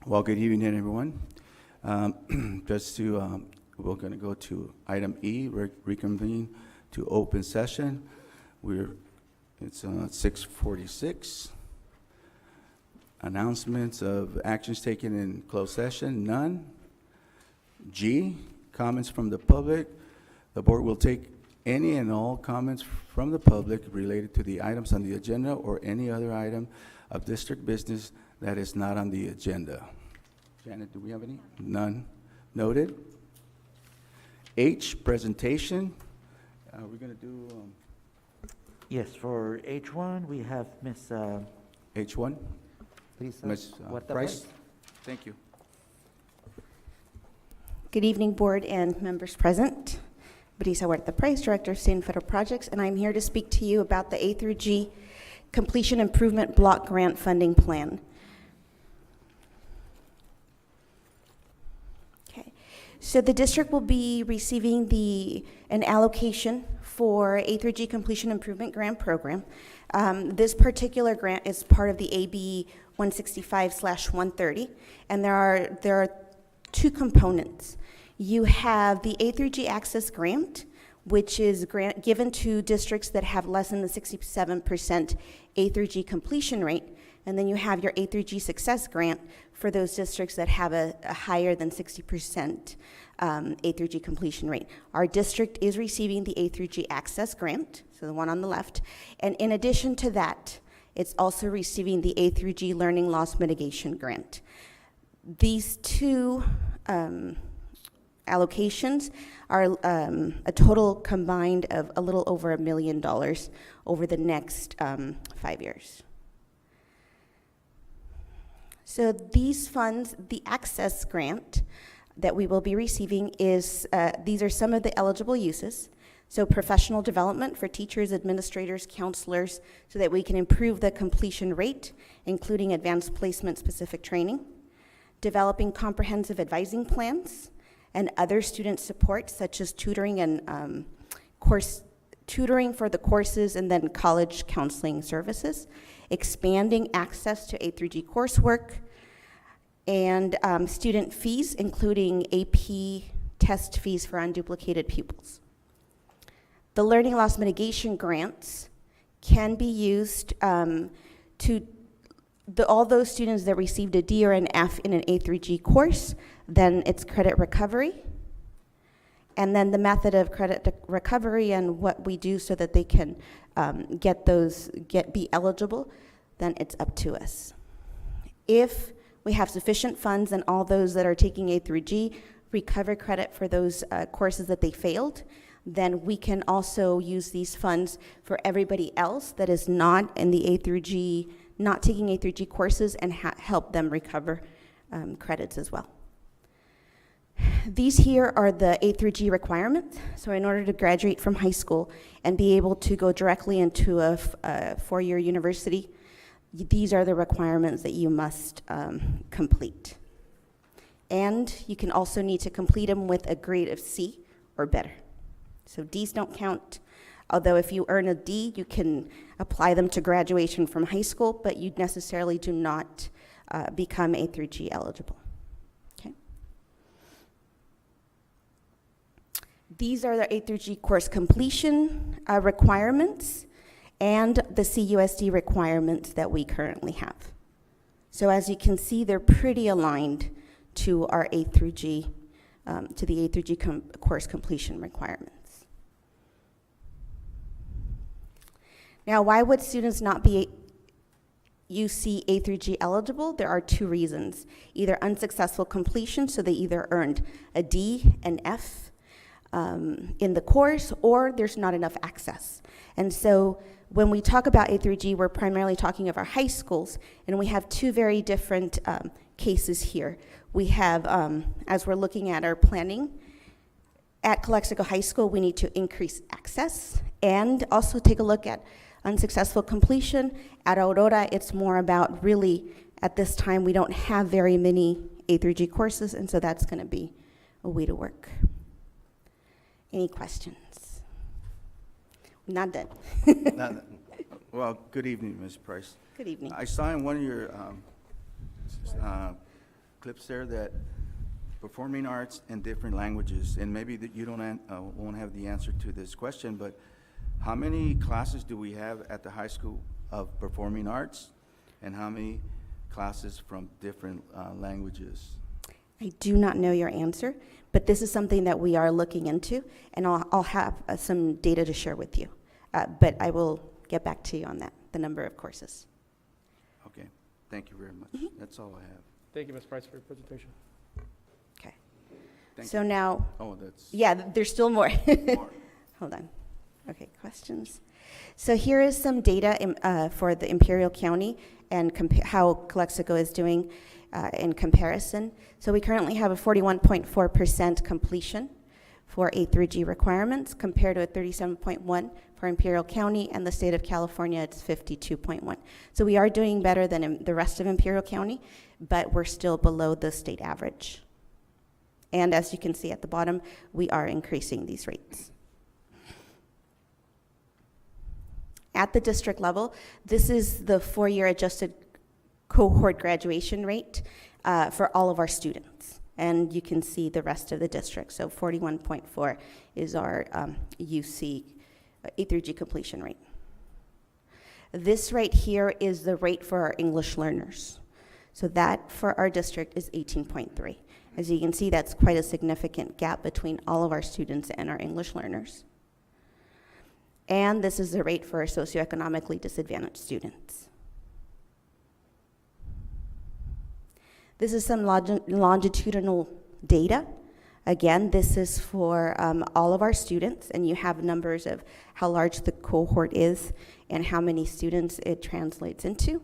Well, good evening, everyone. We're going to go to item E, reconvene to open session. It's 6:46. Announcements of actions taken in closed session, none. G, comments from the public. The board will take any and all comments from the public related to the items on the agenda or any other item of district business that is not on the agenda. Janet, do we have any? None. Noted. H, presentation. We're going to do Yes, for H1, we have Ms. H1. Please, Ms. Price. Thank you. Good evening, board and members present. Brisa Huerta Price, Director of State and Federal Projects, and I'm here to speak to you about the A3G Completion Improvement Block Grant Funding Plan. Okay, so the district will be receiving an allocation for A3G Completion Improvement Grant Program. This particular grant is part of the AB 165/130, and there are two components. You have the A3G Access Grant, which is given to districts that have less than the 67% A3G completion rate, and then you have your A3G Success Grant for those districts that have a higher than 60% A3G completion rate. Our district is receiving the A3G Access Grant, so the one on the left, and in addition to that, it's also receiving the A3G Learning Loss Mitigation Grant. These two allocations are a total combined of a little over $1 million over the next 5 years. So these funds, the Access Grant that we will be receiving is, these are some of the eligible uses. So professional development for teachers, administrators, counselors, so that we can improve the completion rate, including advanced placement specific training, developing comprehensive advising plans, and other student support, such as tutoring and tutoring for the courses and then college counseling services, expanding access to A3G coursework, and student fees, including AP test fees for unduplicated pupils. The learning loss mitigation grants can be used all those students that received a D or an F in an A3G course, then it's credit recovery. And then the method of credit recovery and what we do so that they can be eligible, then it's up to us. If we have sufficient funds and all those that are taking A3G recover credit for those courses that they failed, then we can also use these funds for everybody else that is not in the A3G, not taking A3G courses, and help them recover credits as well. These here are the A3G requirements. So in order to graduate from high school and be able to go directly into a four-year university, these are the requirements that you must complete. And you can also need to complete them with a grade of C or better. So D's don't count. Although if you earn a D, you can apply them to graduation from high school, but you necessarily do not become A3G eligible. Okay. These are the A3G course completion requirements and the CUSD requirements that we currently have. So as you can see, they're pretty aligned to our A3G, to the A3G course completion requirements. Now, why would students not be UC A3G eligible? There are two reasons. Either unsuccessful completion, so they either earned a D, an F in the course, or there's not enough access. And so when we talk about A3G, we're primarily talking of our high schools, and we have two very different cases here. We have, as we're looking at our planning, at Calexico High School, we need to increase access and also take a look at unsuccessful completion. At Aurora, it's more about really, at this time, we don't have very many A3G courses, and so that's going to be a way to work. Any questions? Not done. Well, good evening, Ms. Price. Good evening. I saw in one of your clips there that performing arts in different languages, and maybe that you won't have the answer to this question, but how many classes do we have at the high school of performing arts, and how many classes from different languages? I do not know your answer, but this is something that we are looking into, and I'll have some data to share with you. But I will get back to you on that, the number of courses. Okay, thank you very much. That's all I have. Thank you, Ms. Price, for your presentation. Okay. Thank So you. now, Oh, that's yeah, there's still more. more. Hold on. Okay, questions? So here is some data for the Imperial County and how Calexico is doing in comparison. So we currently have a 41.4% completion for A3G requirements compared to a 37.1 for Imperial County, and the state of California, it's 52.1. So we are doing better than the rest of Imperial County, but we're still below the state average. And as you can see at the bottom, we are increasing these rates. At the district level, this is the 4-year adjusted cohort graduation rate for all of our students. And you can see the rest of the district. So 41.4 is our UC A3G completion rate. This right here is the rate for our English learners. So that for our district is 18.3. As you can see, that's quite a significant gap between all of our students and our English learners. And this is the rate for our socioeconomically disadvantaged students. This is some longitudinal data. Again, this is for all of our students, and you have numbers of how large the cohort is and how many students it translates into.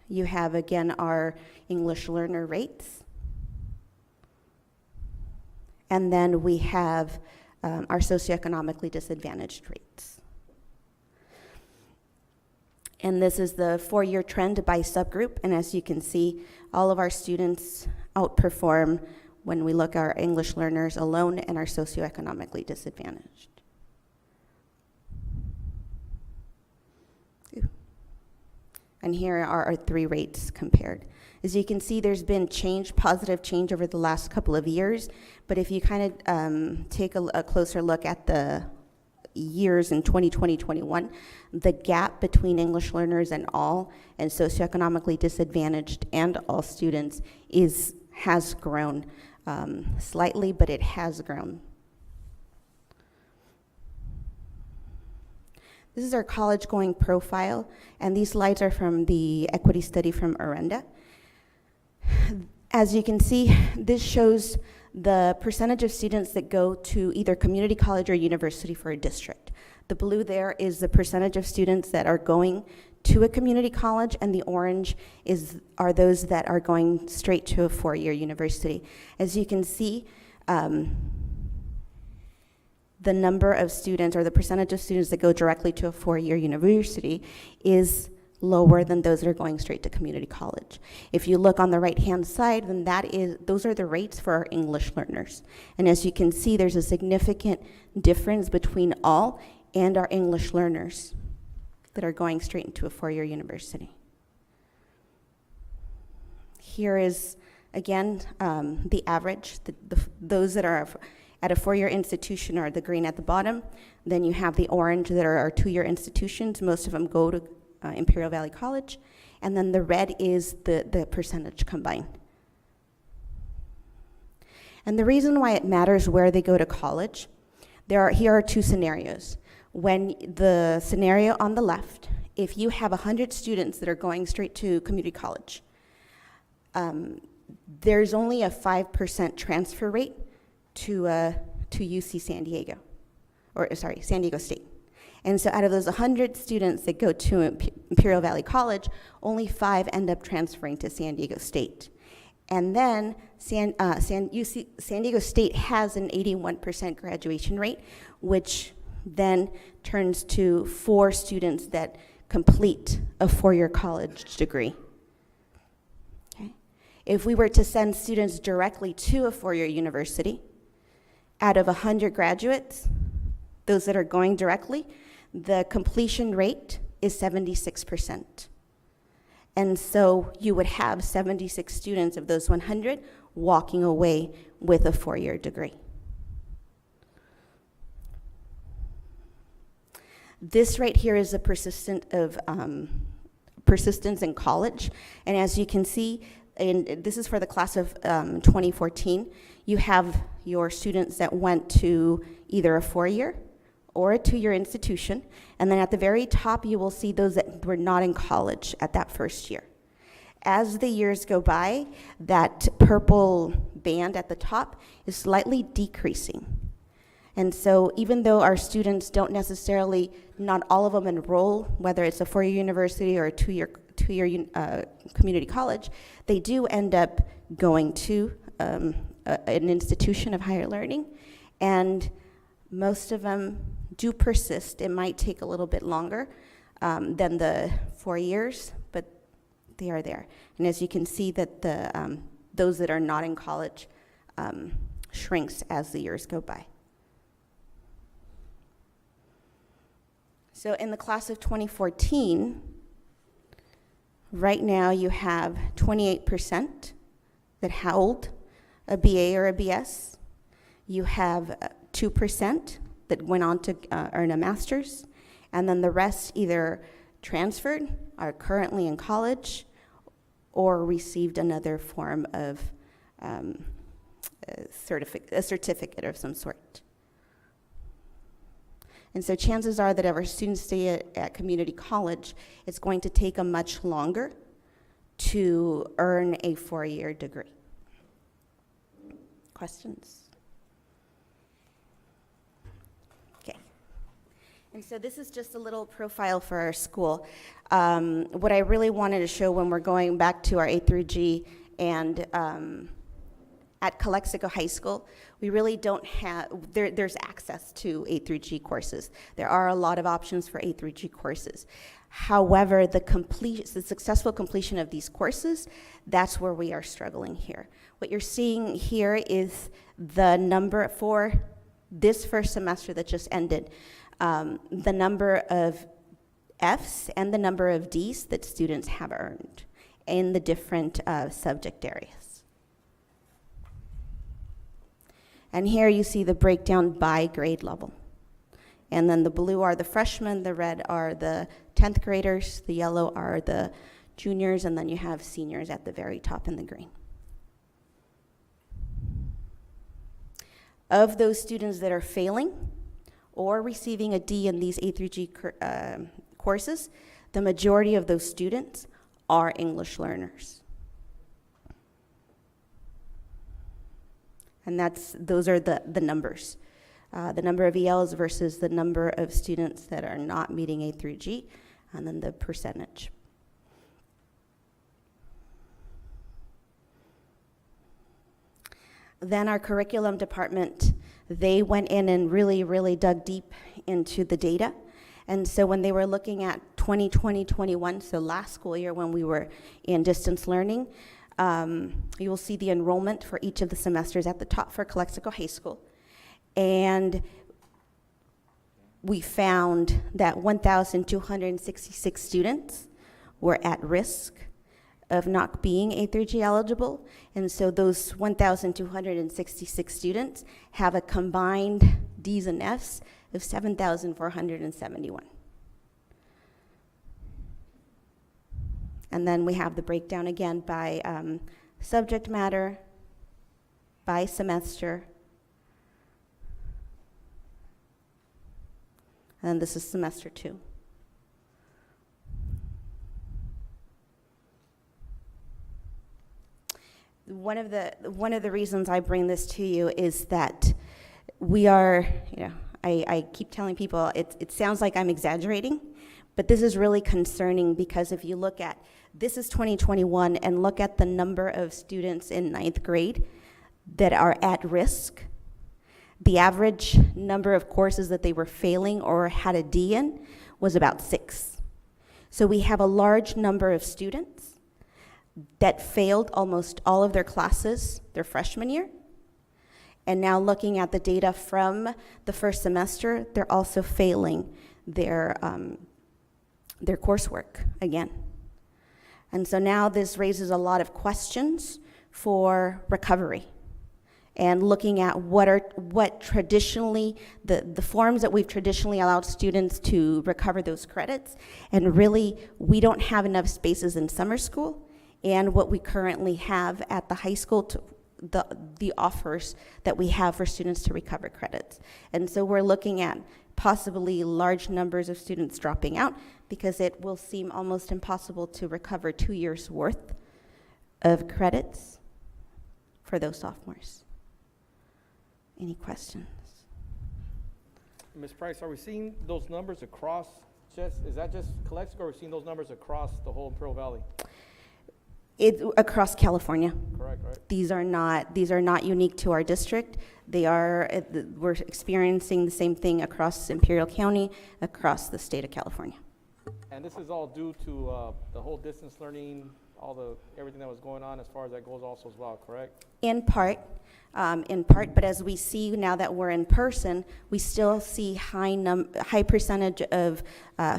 You have, again, our English learner rates. And then we have our socioeconomically disadvantaged rates. And this is the 4-year trend by subgroup. And as you can see, all of our students outperform when we look at our English learners alone and our socioeconomically disadvantaged. Ooh. And here are our 3 rates compared. As you can see, there's been positive change over the last couple of years. But if you kind of take a closer look at the years in 2020-21, the gap between English learners and all, and socioeconomically disadvantaged and all students has grown slightly, but it has grown. This is our college-going profile, and these slides are from the equity study from Arenda. As you can see, this shows the percentage of students that go to either community college or university for a district. The blue there is the percentage of students that are going to a community college, and the orange are those that are going straight to a 4-year university. As you can see, the number of students, or the percentage of students that go directly to a 4-year university, is lower than those that are going straight to community college. If you look on the right-hand side, then those are the rates for our English learners. And as you can see, there's a significant difference between all and our English learners that are going straight into a 4-year university. Here is, again, the average. Those that are at a 4-year institution are the green at the bottom. Then you have the orange that are our 2-year institutions. Most of them go to Imperial Valley College, and then the red is the percentage combined. And the reason why it matters where they go to college, here are 2 scenarios. When the scenario on the left, if you have 100 students that are going straight to community college, there's only a 5% transfer rate to UC San Diego, San Diego State. And so out of those 100 students that go to Imperial Valley College, only 5 end up transferring to San Diego State. And then San Diego State has an 81% graduation rate, which then turns to 4 students that complete a 4-year college degree. Okay. If we were to send students directly to a 4-year university, out of 100 graduates, those that are going directly, the completion rate is 76%. And so you would have 76 students of those 100 walking away with a 4-year degree. This right here is a persistence in college. And as you can see, and this is for the class of 2014, you have your students that went to either a 4-year or a 2-year institution. And then at the very top, you will see those that were not in college at that first year. As the years go by, that purple band at the top is slightly decreasing. And so even though our students don't necessarily, not all of them enroll, whether it's a 4-year university or a 2-year community college, they do end up going to an institution of higher learning. And most of them do persist. It might take a little bit longer than the 4 years, but they are there. And as you can see that those that are not in college shrinks as the years go by. So in the class of 2014, right now you have 28% that hold a BA or a BS. You have 2% that went on to earn a master's, and then the rest either transferred, are currently in college, or received another form of a certificate of some sort. And so chances are that if our students stay at community college, it's going to take them much longer to earn a 4-year degree. Questions? Okay. And so this is just a little profile for our school. What I really wanted to show when we're going back to our A3G and at Calexico High School, we really don't have, there's access to A3G courses. There are a lot of options for A3G courses. However, the successful completion of these courses, that's where we are struggling here. What you're seeing here is the number for this first semester that just ended, the number of Fs and the number of Ds that students have earned in the different subject areas. And here you see the breakdown by grade level. And then the blue are the freshmen, the red are the 10th graders, the yellow are the juniors, and then you have seniors at the very top in the green. Of those students that are failing or receiving a D in these A3G courses, the majority of those students are English learners. And those are the numbers. The number of ELs versus the number of students that are not meeting A3G, and then the percentage. Then our curriculum department, they went in and really, really dug deep into the data. And so when they were looking at 2020-21, so last school year when we were in distance learning, you will see the enrollment for each of the semesters at the top for Calexico High School. And we found that 1,266 students were at risk of not being A3G eligible. And so those 1,266 students have a combined Ds and Fs of 7,471. And then we have the breakdown again by subject matter, by semester. And this is semester 2. One of the reasons I bring this to you is that we are, I keep telling people it sounds like I'm exaggerating, but this is really concerning because if you look at, this is 2021, and look at the number of students in 9th grade that are at risk. The average number of courses that they were failing or had a D in was about 6. So we have a large number of students that failed almost all of their classes their freshman year. And now looking at the data from the first semester, they're also failing their coursework again. And so now this raises a lot of questions for recovery and looking at what traditionally, the forms that we've traditionally allowed students to recover those credits. And really, we don't have enough spaces in summer school and what we currently have at the high school to the offers that we have for students to recover credits. And so we're looking at possibly large numbers of students dropping out because it will seem almost impossible to recover 2 years' worth of credits for those sophomores. Any questions? Ms. Price, are we seeing those numbers across is that just Calexico, or are we seeing those numbers across the whole Imperial Valley? It's across California. Correct, right? These are not unique to our district. We're experiencing the same thing across Imperial County, across the state of California. And this is all due to the whole distance learning, everything that was going on as far as that goes also as well, correct? In part, but as we see now that we're in person, we still see high percentage of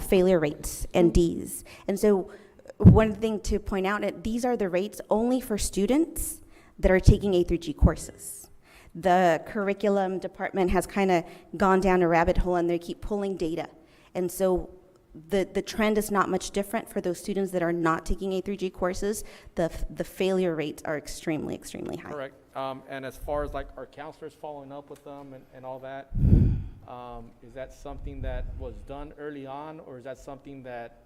failure rates and Ds. And so one thing to point out, these are the rates only for students that are taking A3G courses. The curriculum department has kind of gone down a rabbit hole and they keep pulling data. And so the trend is not much different for those students that are not taking A3G courses. The failure rates are extremely, extremely high. Correct. And as far as like our counselors following up with them and all that, is that something that was done early on, or is that something that,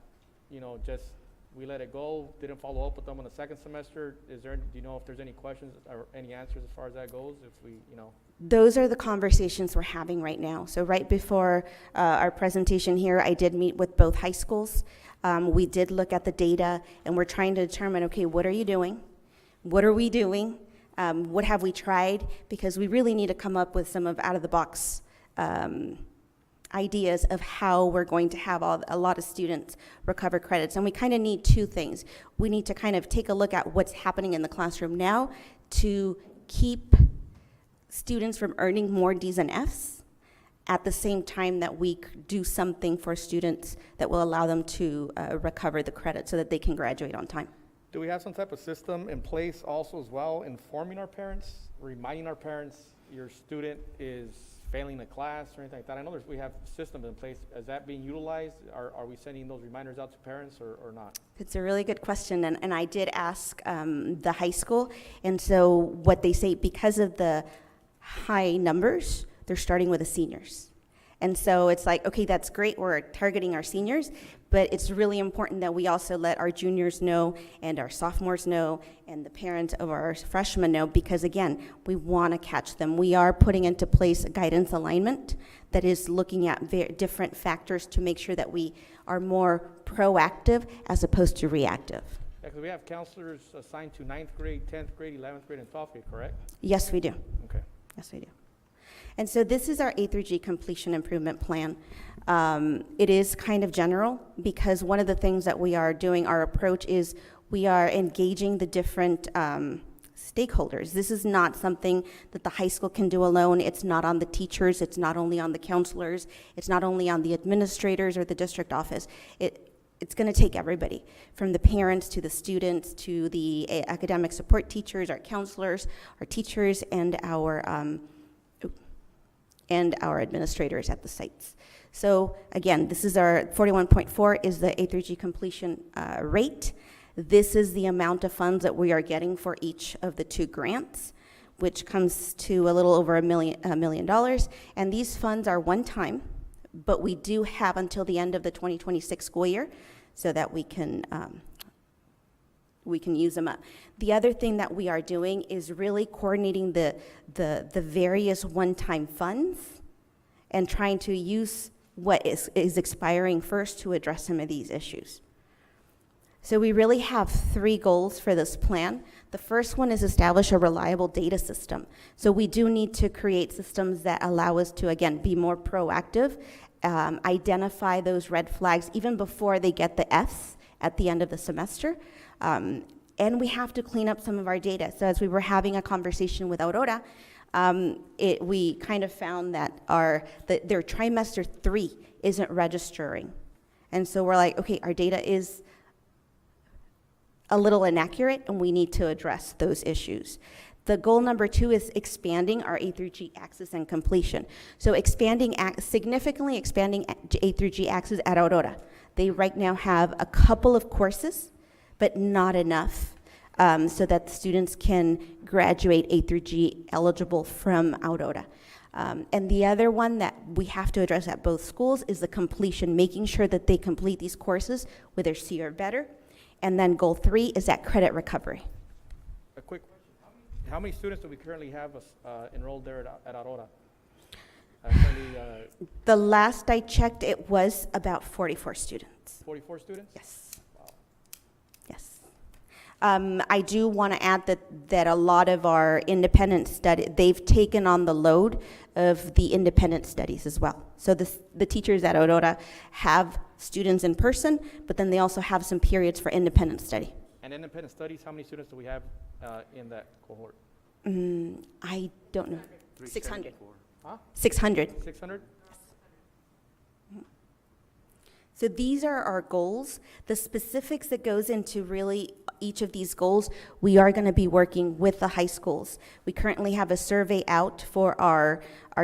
just we let it go, didn't follow up with them in the second semester? Do you know if there's any questions or any answers as far as that goes? Those are the conversations we're having right now. So right before our presentation here, I did meet with both high schools. We did look at the data, and we're trying to determine, okay, what are you doing? What are we doing? What have we tried? Because we really need to come up with some of out-of-the-box ideas of how we're going to have a lot of students recover credits. And we kind of need two things. We need to kind of take a look at what's happening in the classroom now to keep students from earning more Ds and Fs at the same time that we do something for students that will allow them to recover the credit so that they can graduate on time. Do we have some type of system in place also as well, informing our parents, reminding our parents your student is failing a class or anything like that? I know we have systems in place. Is that being utilized? Are we sending those reminders out to parents or not? It's a really good question, and I did ask the high school, and so what they say, because of the high numbers, they're starting with the seniors. And so it's like, okay, that's great, we're targeting our seniors, but it's really important that we also let our juniors know and our sophomores know and the parents of our freshmen know, because again, we want to catch them. We are putting into place a guidance alignment that is looking at different factors to make sure that we are more proactive as opposed to reactive. Yeah, because we have counselors assigned to 9th grade, 10th grade, 11th grade, and 12th grade, correct? Yes, we do. Okay. Yes, we do. And so this is our A3G completion improvement plan. It is kind of general because one of the things that we are doing, our approach is we are engaging the different stakeholders. This is not something that the high school can do alone. It's not on the teachers. It's not only on the counselors. It's not only on the administrators or the district office. It's going to take everybody, from the parents to the students to the academic support teachers, our counselors, our teachers, and our administrators at the sites. So again, this is our 41.4 is the A3G completion rate. This is the amount of funds that we are getting for each of the two grants, which comes to a little over $1 million. And these funds are one time, but we do have until the end of the 2026 school year so that we can use them up. The other thing that we are doing is really coordinating the various one-time funds and trying to use what is expiring first to address some of these issues. So we really have 3 goals for this plan. The first one is establish a reliable data system. So we do need to create systems that allow us to, again, be more proactive, identify those red flags even before they get the Fs at the end of the semester. And we have to clean up some of our data. So as we were having a conversation with Aurora, we kind of found that their trimester 3 isn't registering. And so we're like, okay, our data is a little inaccurate, and we need to address those issues. The goal number 2 is expanding our A3G access and completion. So significantly expanding A3G access at Aurora. They right now have a couple of courses, but not enough, so that the students can graduate A3G eligible from Aurora. And the other one that we have to address at both schools is the completion, making sure that they complete these courses with their C or better. And then goal 3 is that credit recovery. A quick question. How many students do we currently have enrolled there at Aurora? The last I checked, it was about 44 students. 44 students? Yes. Yes. I do want to add that a lot of our independent study, they've taken on the load of the independent studies as well. So the teachers at Aurora have students in person, but then they also have some periods for independent study. And independent studies, how many students do we have in that cohort? I don't know. 600. Huh? 600. 600? So these are our goals. The specifics that goes into really each of these goals, we are going to be working with the high schools. We currently have a survey out for our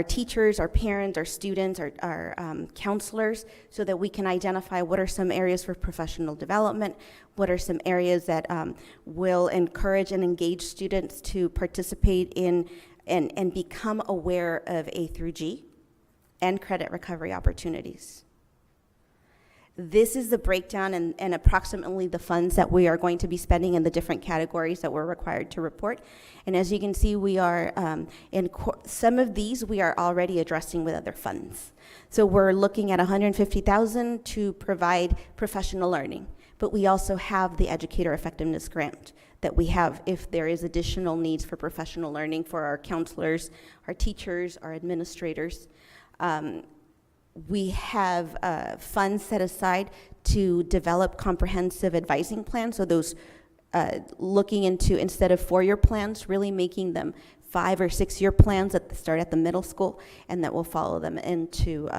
teachers, our parents, our students, our counselors, so that we can identify what are some areas for professional development, what are some areas that will encourage and engage students to participate in and become aware of A3G and credit recovery opportunities. This is the breakdown and approximately the funds that we are going to be spending in the different categories that we're required to report. And as you can see, we are, some of these we are already addressing with other funds. So we're looking at $150,000 to provide professional learning, but we also have the Educator Effectiveness Grant that we have if there is additional needs for professional learning for our counselors, our teachers, our administrators. We have funds set aside to develop comprehensive advising plans, so those looking into, instead of 4-year plans, really making them 5 or 6 year plans that start at the middle school and that will follow them into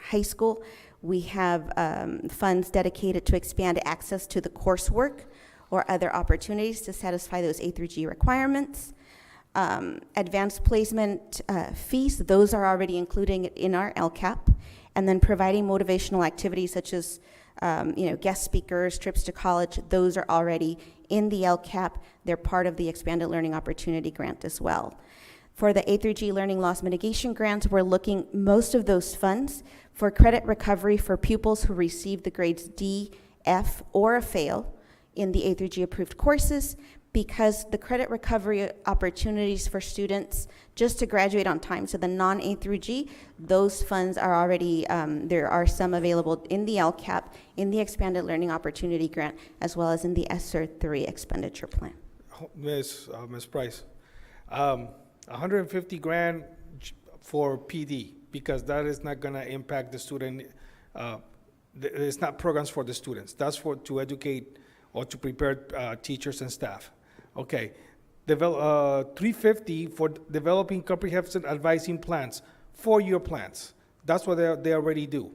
high school. We have funds dedicated to expand access to the coursework or other opportunities to satisfy those A3G requirements. Advanced placement fees, those are already included in our LCAP, and then providing motivational activities such as guest speakers, trips to college, those are already in the LCAP. They're part of the Expanded Learning Opportunity Grant as well. For the A3G Learning Loss Mitigation Grants, we're looking most of those funds for credit recovery for pupils who receive the grades D, F, or a fail in the A3G approved courses, because the credit recovery opportunities for students just to graduate on time, so the non-A3G, those funds are already, there are some available in the LCAP, in the Expanded Learning Opportunity Grant, as well as in the ESSER 3 expenditure plan. Ms. Price, 150 grand for PD, because that is not gonna impact the student, it's not programs for the students, that's to educate or to prepare teachers and staff. Okay, 350 for developing comprehensive advising plans, 4-year plans. That's what they already do.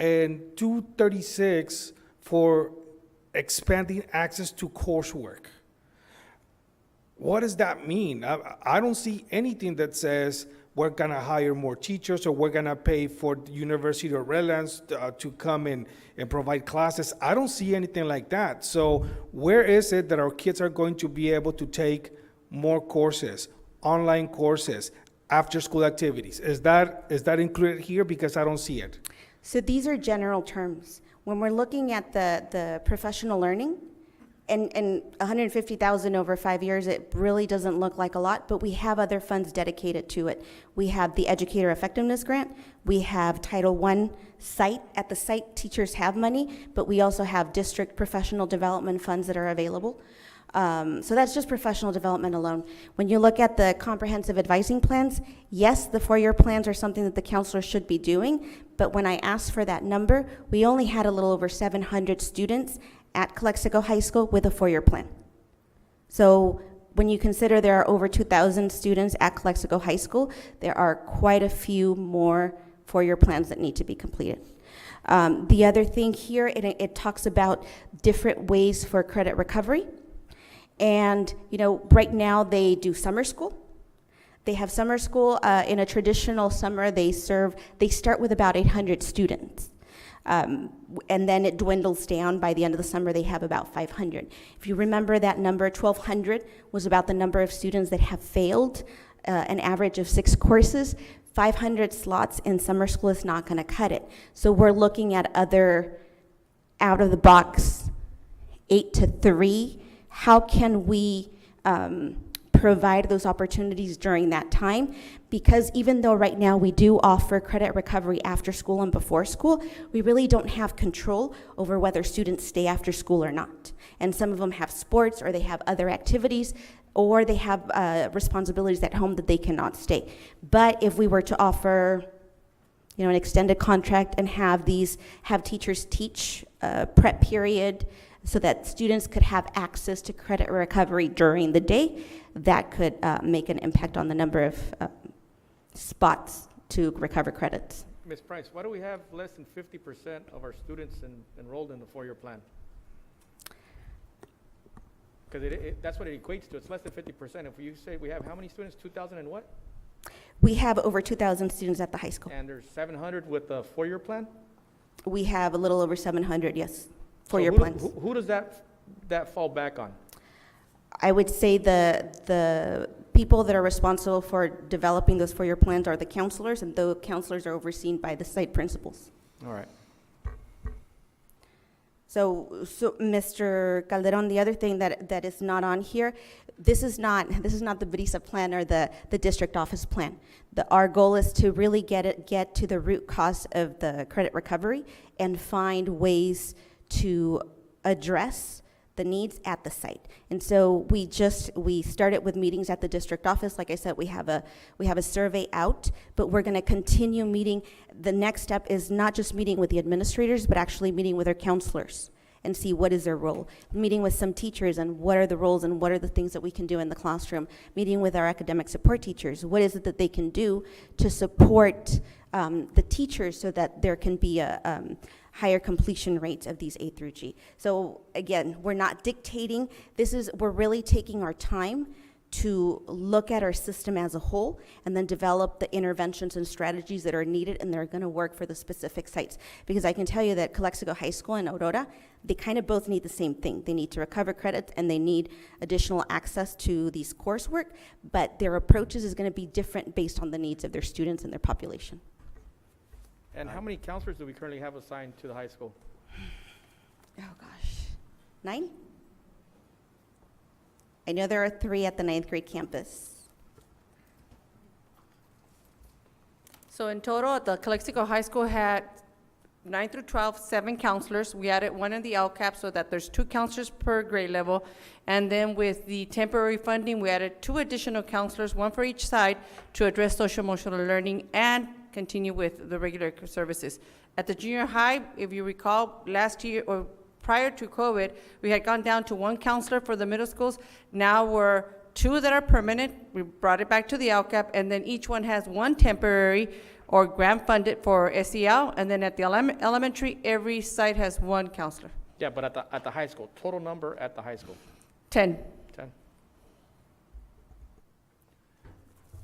And 236 for expanding access to coursework. What does that mean? I don't see anything that says we're gonna hire more teachers or we're gonna pay for the University of Redlands to come in and provide classes. I don't see anything like that. So where is it that our kids are going to be able to take more courses, online courses, after school activities? Is that included here? Because I don't see it. So these are general terms. When we're looking at the professional learning, and 150,000 over 5 years, it really doesn't look like a lot, but we have other funds dedicated to it. We have the Educator Effectiveness Grant. We have Title I site. At the site, teachers have money, but we also have district professional development funds that are available. So that's just professional development alone. When you look at the comprehensive advising plans, yes, the 4-year plans are something that the counselor should be doing, but when I asked for that number, we only had a little over 700 students at Calexico High School with a 4-year plan. So when you consider there are over 2,000 students at Calexico High School, there are quite a few more 4-year plans that need to be completed. The other thing here, it talks about different ways for credit recovery. And, right now they do summer school. They have summer school. In a traditional summer, they start with about 800 students. And then it dwindles down. By the end of the summer, they have about 500. If you remember that number, 1,200 was about the number of students that have failed an average of 6 courses. 500 slots in summer school is not going to cut it. So we're looking at other out-of-the-box 8 to 3. How can we provide those opportunities during that time? Because even though right now we do offer credit recovery after school and before school, we really don't have control over whether students stay after school or not. And some of them have sports, or they have other activities, or they have responsibilities at home that they cannot stay. But if we were to offer, an extended contract and have teachers teach prep period, so that students could have access to credit recovery during the day, that could make an impact on the number of spots to recover credits. Ms. Price, why do we have less than 50% of our students enrolled in the 4-year plan? Because that's what it equates to. It's less than 50%. If you say we have how many students? 2,000 and what? We have over 2,000 students at the high school. And there's 700 with the 4-year plan? We have a little over 700, yes, So 4-year who plans. Who does that fall back on? I would say the people that are responsible for developing those 4-year plans are the counselors, and the counselors are overseen by the site principals. All right. So Mr. Calderon, the other thing that is not on here, this is not the Brisa plan or the district office plan. Our goal is to really get to the root cause of the credit recovery and find ways to address the needs at the site. And so we started with meetings at the district office. Like I said, we have a survey out, but we're going to continue meeting. The next step is not just meeting with the administrators, but actually meeting with our counselors and see what is their role. Meeting with some teachers and what are the roles and what are the things that we can do in the classroom. Meeting with our academic support teachers. What is it that they can do to support the teachers so that there can be a higher completion rates of these A through G. So again, we're not dictating. We're really taking our time to look at our system as a whole and then develop the interventions and strategies that are needed and they're going to work for the specific sites. Because I can tell you that Calexico High School and Aurora, they kind of both need the same thing. They need to recover credits and they need additional access to these coursework, but their approaches is going to be different based on the needs of their students and their population. And how many counselors do we currently have assigned to the high school? Oh gosh, 9? I know there are 3 at the 9th grade campus. So in total, the Calexico High School had 9 through 12, 7 counselors. We added 1 in the LCAP so that there's 2 counselors per grade level. And then with the temporary funding, we added 2 additional counselors, 1 for each side, to address social emotional learning and continue with the regular services. At the junior high, if you recall, last year or prior to COVID, we had gone down to 1 counselor for the middle schools. Now we're 2 that are permanent. We brought it back to the LCAP, and then each one has 1 temporary or grant funded for SEL, and then at the elementary, every site has 1 counselor. Yeah, but at the high school, total number at the high school? 10. 10.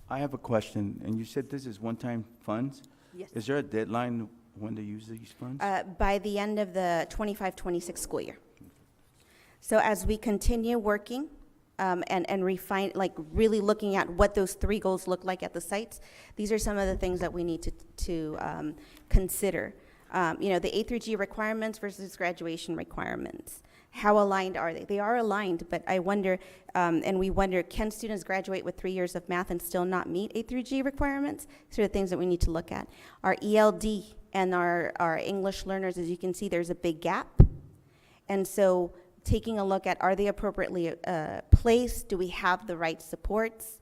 I have a question, and you said this is one-time funds? Yes. Is there a deadline when to use these funds? By the end of the 25-26 school year. So as we continue working and refine, like really looking at what those 3 goals look like at the sites, these are some of the things that we need to consider. The A3G requirements versus graduation requirements. How aligned are they? They are aligned, but I wonder, and we wonder, can students graduate with 3 years of math and still not meet A3G requirements? These are the things that we need to look at. Our ELD and our English learners, as you can see, there's a big gap. And so taking a look at, are they appropriately placed? Do we have the right supports?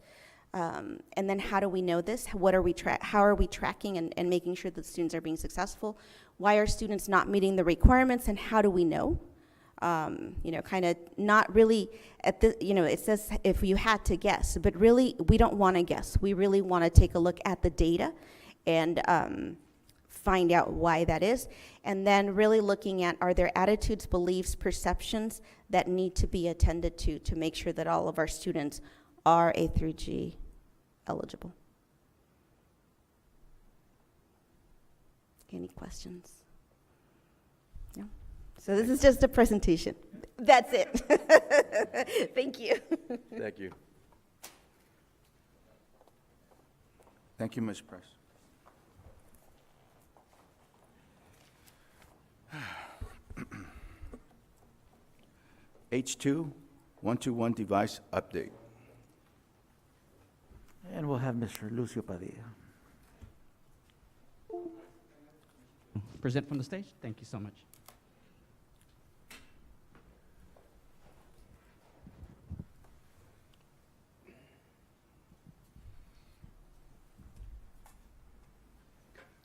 And then how do we know this? What are we how are we tracking and making sure that students are being successful? Why are students not meeting the requirements, and how do we know? Kind of not really at the, it says if you had to guess, but really we don't want to guess. We really want to take a look at the data and find out why that is. And then really looking at, are there attitudes, beliefs, perceptions that need to be attended to make sure that all of our students are A3G eligible? Any questions? No? So this is just a presentation. That's it. Thank you. Thank you. Thank you, Ms. Price. H2, OneToOne device update. And we'll have Mr. Lucio Padilla. Present from the stage. Thank you so much.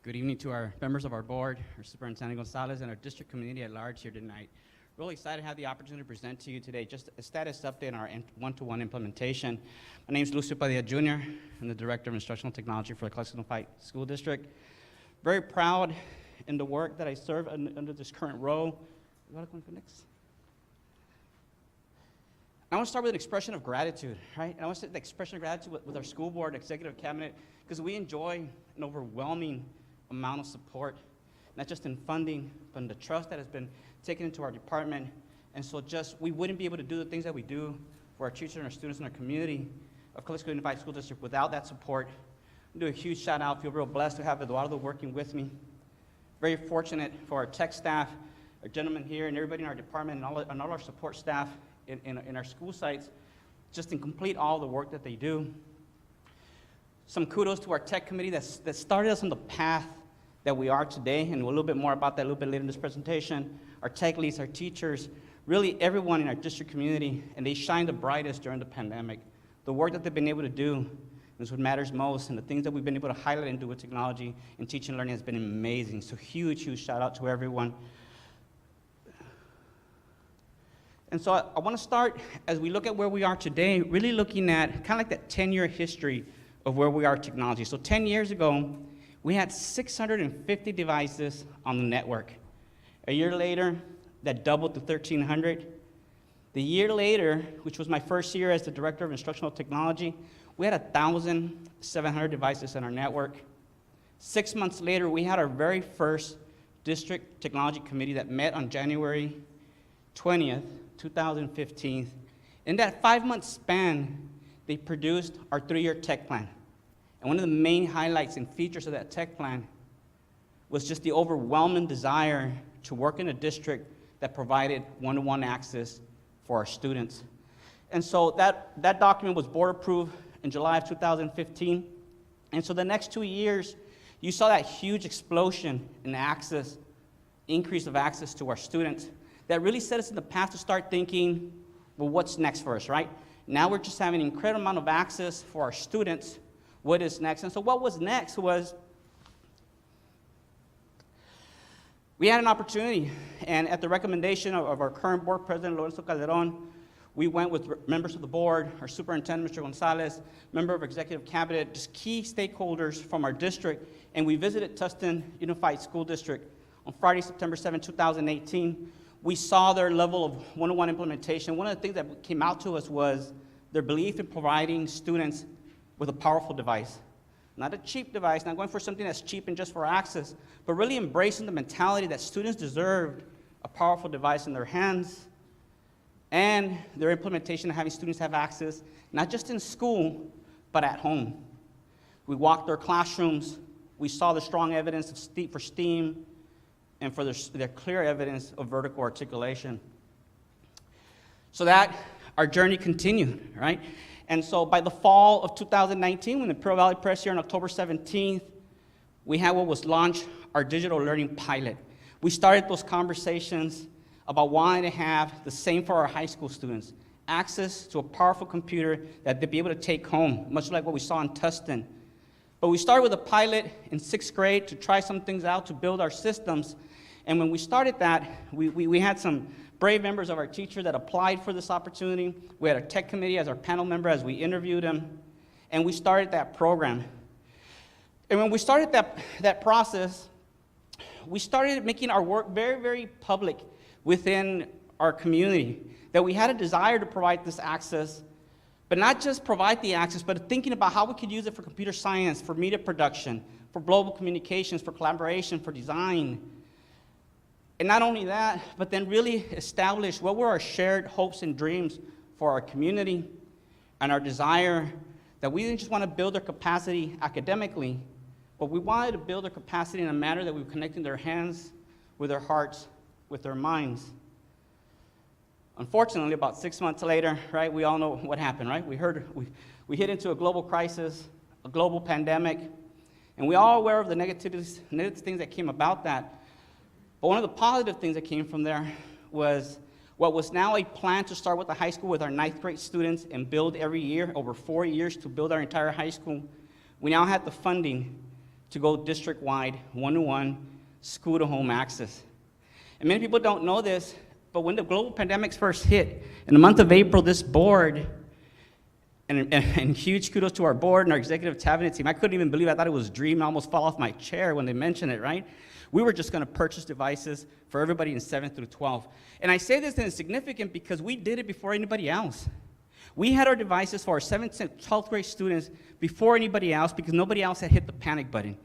Good evening to our members of our board, our Superintendent Gonzalez, and our district community at large here tonight. Really excited to have the opportunity to present to you today just a status update on our OneToOne implementation. My name is Lucio Padilla Jr. I'm the Director of Instructional Technology for the Calexico Unified School District. Very proud in the work that I serve under this current role. You want to go next? I want to start with an expression of gratitude, right? And I want to say the expression of gratitude with our school board, executive cabinet, because we enjoy an overwhelming amount of support, not just in funding, but in the trust that has been taken into our department. And so we wouldn't be able to do the things that we do for our teachers and our students in our community of Calexico Unified School District without that support. I do a huge shout out, feel real blessed to have Eduardo working with me. Very fortunate for our tech staff, our gentlemen here, and everybody in our department, and all our support staff in our school sites, just to complete all the work that they do. Some kudos to our tech committee that started us on the path that we are today, and a little bit more about that a little bit later in this presentation. Our tech leads, our teachers, really everyone in our district community, and they shined the brightest during the pandemic. The work that they've been able to do is what matters most, and the things that we've been able to highlight and do with technology and teaching and learning has been amazing. So huge, huge shout out to everyone. And so I want to start, as we look at where we are today, really looking at kind of like that 10-year history of where we are with technology. So 10 years ago, we had 650 devices on the network. A year later, that doubled to 1,300. The year later, which was my first year as the Director of Instructional Technology, we had 1,700 devices in our network. 6 months later, we had our very first District Technology Committee that met on January 20th, 2015. In that 5-month span, they produced our 3-year tech plan. And one of the main highlights and features of that tech plan was just the overwhelming desire to work in a district that provided one-to-one access for our students. And so that document was board approved in July of 2015. And so the next 2 years, you saw that huge explosion in access, increase of access to our students that really set us in the path to start thinking, well, what's next for us, right? Now we're just having an incredible amount of access for our students. What is next? And so what was next was we had an opportunity, and at the recommendation of our current board president, Lorenzo Calderon, we went with members of the board, our superintendent, Mr. Gonzalez, member of executive cabinet, just key stakeholders from our district, and we visited Tustin Unified School District on Friday, September 7, 2018. We saw their level of one-on-one implementation. One of the things that came out to us was their belief in providing students with a powerful device. Not a cheap device, not going for something that's cheap and just for access, but really embracing the mentality that students deserved a powerful device in their hands, and their implementation of having students have access, not just in school, but at home. We walked their classrooms, we saw the strong evidence for STEAM, and for their clear evidence of vertical articulation. So that our journey continued, right? And so by the fall of 2019, when the Pearl Valley Press here on October 17th, we had what was launched, our digital learning pilot. We started those conversations about wanting to have the same for our high school students, access to a powerful computer that they'd be able to take home, much like what we saw in Tustin. But we started with a pilot in 6th grade to try some things out to build our systems. And when we started that, we had some brave members of our teacher that applied for this opportunity. We had a tech committee as our panel member as we interviewed them, and we started that program. And when we started that process, we started making our work very, very public within our community, that we had a desire to provide this access, but not just provide the access, but thinking about how we could use it for computer science, for media production, for global communications, for collaboration, for design. And not only that, but then really establish what were our shared hopes and dreams for our community and our desire that we didn't just want to build their capacity academically, but we wanted to build their capacity in a manner that we were connecting their hands with their hearts, with their minds. Unfortunately, about 6 months later, right, we all know what happened, right? We hit into a global crisis, a global pandemic, and we all aware of the negative things that came about that. But one of the positive things that came from there was what was now a plan to start with the high school with our 9th grade students and build every year, over 4 years, to build our entire high school. We now had the funding to go district-wide, one-to-one, school-to-home access. And many people don't know this, but when the global pandemics first hit, in the month of April, this board, and huge kudos to our board and our executive cabinet team, I couldn't even believe it. I thought it was a dream. I almost fell off my chair when they mentioned it, right? We were just going to purchase devices for everybody in 7th through 12th. And I say this and it's significant because we did it before anybody else. We had our devices for our 7th and 12th grade students before anybody else because nobody else had hit the panic button.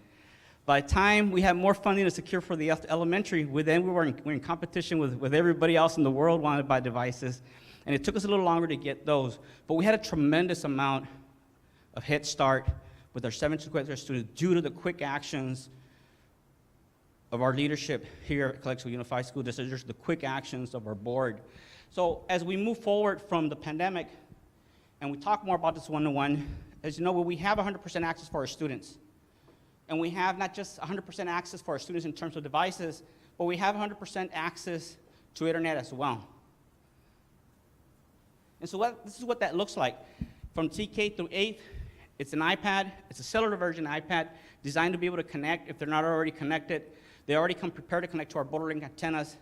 By the time we had more funding to secure for the elementary, we were in competition with everybody else in the world wanted to buy devices. And it took us a little longer to get those. But we had a tremendous amount of head start with our 7th and 12th grade students due to the quick actions of our leadership here at Calexico Unified School District, the quick actions of our board. So as we move forward from the pandemic, and we talk more about this one-to-one, as you know, we have 100% access for our students. And we have not just 100% access for our students in terms of devices, but we have 100% access to internet as well. And so this is what that looks like. From TK through 8th, it's an iPad. It's a cellular version iPad designed to be able to connect if they're not already connected. They already come prepared to connect to our border-link antennas.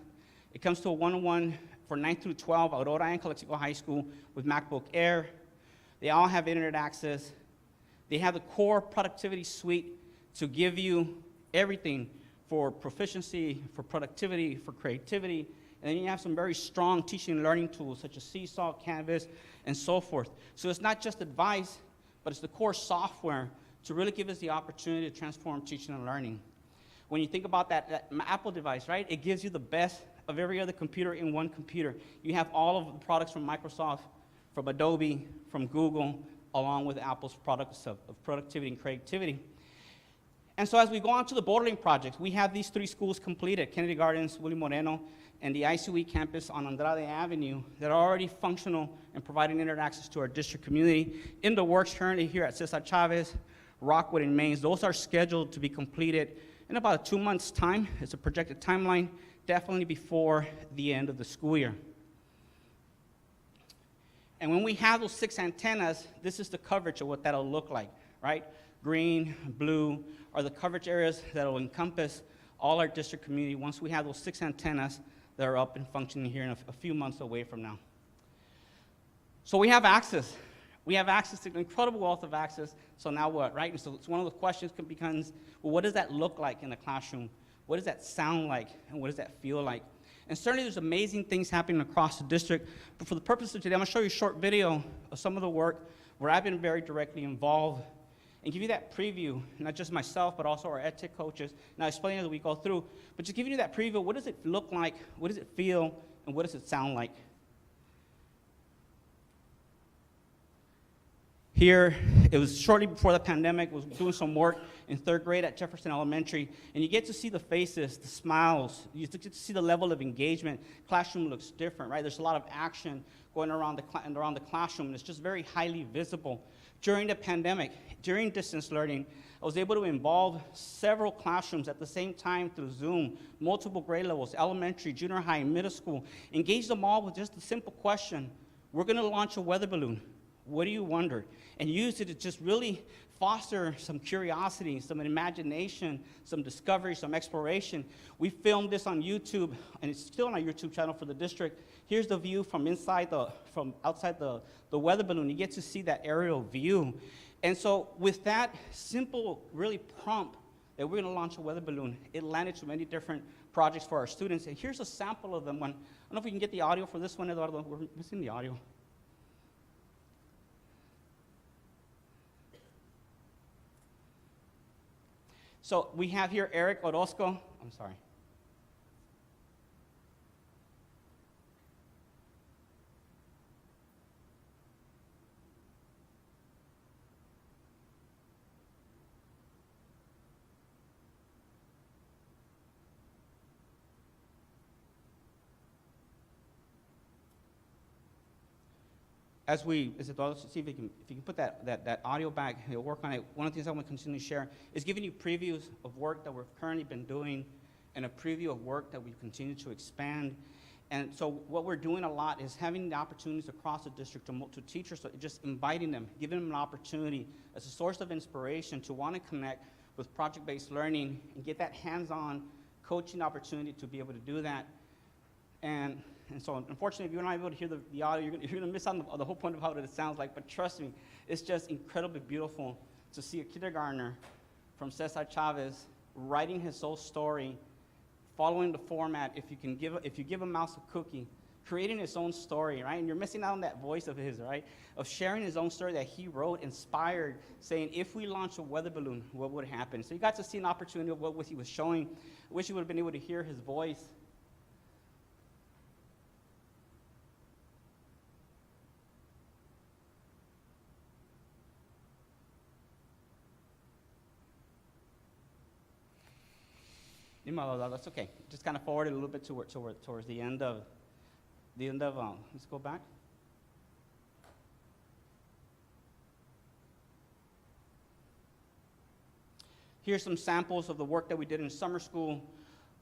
It comes to a one-on-one for 9th through 12, Aurora and Calexico High School with MacBook Air. They all have internet access. They have the core productivity suite to give you everything for proficiency, for productivity, for creativity. And then you have some very strong teaching and learning tools such as Seesaw, Canvas, and so forth. So it's not just advice, but it's the core software to really give us the opportunity to transform teaching and learning. When you think about that Apple device, right, it gives you the best of every other computer in one computer. You have all of the products from Microsoft, from Adobe, from Google, along with Apple's products of productivity and creativity. And so as we go on to the bordering projects, we have these 3 schools completed, Kennedy Gardens, Willie Moreno, and the ICUE campus on Andrade Avenue that are already functional and providing internet access to our district community. In the works currently here at Cesar Chavez, Rockwood, and Mains, those are scheduled to be completed in about 2 months' time. It's a projected timeline, definitely before the end of the school year. And when we have those 6 antennas, this is the coverage of what that'll look like, right? Green, blue are the coverage areas that will encompass all our district community once we have those 6 antennas that are up and functioning here in a few months away from now. So we have access. We have access to an incredible wealth of access. So now what, right? And so it's one of the questions becomes, well, what does that look like in the classroom? What does that sound like? And what does that feel like? And certainly there's amazing things happening across the district. But for the purpose of today, I'm going to show you a short video of some of the work where I've been very directly involved and give you that preview, not just myself, but also our ed tech coaches. And I'll explain as we go through, but just giving you that preview, what does it look like, what does it feel, and what does it sound like? Here, it was shortly before the pandemic, was doing some work in 3rd grade at Jefferson Elementary, and you get to see the faces, the smiles, you get to see the level of engagement. Classroom looks different, right? There's a lot of action going around the classroom, and it's just very highly visible. During the pandemic, during distance learning, I was able to involve several classrooms at the same time through Zoom, multiple grade levels, elementary, junior high, middle school, engage them all with just a simple question. We're going to launch a weather balloon. What do you wonder? And use it to just really foster some curiosity, some imagination, some discovery, some exploration. We filmed this on YouTube, and it's still on our YouTube channel for the district. Here's the view from outside the weather balloon. You get to see that aerial view. And so with that simple, really prompt that we're gonna launch a weather balloon. It landed to many different projects for our students, and here's a sample of them. I don't know if we can get the audio for this one, Eduardo. We're missing the audio. So we have here Eric Orozco. I'm sorry. As Eduardo, see if you can put that audio back, we'll work on it. One of the things I want to continue to share is giving you previews of work that we've currently been doing and a preview of work that we continue to expand. And so what we're doing a lot is having the opportunities across the district to teachers, so just inviting them, giving them an opportunity as a source of inspiration to want to connect with project-based learning and get that hands-on coaching opportunity to be able to do that. And so unfortunately, if you're not able to hear the audio, you're going to miss out on the whole point of how it sounds like. But trust me, it's just incredibly beautiful to see a kindergartner from Cesar Chavez writing his own story, following the format. If you give a mouse a cookie, creating his own story, right? And you're missing out on that voice of his, right? Of sharing his own story that he wrote, inspired, saying, if we launch a weather balloon, what would happen? So you got to see an opportunity of what he was showing. I wish you would have been able to hear his voice. That's okay. Just kind of forward it a little bit towards the end of, let's go back. Here's some samples of the work that we did in summer school.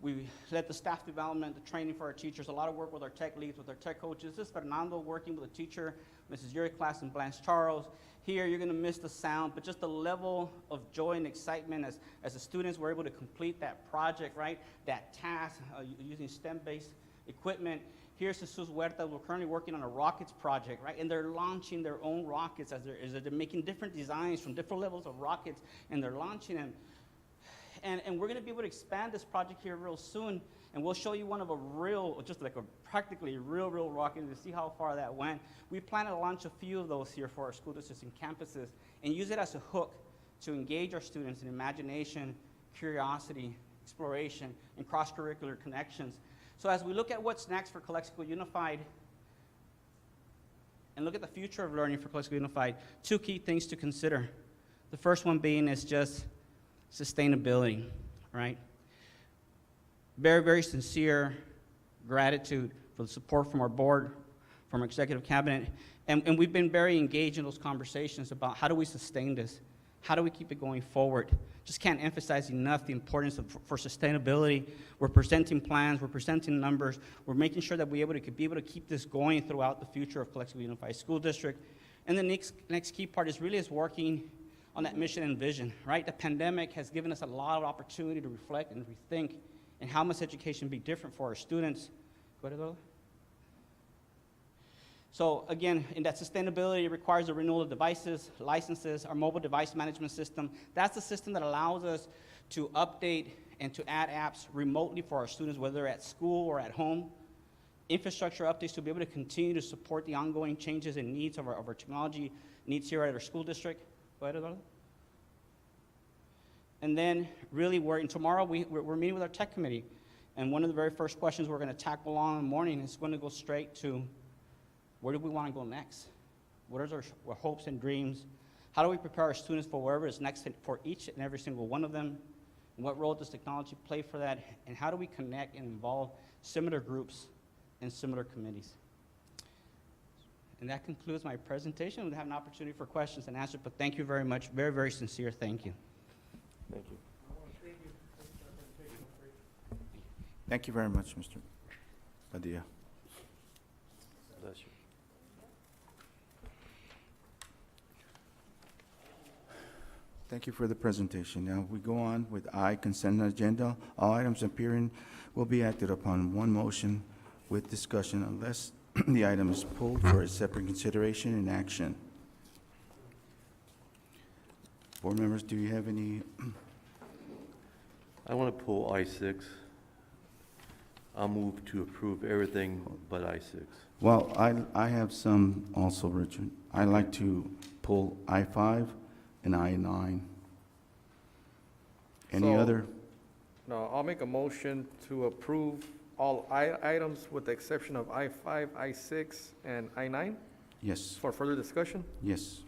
We led the staff development, the training for our teachers, a lot of work with our tech leads, with our tech coaches. This is Fernando working with a teacher, Mrs. Yuri Class and Blanche Charles. Here, you're gonna miss the sound, but just the level of joy and excitement as the students were able to complete that project, right? That task using STEM-based equipment. Here's Jesus Huerta. We're currently working on a rockets project, right? And they're launching their own rockets as they're making different designs from different levels of rockets, and they're launching them. And we're going to be able to expand this project here real soon, and we'll show you one of a real, just like a practically real rocket to see how far that went. We plan to launch a few of those here for our school districts and campuses and use it as a hook to engage our students in imagination, curiosity, exploration, and cross-curricular connections. So as we look at what's next for Calexico Unified and look at the future of learning for Calexico Unified, two key things to consider. The first one being is just sustainability, right? Very sincere gratitude for the support from our board, from our executive cabinet, and we've been very engaged in those conversations about how do we sustain this? How do we keep it going forward? Just can't emphasize enough the importance for sustainability. We're presenting plans, we're presenting numbers, we're making sure that we're able to keep this going throughout the future of Calexico Unified School District. And the next key part is working on that mission and vision, right? The pandemic has given us a lot of opportunity to reflect and rethink, and how must education be different for our students. Go ahead, Eduardo. So again, in that sustainability, it requires the renewal of devices, licenses, our mobile device management system. That's the system that allows us to update and to add apps remotely for our students, whether at school or at home. Infrastructure updates to be able to continue to support the ongoing changes and needs of our technology needs here at our school district. Go ahead, Eduardo. And then really tomorrow we're meeting with our tech committee, and one of the very first questions we're going to tackle on in the morning is going to go straight to where do we want to go next? What are our hopes and dreams? How do we prepare our students for wherever is next for each and every single one of them? And what role does technology play for that? And how do we connect and involve similar groups and similar committees? And that concludes my presentation. We'll have an opportunity for questions and answers, but thank you very much. Very sincere thank you. Thank you. Thank you very much, Mr. Padilla. Bless you. Thank you for the presentation. Now we go on with I, consent agenda. All items appearing will be acted upon one motion with discussion unless the item is pulled for a separate consideration and action. Board members, do you have any I want to pull I-6. I'll move to approve everything but I-6. Well, I have some also, Richard. I like to pull I-5 and I-9. Any So- other? No, I'll make a motion to approve all items with the exception of I-5, I-6, and I-9 Yes, for further discussion. yes.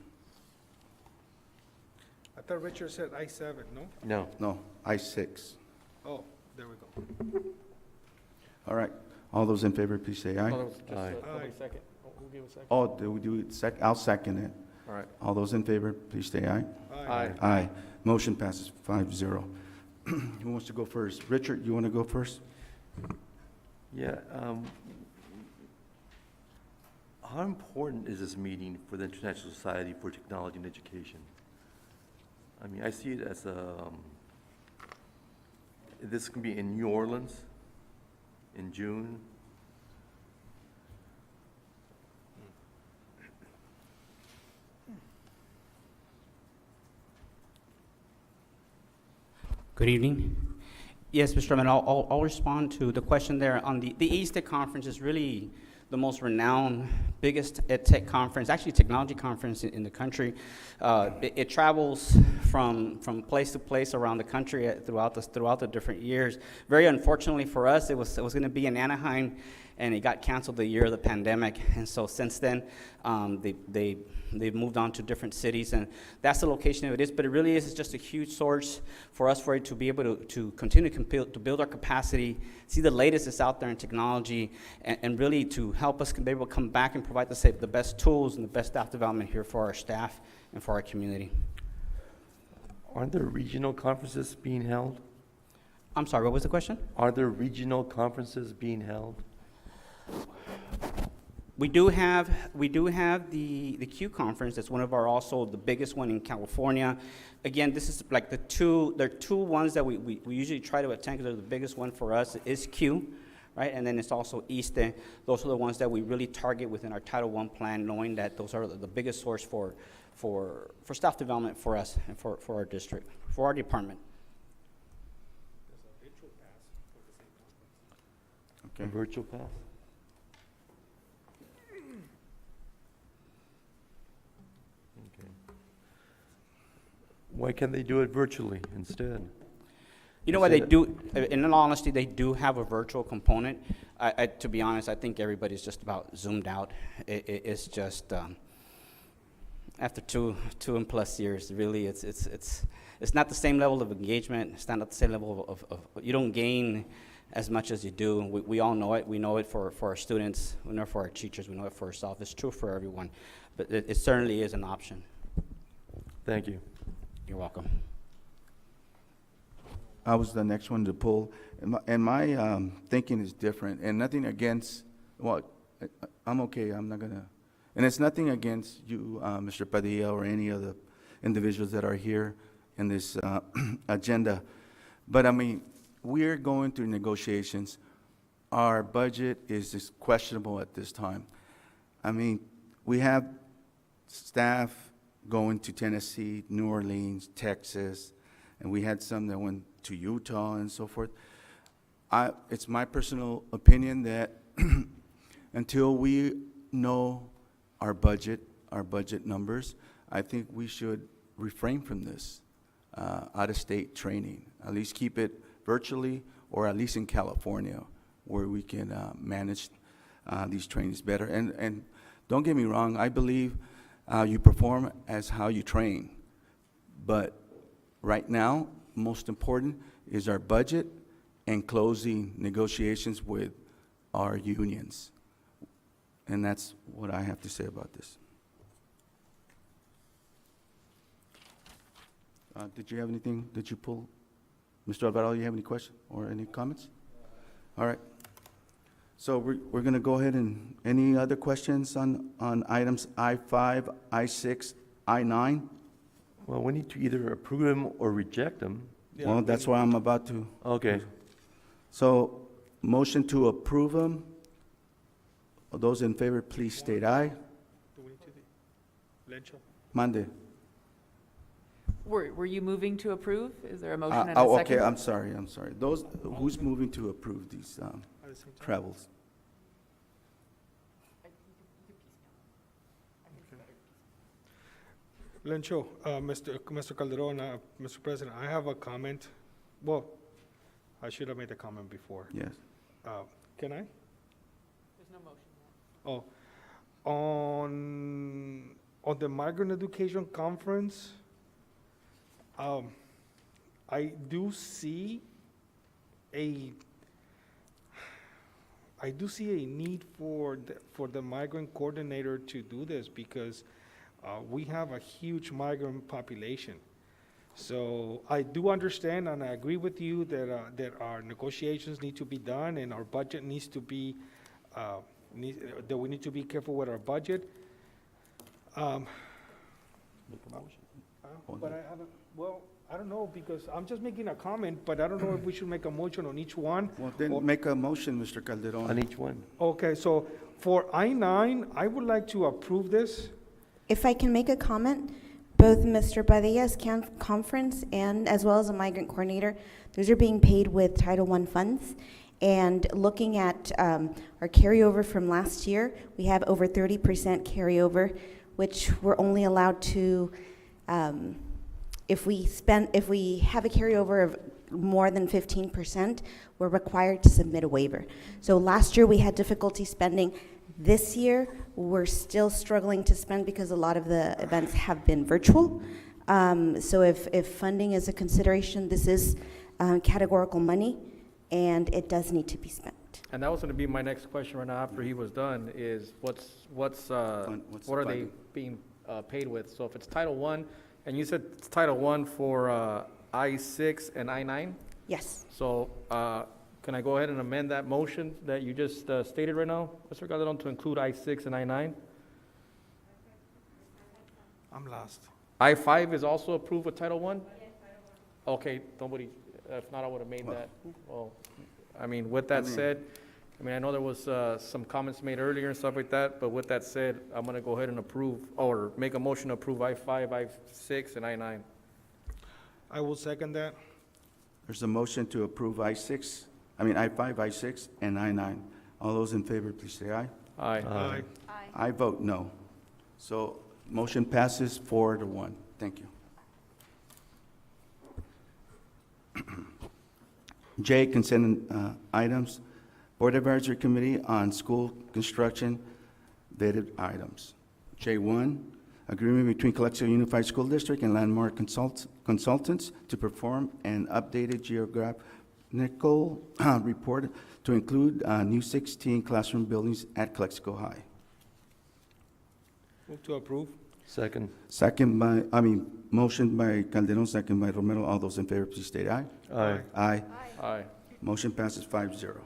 I thought Richard said I-7, no? No. No, I-6. Oh, there we go. All right. All those in favor, please say aye. No, that was just, Aye. nobody Aye. second. Who gave a second? Oh, do we do it I'll second it. All right. All those in favor, please say aye. Aye. Aye. Motion passes 5-0. Who wants to go first? Richard, you want to go first? Yeah. How important is this meeting for the International Society for Technology and Education? I mean, I see it as this can be in New Orleans in June. Good evening. Yes, Mr. Chairman, I'll respond to the question there. On the EASTEC conference is really the most renowned, biggest ed tech conference, actually technology conference in the country. It travels from place to place around the country throughout the different years. Very unfortunately for us, it was going to be in Anaheim, and it got canceled the year of the pandemic. And so since then, they've moved on to different cities, and that's the location of it is. But it really is just a huge source for us for it to be able to continue to build our capacity, see the latest that's out there in technology, and really to help us be able to come back and provide the best tools and the best staff development here for our staff and for our community. Aren't there regional conferences being held? I'm sorry, what was the question? Are there regional conferences being held? We do have the Q conference. That's one of our also the biggest one in California. Again, this is like there are two ones that we usually try to attend because they're the biggest one for us is Q, right? And then it's also EASTE. Those are the ones that we really target within our Title I plan, knowing that those are the biggest source for staff development for us and for our district, for our department. A virtual pass? Okay. Why can't they do it virtually instead? You know what they do, in all honesty, they do have a virtual component. To be honest, I think everybody's just about zoomed out. It's just, after two and plus years, really, it's not the same level of engagement. It's not at the same level of you don't gain as much as you do. We all know it. We know it for our students. We know it for our teachers. We know it for ourselves. It's true for everyone. But it certainly is an option. Thank you. You're welcome. I was the next one to pull, and my thinking is different, and nothing against, well, I'm okay, I'm not gonna, and it's nothing against you, Mr. Padilla, or any of the individuals that are here in this agenda, but I mean, we're going through negotiations. Our budget is just questionable at this time. I mean, we have staff going to Tennessee, New Orleans, Texas, and we had some that went to Utah and so forth. It's my personal opinion that until we know our budget numbers, I think we should refrain from this out-of-state training. At least keep it virtually, or at least in California, where we can manage these trainings better. And don't get me wrong, I believe you perform as how you train. But right now, most important is our budget and closing negotiations with our unions. And that's what I have to say about this. Did you have anything that you pull? Mr. Alvaro, you have any questions or any comments? All right. So we're going to go ahead and, any other questions on items I-5, I-6, I-9? Well, we need to either approve them or reject them. Yeah, Well, that's why I'm about to. Okay. So, motion to approve them. All those in favor, please state aye. Do we need to Lencho? Mande. Were you moving to approve? Is there a motion and a Oh, second? okay, I'm sorry. Those, who's moving to approve these travels? Lencho, Mr. Calderon, Mr. President, I have a comment. Well, I should have made a comment before. Yes. Can I? There's no motion yet. Oh, on the Migrant Education Conference, I do see a need for the migrant coordinator to do this because we have a huge migrant population. So I do understand and I agree with you that our negotiations need to be done and our budget needs to be, that we need to be careful with our budget. But I don't know, because I'm just making a comment, but I don't know if we should make a motion on each one. Well, or- then make a motion, Mr. Calderon. On each one. Okay, so for I-9, I would like to approve this. If I can make a comment, both Mr. Padilla's conference and as well as the migrant coordinator, those are being paid with Title I funds. And looking at our carryover from last year, we have over 30% carryover, which we're only allowed to, if we have a carryover of more than 15%, we're required to submit a waiver. So last year we had difficulty spending. This year, we're still struggling to spend because a lot of the events have been virtual. So if funding is a consideration, this is categorical money, and it does need to be spent. And that was gonna be my next question right now after he was done, is what the are they budget? being paid with? So if it's Title I, and you said it's Title I for I-6 and I-9? Yes. So can I go ahead and amend that motion that you just stated right now, Mr. Calderon, to include I-6 and I-9? I'm lost. I-5 is also approved with Title I? Okay, nobody, if not, I would have made that. Well, I mean, with that said, I know there was some comments made earlier and stuff like that, but with that said, I'm gonna go ahead and approve, or make a motion to approve I-5, I-6, and I-9. I will second that. There's a motion to approve I-5, I-6, and I-9. All those in favor, please say aye. Aye. Aye. I vote no. So motion passes 4-1. Thank you. J, consent items. Board Advisory Committee on School Construction vetted items. J1, agreement between Calexico Unified School District and Landmark Consultants to perform an updated geographical report to include new 16 classroom buildings at Calexico High. Move to approve. Second. Motion by Calderon, second by Romero. All those in favor, please state aye. Aye. Aye. Aye. Motion passes 5-0.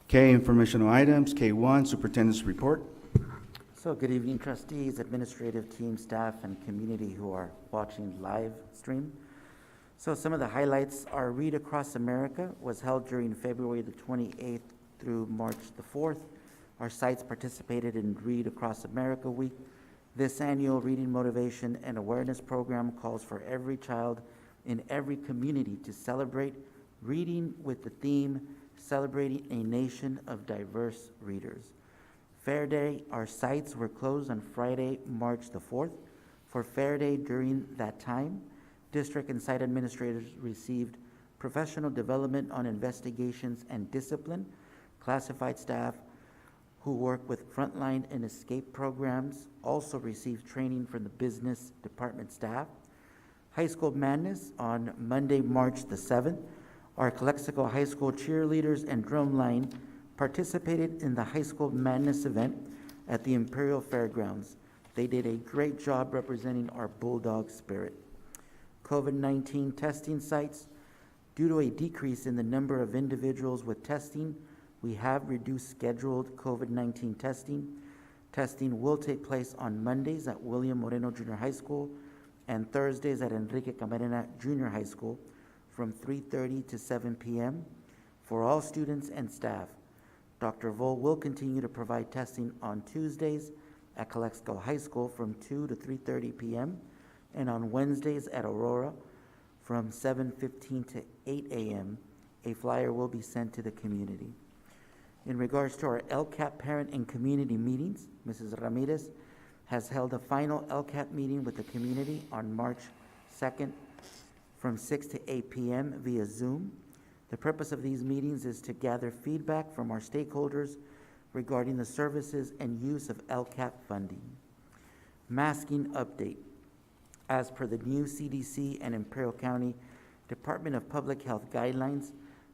K, informational items. K1, Superintendent's Report. So good evening, trustees, administrative team, staff, and community who are watching live stream. So some of the highlights are Read Across America was held during February the 28th through March the 4th. Our sites participated in Read Across America Week. This annual reading motivation and awareness program calls for every child in every community to celebrate reading with the theme, Celebrating a Nation of Diverse Readers. Fair Day, our sites were closed on Friday, March the 4th. For Fair Day during that time, district and site administrators received professional development on investigations and discipline. Classified staff who work with frontline and escape programs also received training from the business department staff. High School Madness on Monday, March the 7th. Our Calexico High School cheerleaders and drumline participated in the High School Madness event at the Imperial Fairgrounds. They did a great job representing our Bulldog spirit. COVID-19 testing sites. Due to a decrease in the number of individuals with testing, we have reduced scheduled COVID-19 testing. Testing will take place on Mondays at William Moreno Junior High School and Thursdays at Enrique Camarena Junior High School from 3:30 to 7 p.m. for all students and staff. Dr. Vol will continue to provide testing on Tuesdays at Calexico High School from 2 to 3:30 p.m., and on Wednesdays at Aurora from 7:15 to 8 a.m. A flyer will be sent to the community. In regards to our LCAP parent and community meetings, Mrs. Ramirez has held a final LCAP meeting with the community on March 2nd from 6 to 8 p.m. via Zoom. The purpose of these meetings is to gather feedback from our stakeholders regarding the services and use of LCAP funding. Masking update. As per the new CDC and Imperial County Department of Public Health guidelines,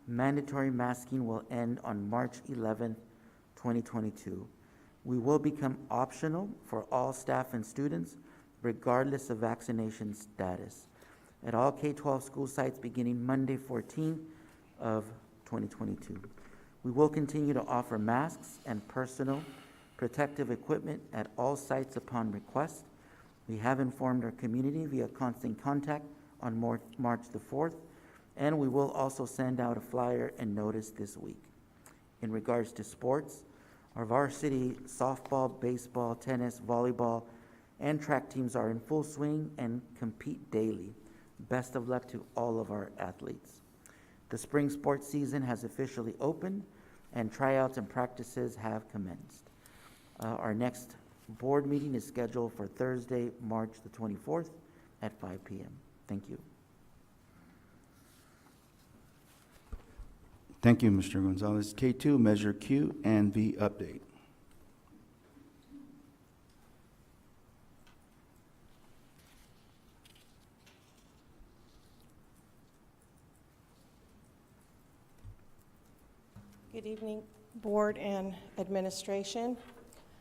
mandatory masking will end on March 11th, 2022. We will become optional for all staff and students, regardless of vaccination status, at all K-12 school sites beginning Monday 14th of 2022. We will continue to offer masks and personal protective equipment at all sites upon request. We have informed our community via constant contact on March the 4th, and we will also send out a flyer and notice this week. In regards to sports, our varsity softball, baseball, tennis, volleyball, and track teams are in full swing and compete daily. Best of luck to all of our athletes. The spring sports season has officially opened, and tryouts and practices have commenced. Our next board meeting is scheduled for Thursday, March the 24th at 5 p.m. Thank you. Thank you, Mr. Gonzalez. K2, Measure Q and V update. Good evening, board and administration.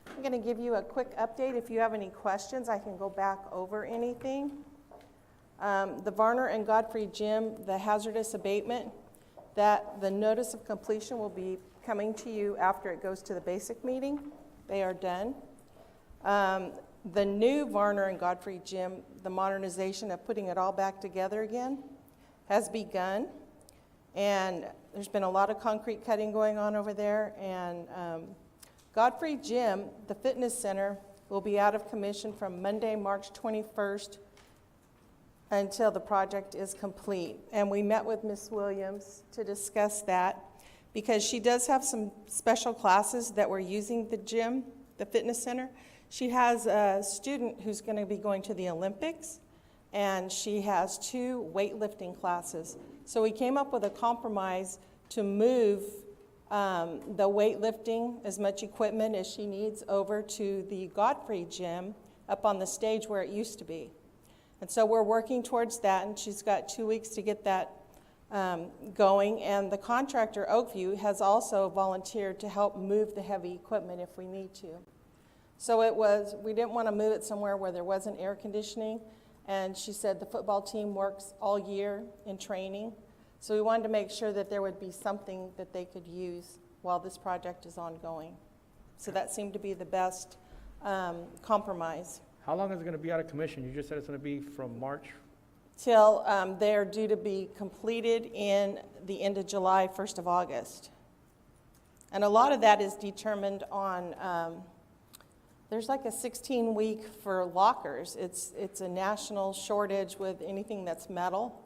I'm going to give you a quick update. If you have any questions, I can go back over anything. The Varner and Godfrey Gym, the hazardous abatement, that the notice of completion will be coming to you after it goes to the basic meeting. They are done. The new Varner and Godfrey Gym, the modernization of putting it all back together again, has begun. And there's been a lot of concrete cutting going on over there. And Godfrey Gym, the fitness center, will be out of commission from Monday, March 21st until the project is complete. And we met with Ms. Williams to discuss that because she does have some special classes that we're using the gym, the fitness center. She has a student who's going to be going to the Olympics, and she has 2 weightlifting classes. So we came up with a compromise to move the weightlifting, as much equipment as she needs, over to the Godfrey Gym up on the stage where it used to be. And so we're working towards that, and she's got 2 weeks to get that going. And the contractor, Oakview, has also volunteered to help move the heavy equipment if we need to. So we didn't want to move it somewhere where there wasn't air conditioning. And she said the football team works all year in training. So we wanted to make sure that there would be something that they could use while this project is ongoing. So that seemed to be the best compromise. How long is it going to be out of commission? You just said it's going to be from March? Till they're due to be completed in the end of July, 1st of August. And a lot of that is determined on, there's like a 16-week for lockers. It's a national shortage with anything that's metal.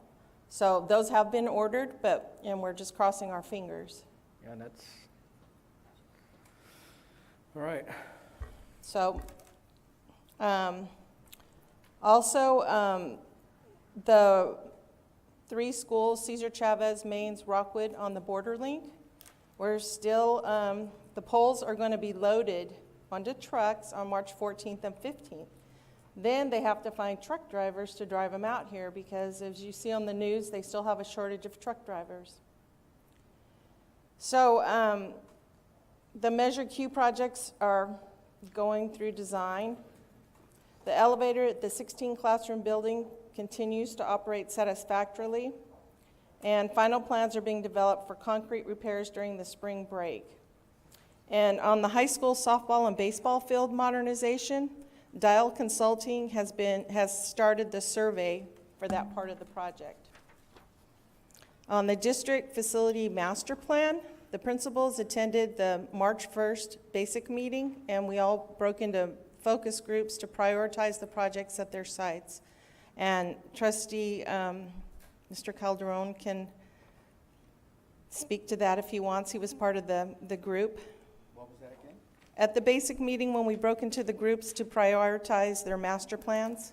So those have been ordered, and we're just crossing our fingers. Yeah, and that's, all right. So, also, the 3 schools, Cesar Chavez, Maines, Rockwood, on the border link, we're still, the poles are going to be loaded onto trucks on March 14th and 15th. Then they have to find truck drivers to drive them out here because, as you see on the news, they still have a shortage of truck drivers. So the Measure Q projects are going through design. The elevator at the 16 classroom building continues to operate satisfactorily, and final plans are being developed for concrete repairs during the spring break. And on the high school softball and baseball field modernization, Dial Consulting has started the survey for that part of the project. On the district facility master plan, the principals attended the March 1st basic meeting, and we all broke into focus groups to prioritize the projects at their sites. And trustee, Mr. Calderon can speak to that if he wants. He was part of the group. What was that again? At the basic meeting, when we broke into the groups to prioritize their master plans.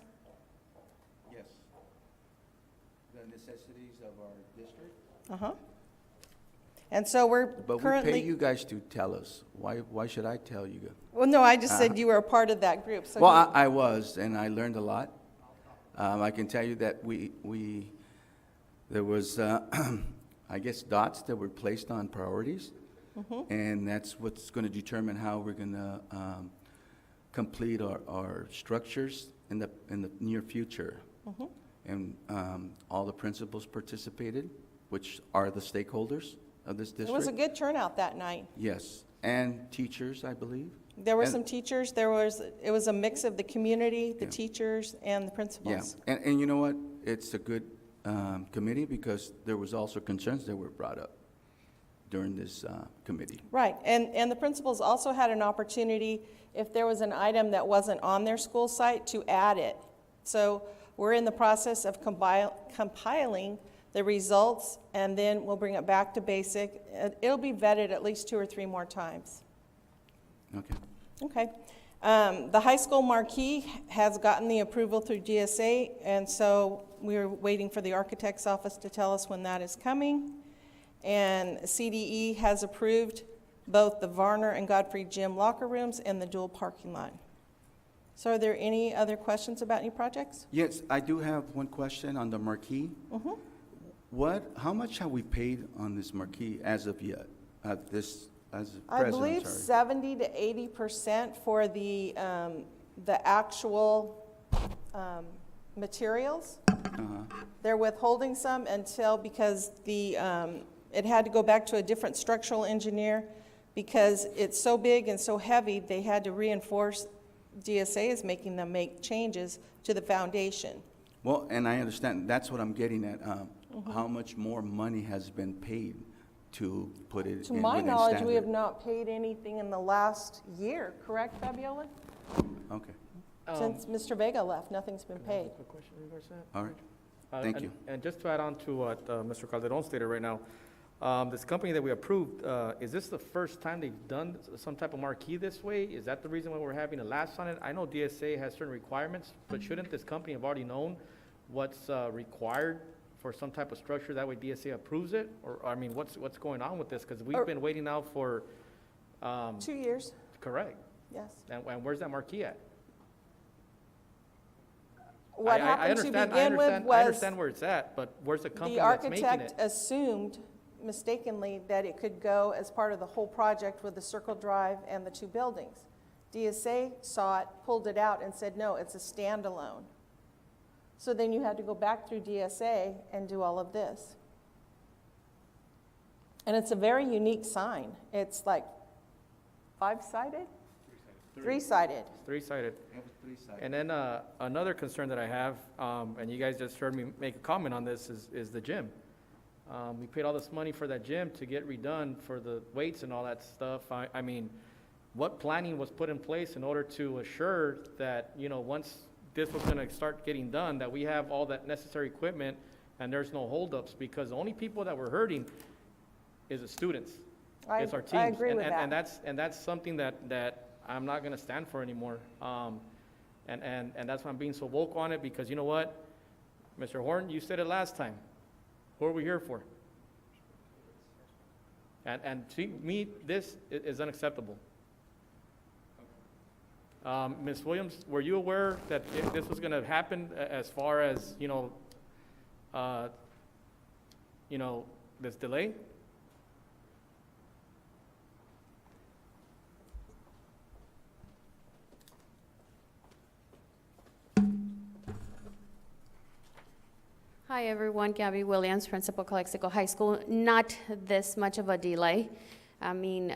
Yes. The necessities of our district. Uh-huh. And so we're But we currently. pay you guys to tell us. Why should I tell you? Well, no, I just said you were a part of that group, so. Well, you- I was, and I learned a lot. I can tell you that there was, I guess, dots that were placed on priorities. And that's what's going to determine how we're going to complete our structures in the near future. And all the principals participated, which are the stakeholders of this It was a district. good turnout that night. Yes, and teachers, I believe. There were And- some teachers, it was a mix of the community, the Yeah. teachers, and the Yeah, principals. and you know what? It's a good committee because there was also concerns that were brought up during this committee. Right, and the principals also had an opportunity, if there was an item that wasn't on their school site, to add it. So we're in the process of compiling the results, and then we'll bring it back to basic. It'll be vetted at least 2 or 3 more times. Okay. Okay. The high school marquee has gotten the approval through GSA, and so we're waiting for the architect's office to tell us when that is coming. And CDE has approved both the Varner and Godfrey gym locker rooms and the dual parking lot. So are there any other questions about any projects? Yes, I do have one question on the marquee. How much have we paid on this marquee as of yet? As of I present, believe sorry. 70 to 80% for the actual materials. They're withholding some until, because it had to go back to a different structural engineer because it's so big and so heavy, they had to reinforce. DSA is making them make changes to the foundation. Well, and I understand, that's what I'm getting at. How much more money has been paid to put it To in my within knowledge, we have standard? not paid anything in the last year, correct, Fabiola? Okay, Since Mr. Vega left, nothing's been paid. Quick question in regards to that? all right. Thank you. And just to add on to what Mr. Calderon stated right now, this company that we approved, is this the first time they've done some type of marquee this way? Is that the reason why we're having a lapse on it? I know DSA has certain requirements, but shouldn't this company have already known what's required for some type of structure? That way DSA approves it? Or, I mean, what's going on with this? Because we've been waiting now for, 2 years, correct. yes. And where's that marquee at? What I happened to understand- begin with I was understand where it's at, but where's the company the that's making architect it? assumed mistakenly that it could go as part of the whole project with the Circle Drive and the 2 buildings. DSA saw it, pulled it out, and said, no, it's a standalone. So then you had to go back through DSA and do all of this. And it's a very unique sign. It's like 5-sided? 3-sided. Three-sided. And then another concern that I have, and you guys just heard me make a comment on this, is the gym. We paid all this money for that gym to get redone for the weights and all that stuff. I mean, what planning was put in place in order to assure that, you know, once this was gonna start getting done, that we have all that necessary equipment and there's no holdups? Because the only people that we're hurting is the students. It's our teams. I agree with And that. that's something that I'm not gonna stand for anymore. And that's why I'm being so vocal on it, because you know what? Mr. Horn, you said it last time. Who are we here for? And to me, this is unacceptable. Ms. Williams, were you aware that this was gonna happen as far as, you know, this delay? Hi, everyone. Gabby Williams, Principal, Calexico High School. Not this much of a delay. I mean,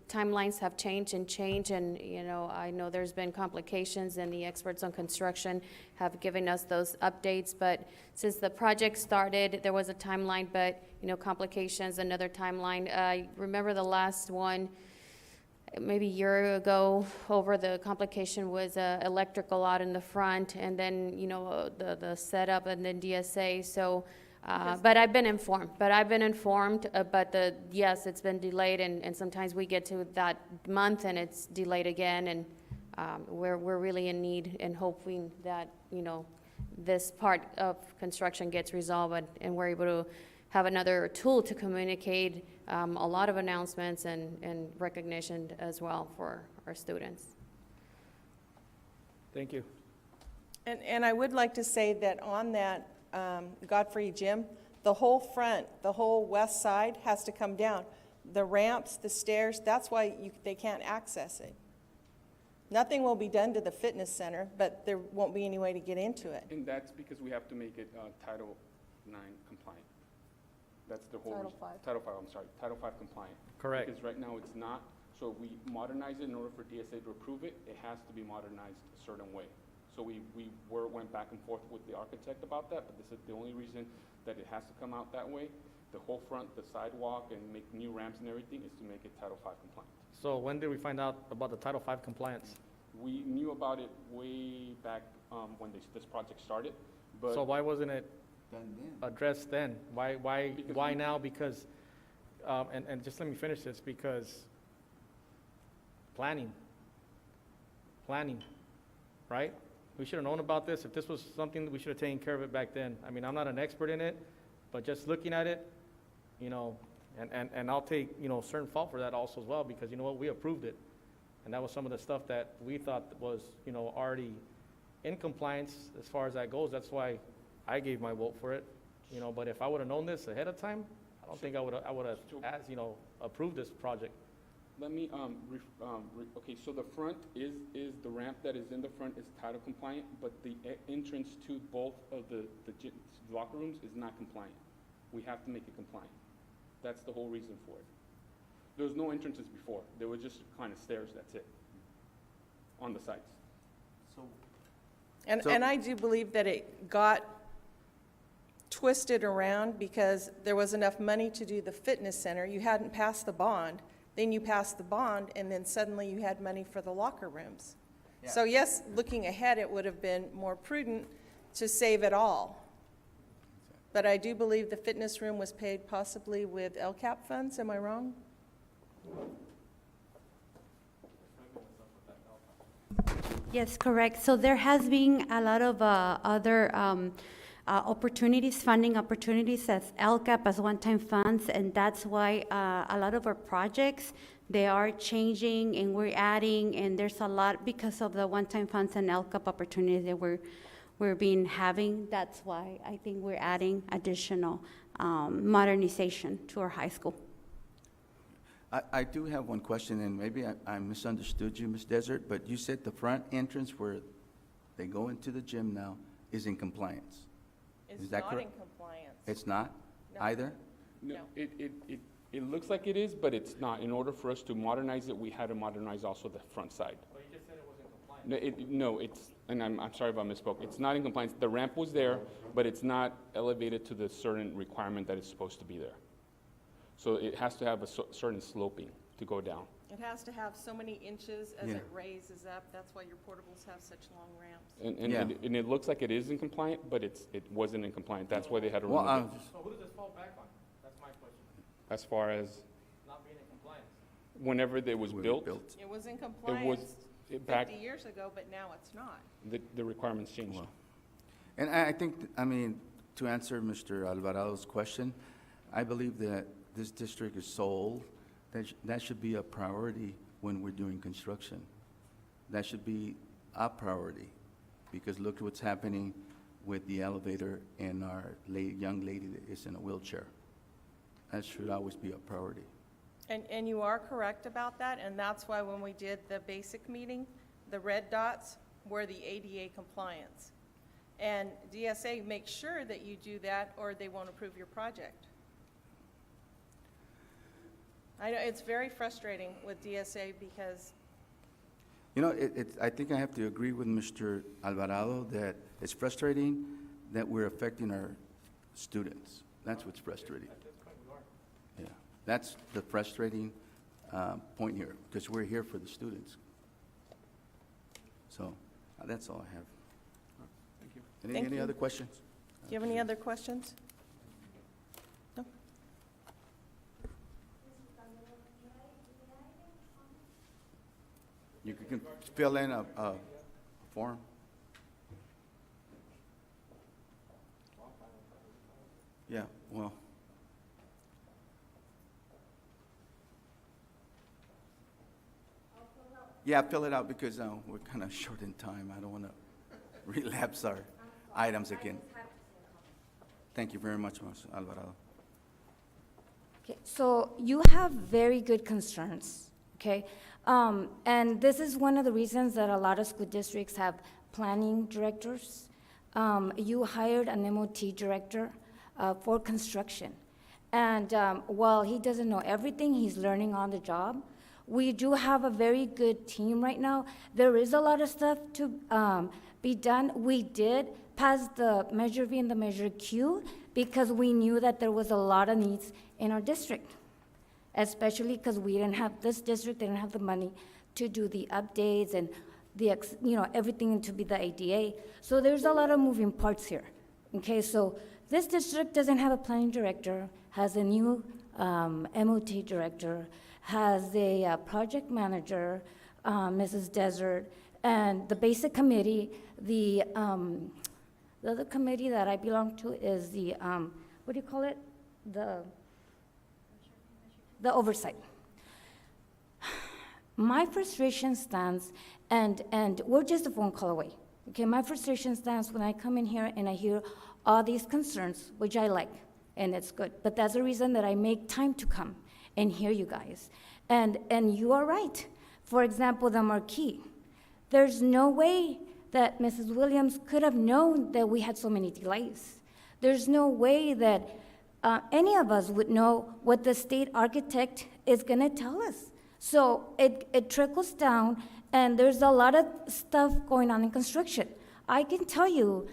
timelines have changed, and, you know, I know there's been complications, and the experts on construction have given us those updates, but since the project started, there was a timeline, but, you know, complications, another timeline. I remember the last one, maybe a year ago, over the complication was electrical out in the front, and then, you know, the setup and then DSA, so, but I've been informed, yes, it's been delayed, and sometimes we get to that month and it's delayed again, and we're really in need and hoping that, you know, this part of construction gets resolved and we're able to have another tool to communicate a lot of announcements and recognition as well for our students. Thank you. And I would like to say that on that Godfrey Gym, the whole front, the whole west side has to come down. The ramps, the stairs, that's why they can't access it. Nothing will be done to the fitness center, but there won't be any way to get into it. And that's because we have to make it Title IX compliant. That's the whole Title reason. V. Title V, I'm sorry, Title V compliant. Correct. Because right now it's not, so if we modernize it in order for DSA to approve it, it has to be modernized a certain way. So we went back and forth with the architect about that, but this is the only reason that it has to come out that way. The whole front, the sidewalk, and make new ramps and everything is to make it Title V compliant. So when did we find out about the Title V compliance? We knew about it way back when this project started, but. So why wasn't it Done then. addressed then? Why Because now? Because, and just let me finish this, because planning, right? We should have known about this. If this was something, we should have taken care of it back then. I mean, I'm not an expert in it, but just looking at it, you know, and I'll take, you know, certain fault for that also as well, because you know what, we approved it. And that was some of the stuff that we thought was, you know, already in compliance as far as that goes. That's why I gave my vote for it, you know, but if I would have known this ahead of time, I don't think I would have, you know, approved this project. Let me, okay, so the front is the ramp that is in the front is title compliant, but the entrance to both of the locker rooms is not compliant. We have to make it compliant. That's the whole reason for it. There was no entrances before. There were just kind of stairs, that's it, on the sides. And I do believe that it got twisted around because there was enough money to do the fitness center. You hadn't passed the bond. Then you passed the bond, and then suddenly you had money for the locker rooms. Yeah. So yes, looking ahead, it would have been more prudent to save it all. But I do believe the fitness room was paid possibly with LCAP funds, am I wrong? Yes, correct. So there has been a lot of other opportunities, funding opportunities as LCAP, as OneTime Funds, and that's why a lot of our projects, they are changing and we're adding, and there's a lot because of the OneTime Funds and LCAP opportunities that we're been having. That's why I think we're adding additional modernization to our high school. I do have one question, and maybe I misunderstood you, Ms. Desert, but you said the front entrance where they go into the gym now is in compliance. Is that correct? It's not in compliance. It's not No. either? No, No. it looks like it is, but it's not. In order for us to modernize it, we had to modernize also the front side. But you just said it was in compliance. No, it's, and I'm sorry if I misspoke. It's not in compliance. The ramp was there, but it's not elevated to the certain requirement that it's supposed to be there. So it has to have a certain sloping to go down. It has to have so many inches as Yeah. it raises up. That's why your portables have such long ramps. Yeah. And it looks like it is in compliant, but it wasn't in compliant. That's why they had to Well, remove it. So who does this fall back on? That's my question. As far as Not being in compliance. whenever it was When built, It was in it compliance was, back, 50 years ago, but now it's not. the requirements changed. Well, and I think, I mean, to answer Mr. Alvarado's question, I believe that this district is sold. That should be a priority when we're doing construction. That should be a priority, because look what's happening with the elevator and our young lady that is in a wheelchair. That should always be a priority. And you are correct about that, and that's why when we did the basic meeting, the red dots were the ADA compliance. And DSA makes sure that you do that, or they won't approve your project. I know, it's very frustrating with DSA because You know, I think I have to agree with Mr. Alvarado that it's frustrating that we're affecting our students. That's what's frustrating. At this point, we are. Yeah, that's the frustrating point here, because we're here for the students. So, that's all I have. Thank you. Thank Any you. other questions? Do you have any other questions? No? You can fill in a form. Yeah, well. Yeah, fill it out because we're kind of short in time. I don't want to relapse our items again. Thank you very much, Ms. Alvarado. Okay, so you have very good concerns, okay? And this is one of the reasons that a lot of school districts have planning directors. You hired an MOT director for construction. And while he doesn't know everything, he's learning on the job. We do have a very good team right now. There is a lot of stuff to be done. We did pass the Measure V and the Measure Q because we knew that there was a lot of needs in our district, especially because we didn't have, this district didn't have the money to do the updates and the, everything to be the ADA. So there's a lot of moving parts here, okay? So this district doesn't have a planning director, has a new MOT director, has a project manager, Mrs. Desert, and the basic committee, the other committee that I belong to is the, what do you call it? The oversight. My frustration stands, and we're just a phone call away, okay? My frustration stands when I come in here and I hear all these concerns, which I like, and it's good. But that's the reason that I make time to come and hear you guys. And you are right. For example, the marquee. There's no way that Mrs. Williams could have known that we had so many delays. There's no way that any of us would know what the state architect is gonna tell us. So it trickles down, and there's a lot of stuff going on in construction. I can tell you,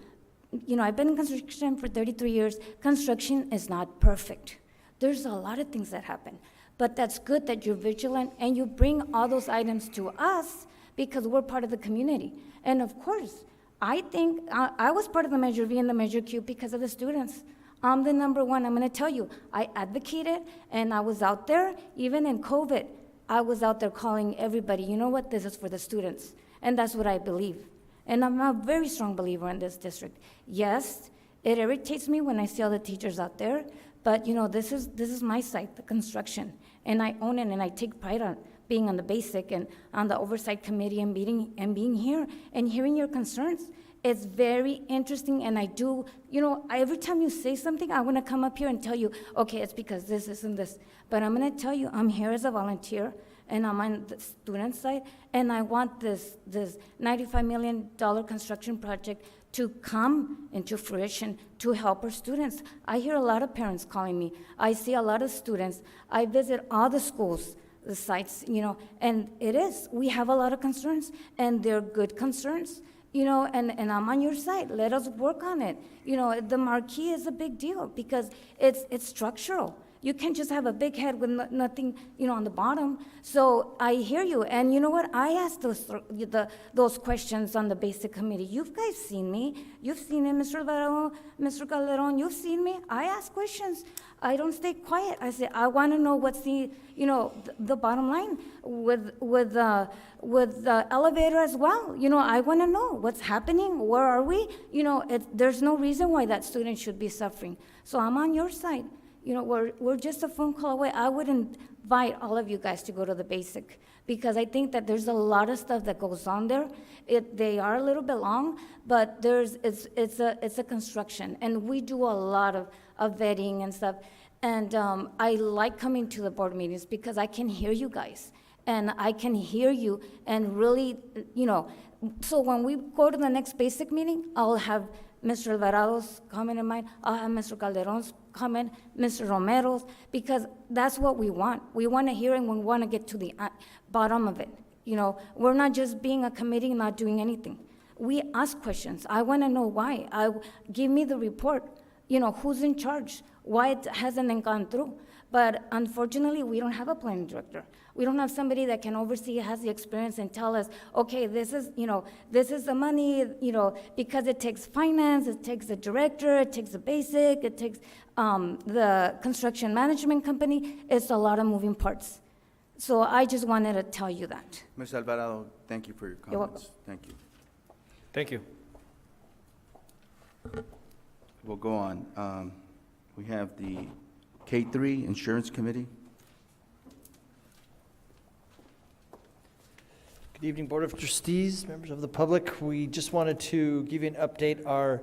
I've been in construction for 33 years. Construction is not perfect. There's a lot of things that happen. But that's good that you're vigilant and you bring all those items to us because we're part of the community. And of course, I think I was part of the Measure V and the Measure Q because of the students. I'm the number one. I'm going to tell you, I advocated and I was out there, even in COVID, I was out there calling everybody, you know what, this is for the students. And that's what I believe. And I'm a very strong believer in this district. Yes, it irritates me when I see all the teachers out there, but this is my site, the construction, and I own it, and I take pride on being on the basic and on the oversight committee and being here and hearing your concerns. It's very interesting, and I do, every time you say something, I want to come up here and tell you, okay, it's because this, and this. But I'm going to tell you, I'm here as a volunteer, and I'm on the student side, and I want this $95 million construction project to come into fruition to help our students. I hear a lot of parents calling me. I see a lot of students. I visit all the schools, the sites, and we have a lot of concerns, and they're good concerns, and I'm on your side. Let us work on it. The marquee is a big deal because it's structural. You can't just have a big head with nothing, on the bottom. So I hear you, and you know what? I asked those questions on the basic committee. You guys seen me. You've seen it, Mr. Alvaro, Mr. Calderon. You've seen me. I ask questions. I don't stay quiet. I say I want to know what's the bottom line with the elevator as well. I want to know what's happening. Where are we? There's no reason why that student should be suffering. So I'm on your side. We're just a phone call away. I would invite all of you guys to go to the basic because I think that there's a lot of stuff that goes on there. They are a little bit long, but it's a construction, and we do a lot of vetting and stuff. And I like coming to the board meetings because I can hear you guys, and I can hear you, and really, so when we go to the next basic meeting, I'll have Mr. Alvarado's comment in mind, I'll have Mr. Calderon's comment, Mr. Romero's, because that's what we want. We want to hear and we want to get to the bottom of it. We're not just being a committee and not doing anything. We ask questions. I want to know why. Give me the report. who's in charge? Why it hasn't gone through? But unfortunately, we don't have a planning director. We don't have somebody that can oversee, has the experience and tell us, okay, this is the money, because it takes finance, it takes the director, it takes the basic, it takes the construction management company. It's a lot of moving parts. So I just wanted to tell you that. Ms. Alvarado, thank you for your You're welcome. comments. Thank you. Thank you. We'll go on. We have the K3 Insurance Committee. Good evening, Board of Trustees, members of the public. We just wanted to give you an update. Our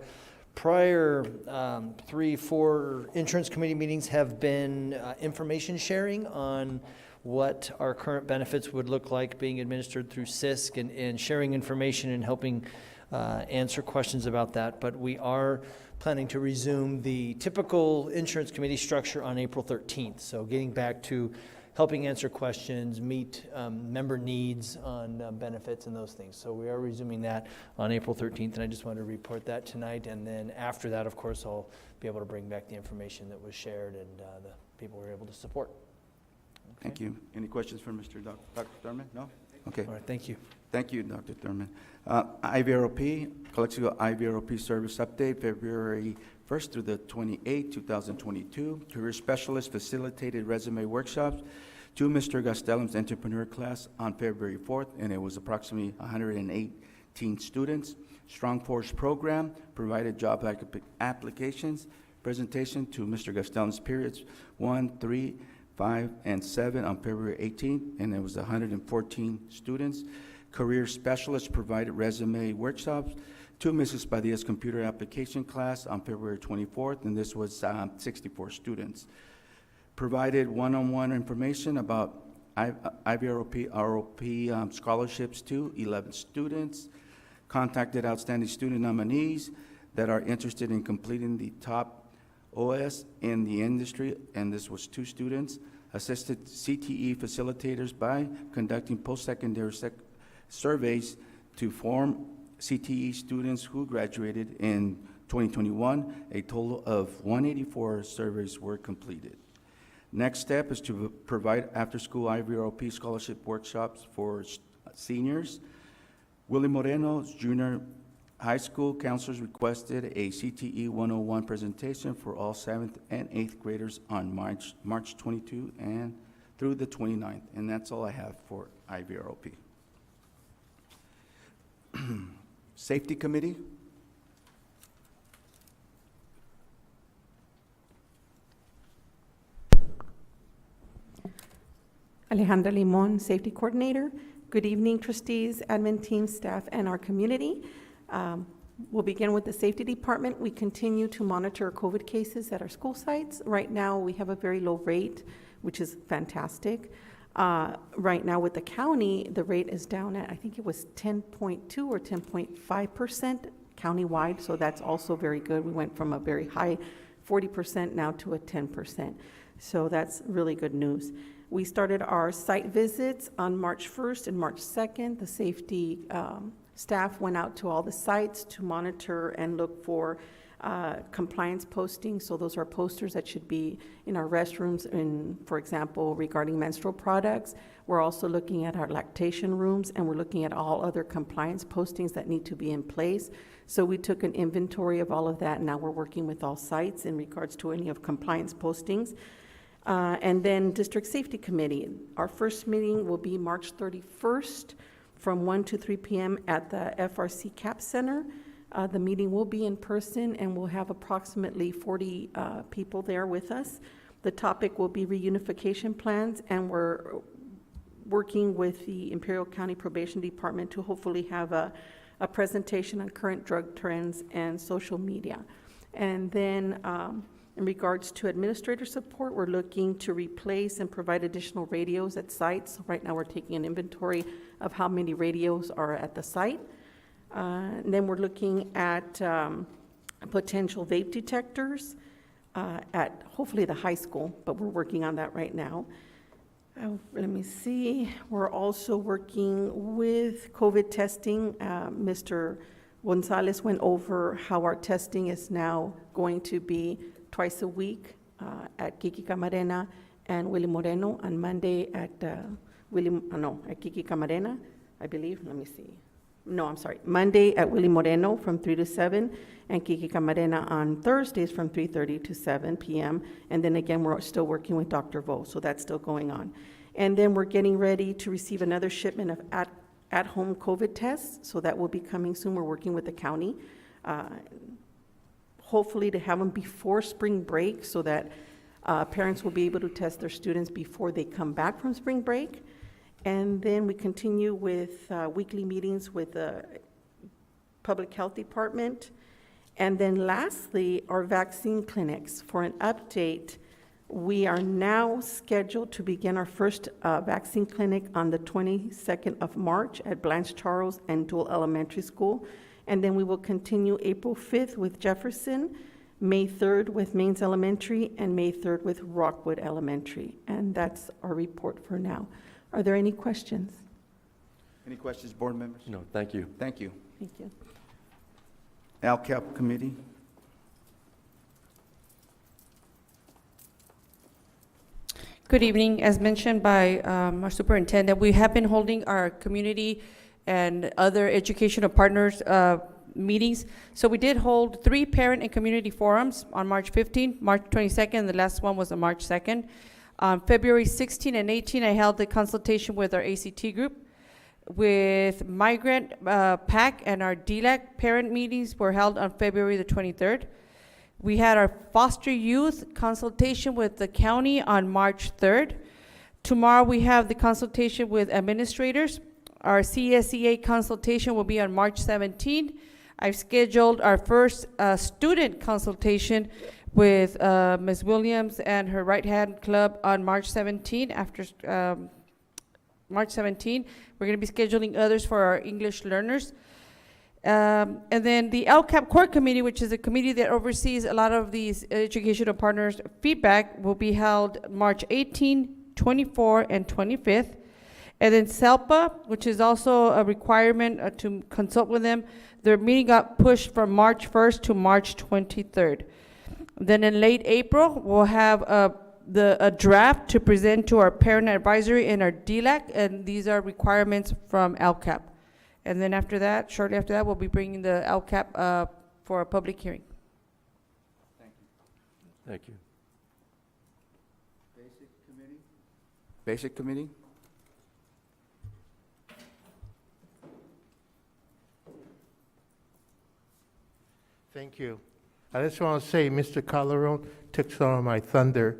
prior 3-4 insurance committee meetings have been information sharing on what our current benefits would look like being administered through CISC and sharing information and helping answer questions about that. But we are planning to resume the typical insurance committee structure on April 13th. So getting back to helping answer questions, meet member needs on benefits and those things. So we are resuming that on April 13th, and I just wanted to report that tonight. And then after that, of course, I'll be able to bring back the information that was shared and the people were able to support. Okay. Thank you. Any questions for Dr. Thurman? No? Okay. All right, thank you. Thank you, Dr. Thurman. IVROP, Calexico IVROP Service Update, February 1st through the 28th, 2022. Career Specialist Facilitated Resume Workshops to Mr. Gastelum's Entrepreneur Class on February 4th, and it was approximately 118 students. Strong Force Program provided job applications. Presentation to Mr. Gastelum's periods 1, 3, 5, and 7 on February 18th, and it was 114 students. Career Specialists provided resume workshops to Mrs. Padilla's computer application class on February 24th, and this was 64 students. Provided one-on-one information about IVROP, ROP scholarships to 11 students. Contacted outstanding student nominees that are interested in completing the top OS in the industry, and this was 2 students. Assisted CTE facilitators by conducting post-secondary surveys to form CTE students who graduated in 2021. A total of 184 surveys were completed. Next step is to provide after-school IVROP scholarship workshops for seniors. Willie Moreno Junior High School counselors requested a CTE 101 presentation for all 7th and 8th graders on March 22 and through the 29th. And that's all I have for IVROP. Safety Committee. Alejandra Limon, Safety Coordinator. Good evening, trustees, admin team, staff, and our community. We'll begin with the Safety Department. We continue to monitor COVID cases at our school sites. Right now, we have a very low rate, which is fantastic. Right now with the county, the rate is down at, I think it was 10.2 or 10.5% countywide, so that's also very good. We went from a very high 40% now to a 10%. So that's really good news. We started our site visits on March 1st and March 2nd. The safety staff went out to all the sites to monitor and look for compliance postings. So those are posters that should be in our restrooms, for example, regarding menstrual products. We're also looking at our lactation rooms, and we're looking at all other compliance postings that need to be in place. So we took an inventory of all of that, and now we're working with all sites in regards to any of compliance postings. And then District Safety Committee. Our first meeting will be March 31st from 1 to 3 p.m. at the FRC CAP Center. The meeting will be in person, and we'll have approximately 40 people there with us. The topic will be reunification plans, and we're working with the Imperial County Probation Department to hopefully have a presentation on current drug trends and social media. And then in regards to administrator support, we're looking to replace and provide additional radios at sites. Right now, we're taking an inventory of how many radios are at the site. And then we're looking at potential vape detectors at hopefully the high school, but we're working on that right now. Let me see. We're also working with COVID testing. Mr. Gonzalez went over how our testing is now going to be twice a week at Kiki Camarena and Willie Moreno, on Monday at at Kiki Camarena, I believe. Let me see. No, I'm sorry. Monday at Willie Moreno from 3 to 7, and Kiki Camarena on Thursdays from 3:30 to 7 p.m. And then again, we're still working with Dr. Vo, so that's still going on. And then we're getting ready to receive another shipment of at-home COVID tests, so that will be coming soon. We're working with the county, hopefully to have them before spring break, so that parents will be able to test their students before they come back from spring break. And then we continue with weekly meetings with the Public Health Department. And then lastly, our vaccine clinics. For an update, we are now scheduled to begin our first vaccine clinic on the 22nd of March at Blanche Charles and Dual Elementary School. And then we will continue April 5th with Jefferson, May 3rd with Mains Elementary, and May 3rd with Rockwood Elementary. And that's our report for now. Are there any questions? Any questions, board members? No, thank you. Thank you. Thank you. ALCAP committee? Good evening. As mentioned by our superintendent, we have been holding our community and other educational partners meetings. So we did hold 3 parent and community forums on March 15th, March 22nd, and the last one was on March 2nd. On February 16 and 18, I held a consultation with our ACT group. With Migrant PAC and our DLAC parent meetings were held on February the 23rd. We had our foster youth consultation with the county on March 3rd. Tomorrow we have the consultation with administrators. Our CSEA consultation will be on March 17th. I've scheduled our first student consultation with Ms. Williams and her right-hand club on March 17. After March 17, we're going to be scheduling others for our English learners. And then the LCAP Core Committee, which is a committee that oversees a lot of these educational partners' feedback, will be held March 18, 24, and 25th. And then SELPA, which is also a requirement to consult with them, their meeting got pushed from March 1st to March 23rd. Then in late April, we'll have a draft to present to our parent advisory and our DLAC, and these are requirements from LCAP. And then after that, shortly after that, we'll be bringing the LCAP for a public hearing. Thank you. Basic committee? Basic committee? Thank you. I just want to say Mr. Calderon took some of my thunder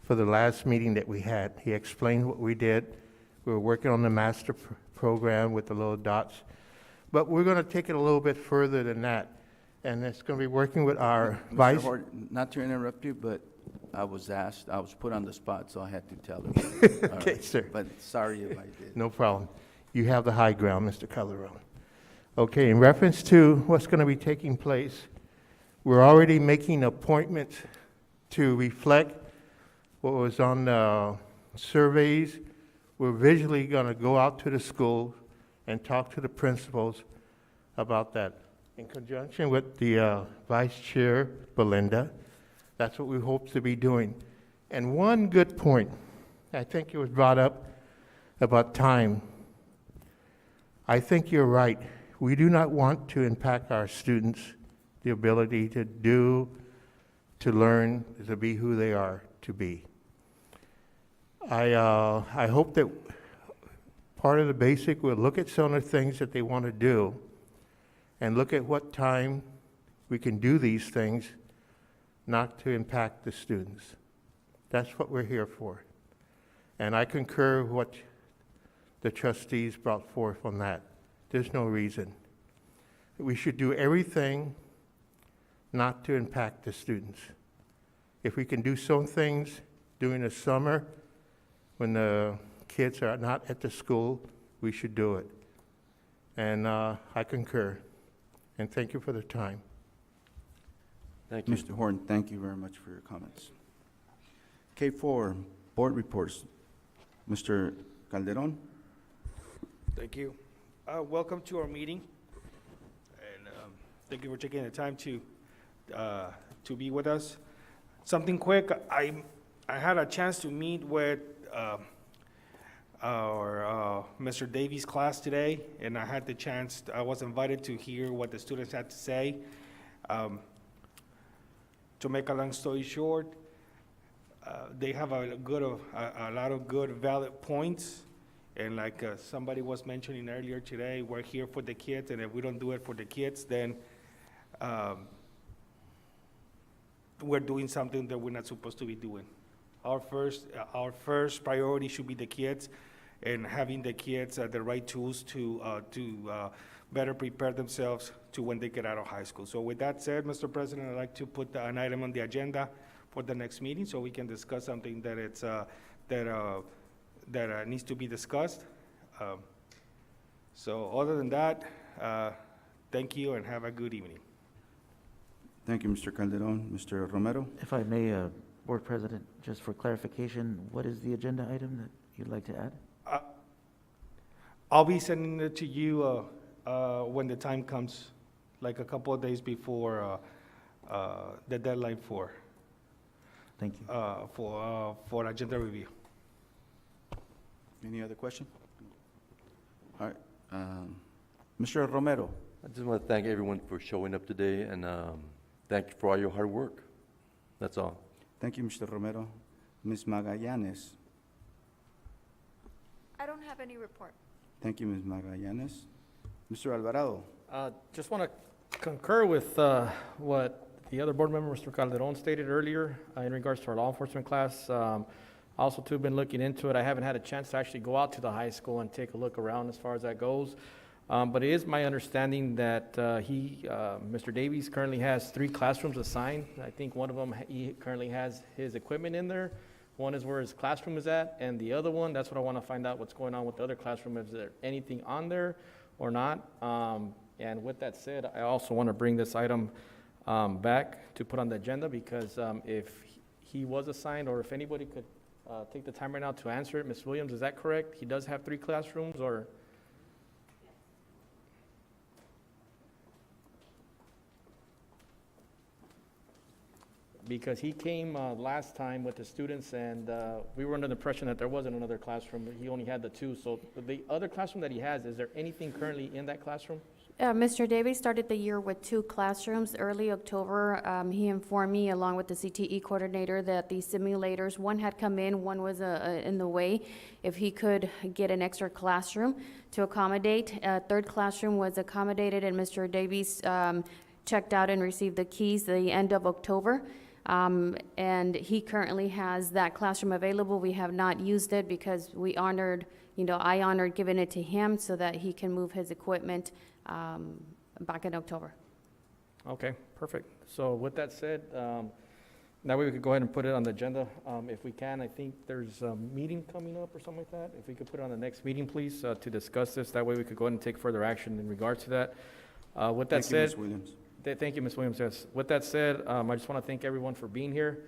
for the last meeting that we had. He explained what we did. We were working on the master program with the little dots. But we're going to take it a little bit further than that. And it's going to be working with our Mr. Hort, not to interrupt you, but I was put on the spot, so I had to tell him. All Okay, right. sir. But sorry if I did. No problem. You have the high ground, Mr. Calderon. Okay, in reference to what's going to be taking place, we're already making appointments to reflect what was on the surveys. We're visually going to go out to the schools and talk to the principals about that. In conjunction with the Vice Chair, Belinda, that's what we hope to be doing. And one good point, I think it was brought up about time. I think you're right. We do not want to impact our students' the ability to do, to learn, to be who they are to be. I hope that part of the basic will look at some of the things that they want to do and look at what time we can do these things, not to impact the students. That's what we're here for. And I concur with what the trustees brought forth on that. There's no reason. We should do everything not to impact the students. If we can do some things during the summer when the kids are not at the school, we should do it. And I concur. And thank you for the time. Thank you. Mr. Horn, thank you very much for your comments. K4, board reports. Mr. Calderon? Thank you. Welcome to our meeting. And Thank you for taking the time to be with us. Something quick, I had a chance to meet with our Mr. Davies' class today, and I had the chance, I was invited to hear what the students had to say. To make a long story short, they have a lot of good, valid points. And like somebody was mentioning earlier today, we're here for the kids, and if we don't do it for the kids, then we're doing something that we're not supposed to be doing. Our first priority should be the kids, and having the kids the right tools to better prepare themselves to when they get out of high school. So with that said, Mr. President, I'd like to put an item on the agenda for the next meeting so we can discuss something that needs to be discussed. So other than that, thank you and have a good evening. Thank you, Mr. Calderon. Mr. Romero? If I may, Board President, just for clarification, what is the agenda item that you'd like to add? I'll be sending it to you when the time comes, like a couple of days before the deadline for Thank you. for agenda review. Any other question? All right. Mr. Romero? I just want to thank everyone for showing up today, and thank you for all your hard work. That's all. Thank you, Mr. Romero. Ms. Magallanes? I don't have any report. Thank you, Ms. Magallanes. Mr. Alvarado? Just want to concur with what the other board member, Mr. Calderon, stated earlier in regards to our law enforcement class. Also, too, been looking into it. I haven't had a chance to actually go out to the high school and take a look around as far as that goes. But it is my understanding that Mr. Davies currently has 3 classrooms assigned. I think one of them, he currently has his equipment in there. One is where his classroom is at, and the other one, that's what I want to find out what's going on with the other classroom. Is there anything on there or not? And with that said, I also want to bring this item back to put on the agenda because if he was assigned, or if anybody could take the time right now to answer it. Ms. Williams, is that correct? He does have 3 classrooms, or? Because he came last time with the students, and we were under the impression that there wasn't another classroom. He only had the 2. So the other classroom that he has, is there anything currently in that classroom? Mr. Davies started the year with 2 classrooms. Early October, he informed me, along with the CTE coordinator, that the simulators, one had come in, one was in the way. If he could get an extra classroom to accommodate. A 3rd classroom was accommodated, and Mr. Davies checked out and received the keys the end of October. And he currently has that classroom available. We have not used it because we honored, I honored giving it to him so that he can move his equipment back in October. Okay, perfect. So with that said, that way we could go ahead and put it on the agenda. If we can, I think there's a meeting coming up or something like that. If we could put it on the next meeting, please, to discuss this. That way we could go ahead and take further action in regards to that. With that said. Thank you, Ms. Williams. Thank you, Ms. Williams, yes. With that said, I just want to thank everyone for being here.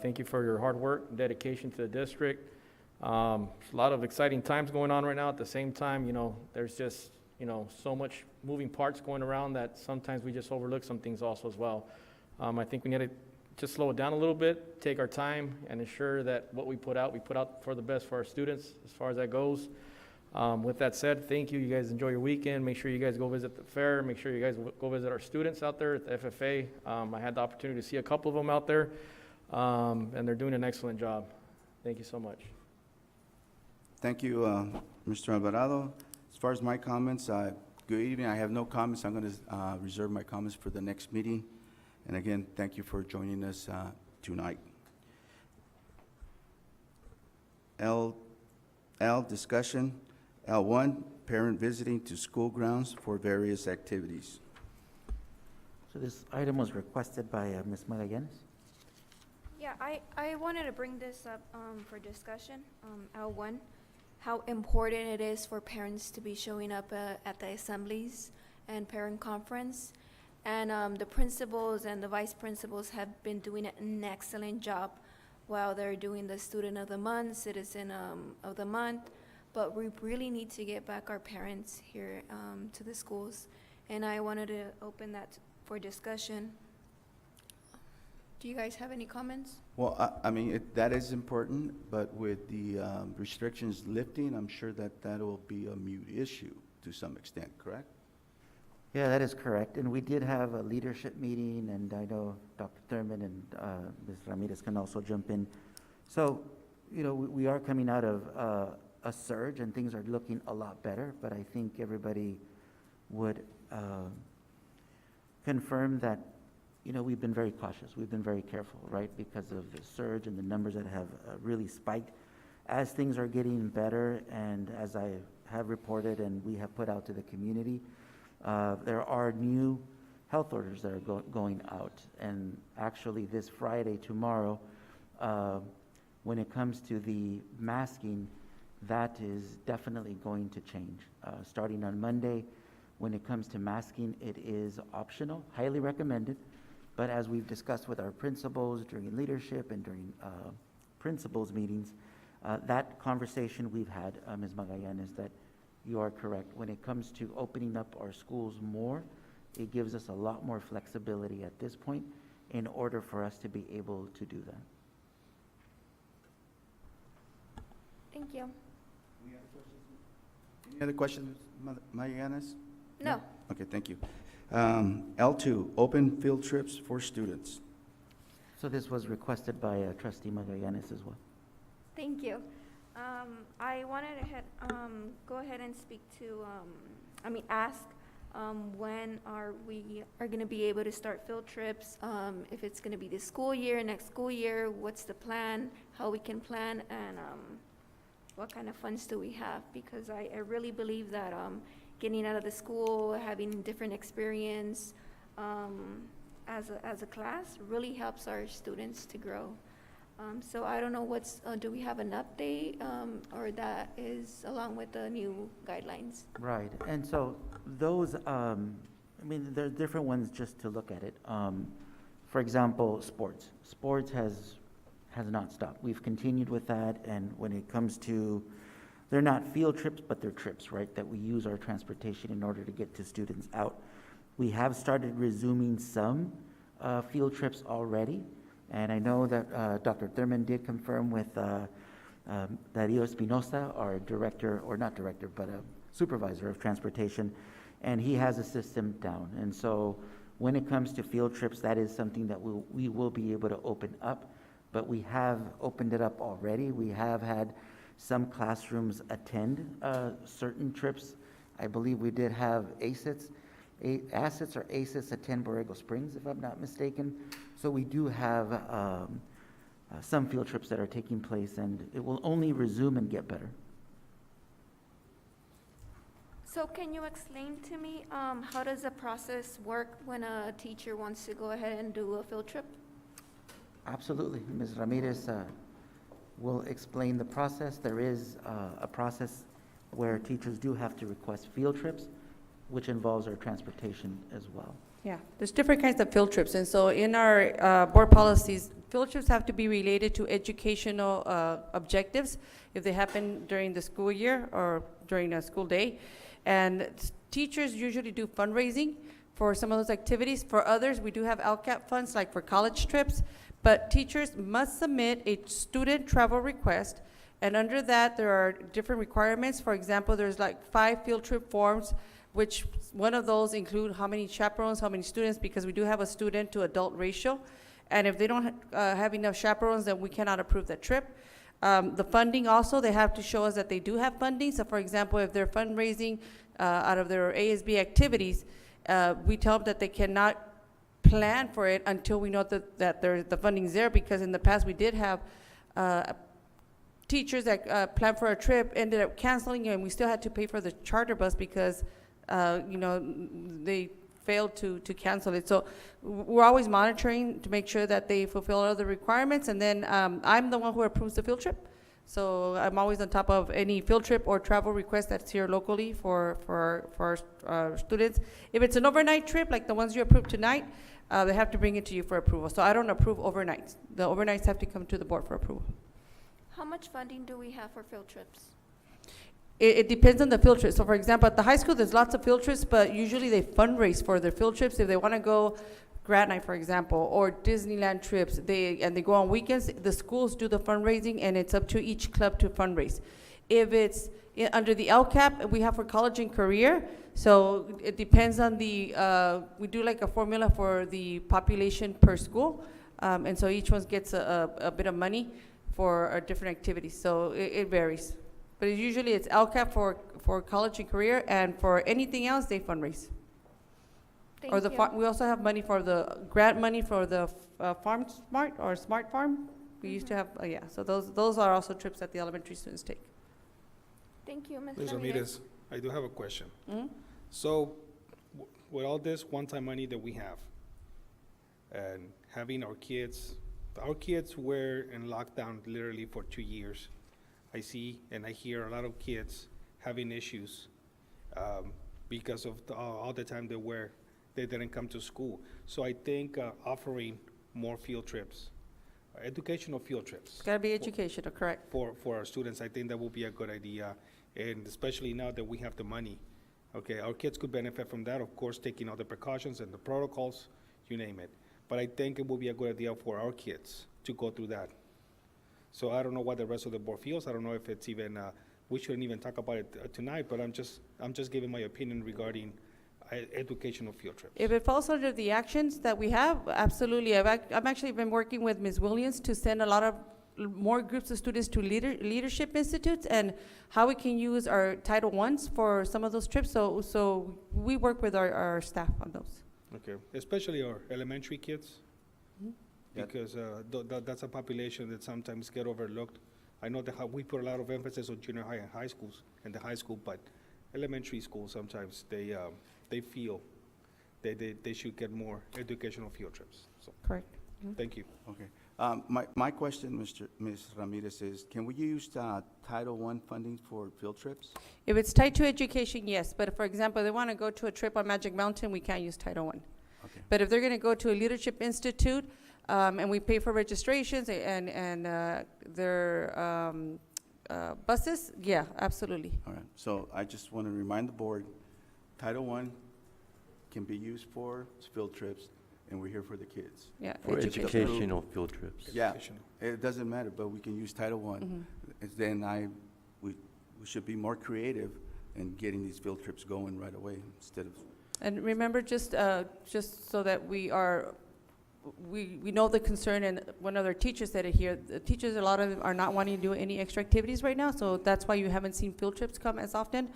Thank you for your hard work and dedication to the district. There's a lot of exciting times going on right now. At the same time, there's just, so much moving parts going around that sometimes we just overlook some things also as well. I think we need to just slow it down a little bit, take our time, and ensure that what we put out for the best for our students as far as that goes. With that said, thank you. You guys enjoy your weekend. Make sure you guys go visit the fair. Make sure you guys go visit our students out there at the FFA. I had the opportunity to see a couple of them out there, and they're doing an excellent job. Thank you so much. Thank you, Mr. Alvarado. As far as my comments, good evening. I have no comments. I'm going to reserve my comments for the next meeting. And again, thank you for joining us tonight. L, discussion. L1, parent visiting to school grounds for various activities. So this item was requested by Ms. Magallanes. Yeah, I wanted to bring this up for discussion, L1, how important it is for parents to be showing up at the assemblies and parent conference. And the principals and the vice principals have been doing an excellent job while they're doing the Student of the Month, Citizen of the Month. But we really need to get back our parents here to the schools and I wanted to open that for discussion. Do you guys have any comments? Well, I mean, that is important, but with the restrictions lifting, I'm sure that that will be a moot issue to some extent, correct? Yeah, that is correct. And we did have a leadership meeting, and I know Dr. Thurman and Ms. Ramirez can also jump in. So, you know, we are coming out of a surge, and things are looking a lot better, but I think everybody would confirm that, you know, we've been very cautious. We've been very careful, right, because of the surge and the numbers that have really spiked. As things are getting better, and as I have reported and we have put out to the community, there are new health orders that are going out. And actually this Friday, tomorrow, when it comes to the masking, that is definitely going to change. Starting on Monday, when it comes to masking, it is optional, highly recommended. But as we've discussed with our principals during leadership and during principals meetings, that conversation we've had, Ms. Magallanes, that you are correct. When it comes to opening up our schools more, it gives us a lot more flexibility at this point in order for us to be able to do that. Thank you. Any other questions, Magallanes? No. Okay, thank you. L2, open field trips for students. So this was requested by Trustee Magallanes as well. Thank you. I wanted to go ahead and speak to, ask when we are going to be able to start field trips, if it's going to be this school year, next school year, what's the plan, how we can plan, and what kind of funds do we have? Because I really believe that getting out of the school, having different experience as a class really helps our students to grow. So I don't know do we have an update or that is along with the new guidelines? Right, and so those, there are different ones just to look at it. For example, sports. Sports has not stopped. We've continued with that, and when it comes to, they're not field trips, but they're trips, right, that we use our transportation in order to get to students out. We have started resuming some field trips already, and I know that Dr. Thurman did confirm with Dario Espinosa, our director, or not director, but a supervisor of transportation, and he has a system down. And so when it comes to field trips, that is something that we will be able to open up, but we have opened it up already. We have had some classrooms attend certain trips. I believe we did have ACETs attend Borrego Springs, if I'm not mistaken. So we do have some field trips that are taking place, and it will only resume and get better. So can you explain to me how does the process work when a teacher wants to go ahead and do a field trip? Absolutely. Ms. Ramirez will explain the process. There is a process where teachers do have to request field trips, which involves our transportation as well. Yeah, there's different kinds of field trips, and so in our board policies, field trips have to be related to educational objectives if they happen during the school year or during a school day. And teachers usually do fundraising for some of those activities. For others, we do have LCAP funds, like for college trips, but teachers must submit a student travel request, and under that, there are different requirements. For example, there's like 5 field trip forms, which one of those include how many chaperones, how many students, because we do have a student to adult ratio. And if they don't have enough chaperones, then we cannot approve that trip. The funding also, they have to show us that they do have funding. So for example, if they're fundraising out of their ASB activities, we tell them that they cannot plan for it until we know that the funding's there, because in the past we did have teachers that planned for a trip, ended up canceling, and we still had to pay for the charter bus because they failed to cancel it. So we're always monitoring to make sure that they fulfill all the requirements, and then I'm the one who approves the field trip. So I'm always on top of any field trip or travel request that's here locally for our students. If it's an overnight trip, like the ones you approved tonight, they have to bring it to you for approval. So I don't approve overnights. The overnights have to come to the board for approval. How much funding do we have for field trips? It depends on the field trip. So for example, at the high school, there's lots of field trips, but usually they fundraise for their field trips. If they want to go grad night, for example, or Disneyland trips, they go on weekends, the schools do the fundraising, and it's up to each club to fundraise. If it's under the LCAP, we have for college and career, so it depends on the, we do like a formula for the population per school, and so each one gets a bit of money for different activities, so it varies. But usually it's LCAP for college and career, and for anything else, they fundraise. Thank Or the you. we also have money for the grant money for the Farm Smart or Smart Farm. We used to have, yeah, so those are also trips that the elementary students take. Thank you, Ms. Ms. Ramirez. Ramirez, I do have a question. Mhm. So, with all this one-time money that we have, and having our kids were in lockdown literally for 2 years. I see and I hear a lot of kids having issues because of all the time they didn't come to school. So I think offering more field trips, educational field trips. It's gotta be educational, correct? For our students, I think that will be a good idea, and especially now that we have the money. Okay, our kids could benefit from that, of course, taking all the precautions and the protocols, you name it. But I think it will be a good idea for our kids to go through that. So I don't know what the rest of the board feels. I don't know if it's even, we shouldn't even talk about it tonight, but I'm just giving my opinion regarding educational field trips. If it falls under the actions that we have, absolutely. I've actually been working with Ms. Williams to send a lot of more groups of students to leadership institutes and how we can use our Title Is for some of those trips. So we work with our staff on those. Okay, especially our elementary kids, Mhm. because that's a population that sometimes get overlooked. I know that we put a lot of emphasis on junior high and high schools, and the high school, but elementary schools, sometimes they feel that they should get more educational field trips. So, Correct. thank you. Okay. My question, Ms. Ramirez, is can we use Title I funding for field trips? If it's tied to education, yes. But if, for example, they want to go to a trip on Magic Mountain, we can't use Title I. Okay. But if they're going to go to a leadership institute, and we pay for registrations and their buses, yeah, absolutely. All right. So I just want to remind the board, Title I can be used for field trips, and we're here for the kids. Yeah, For educational field trips. Yeah, it doesn't matter, but we can use Title I. Mhm. Then we should be more creative in getting these field trips going right away instead of. And remember, just so that we know the concern, and one of our teachers said it here, the teachers, a lot of them are not wanting to do any extra activities right now, so that's why you haven't seen field trips come as often.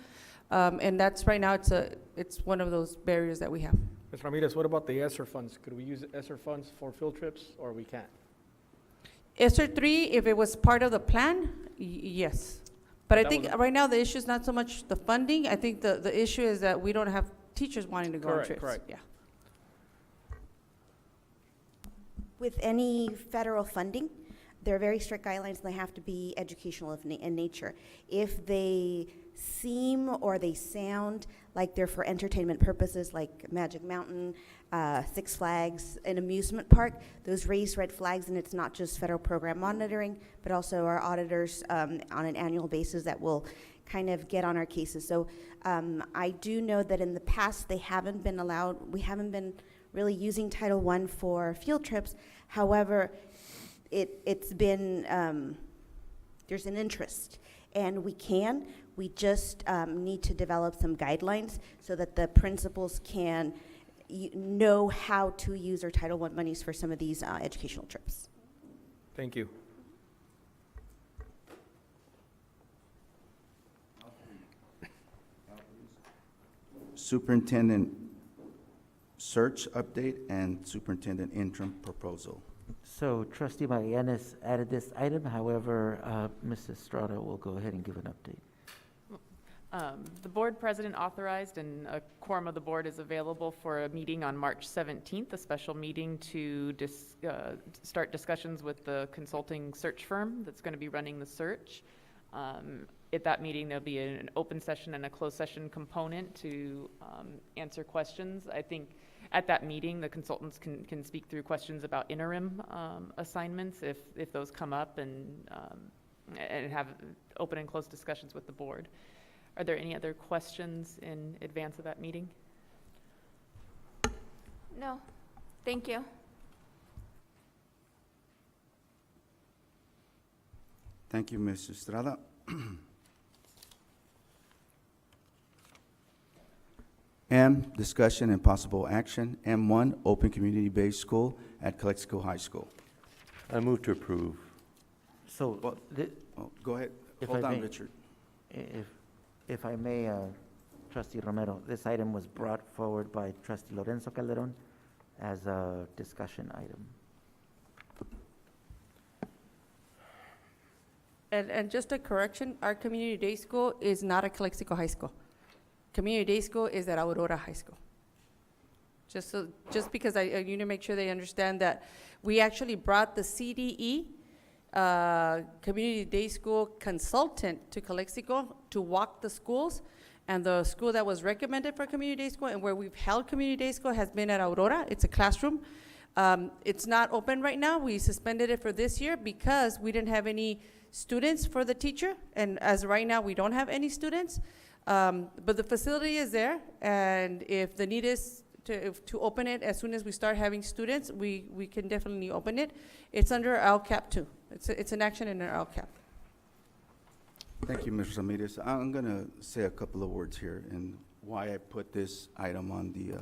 And that's right now, it's one of those barriers that we have. Ms. Ramirez, what about the ESSER funds? Could we use ESSER funds for field trips, or we can't? ESSER 3, if it was part of the plan, yes. But I That think was- right now, the issue is not so much the funding. I think the issue is that we don't have teachers wanting to go on Correct, trips. correct. Yeah. With any federal funding, there are very strict guidelines, and they have to be educational in nature. If they seem or they sound like they're for entertainment purposes, like Magic Mountain, Six Flags, an amusement park, those raise red flags, and it's not just federal program monitoring, but also our auditors on an annual basis that will kind of get on our cases. So I do know that in the past, we haven't been really using Title I for field trips. However, it's been, there's an interest, and we just need to develop some guidelines so that the principals can know how to use our Title I monies for some of these educational trips. Thank you. Superintendent search update and superintendent interim proposal. So Trustee Magallanes added this item, however, Mrs. Estrada will go ahead and give an update. The board president authorized, and a quorum of the board is available for a meeting on March 17th, a special meeting to start discussions with the consulting search firm that's going to be running the search. At that meeting, there'll be an open session and a closed session component to answer questions. I think at that meeting, the consultants can speak through questions about interim assignments if those come up, and have open and closed discussions with the board. Are there any other questions in advance of that meeting? No, thank you. Thank you, Ms. Estrada. M, discussion and possible action. M1, open community-based school at Calexico High School. I move to approve. So, Well, Oh, go ahead. If Hold I on, may- Richard. if I may, Trustee Romero, this item was brought forward by Trustee Lorenzo Calderon as a discussion item. And just a correction, our community day school is not at Calexico High School. Community day school is at Aurora High School. Just because I need to make sure they understand that we actually brought the CDE, Community Day School consultant to Calexico to walk the schools. And the school that was recommended for community day school and where we've held community day school has been at Aurora. It's a classroom. It's not open right now. We suspended it for this year because we didn't have any students for the teacher. And as of right now, we don't have any students. But the facility is there. And if the need is to open it as soon as we start having students, we can definitely open it. It's under LCAP too. It's an action in our LCAP. Thank you, Mr. Ramirez. I'm going to say a couple of words here and why I put this item on the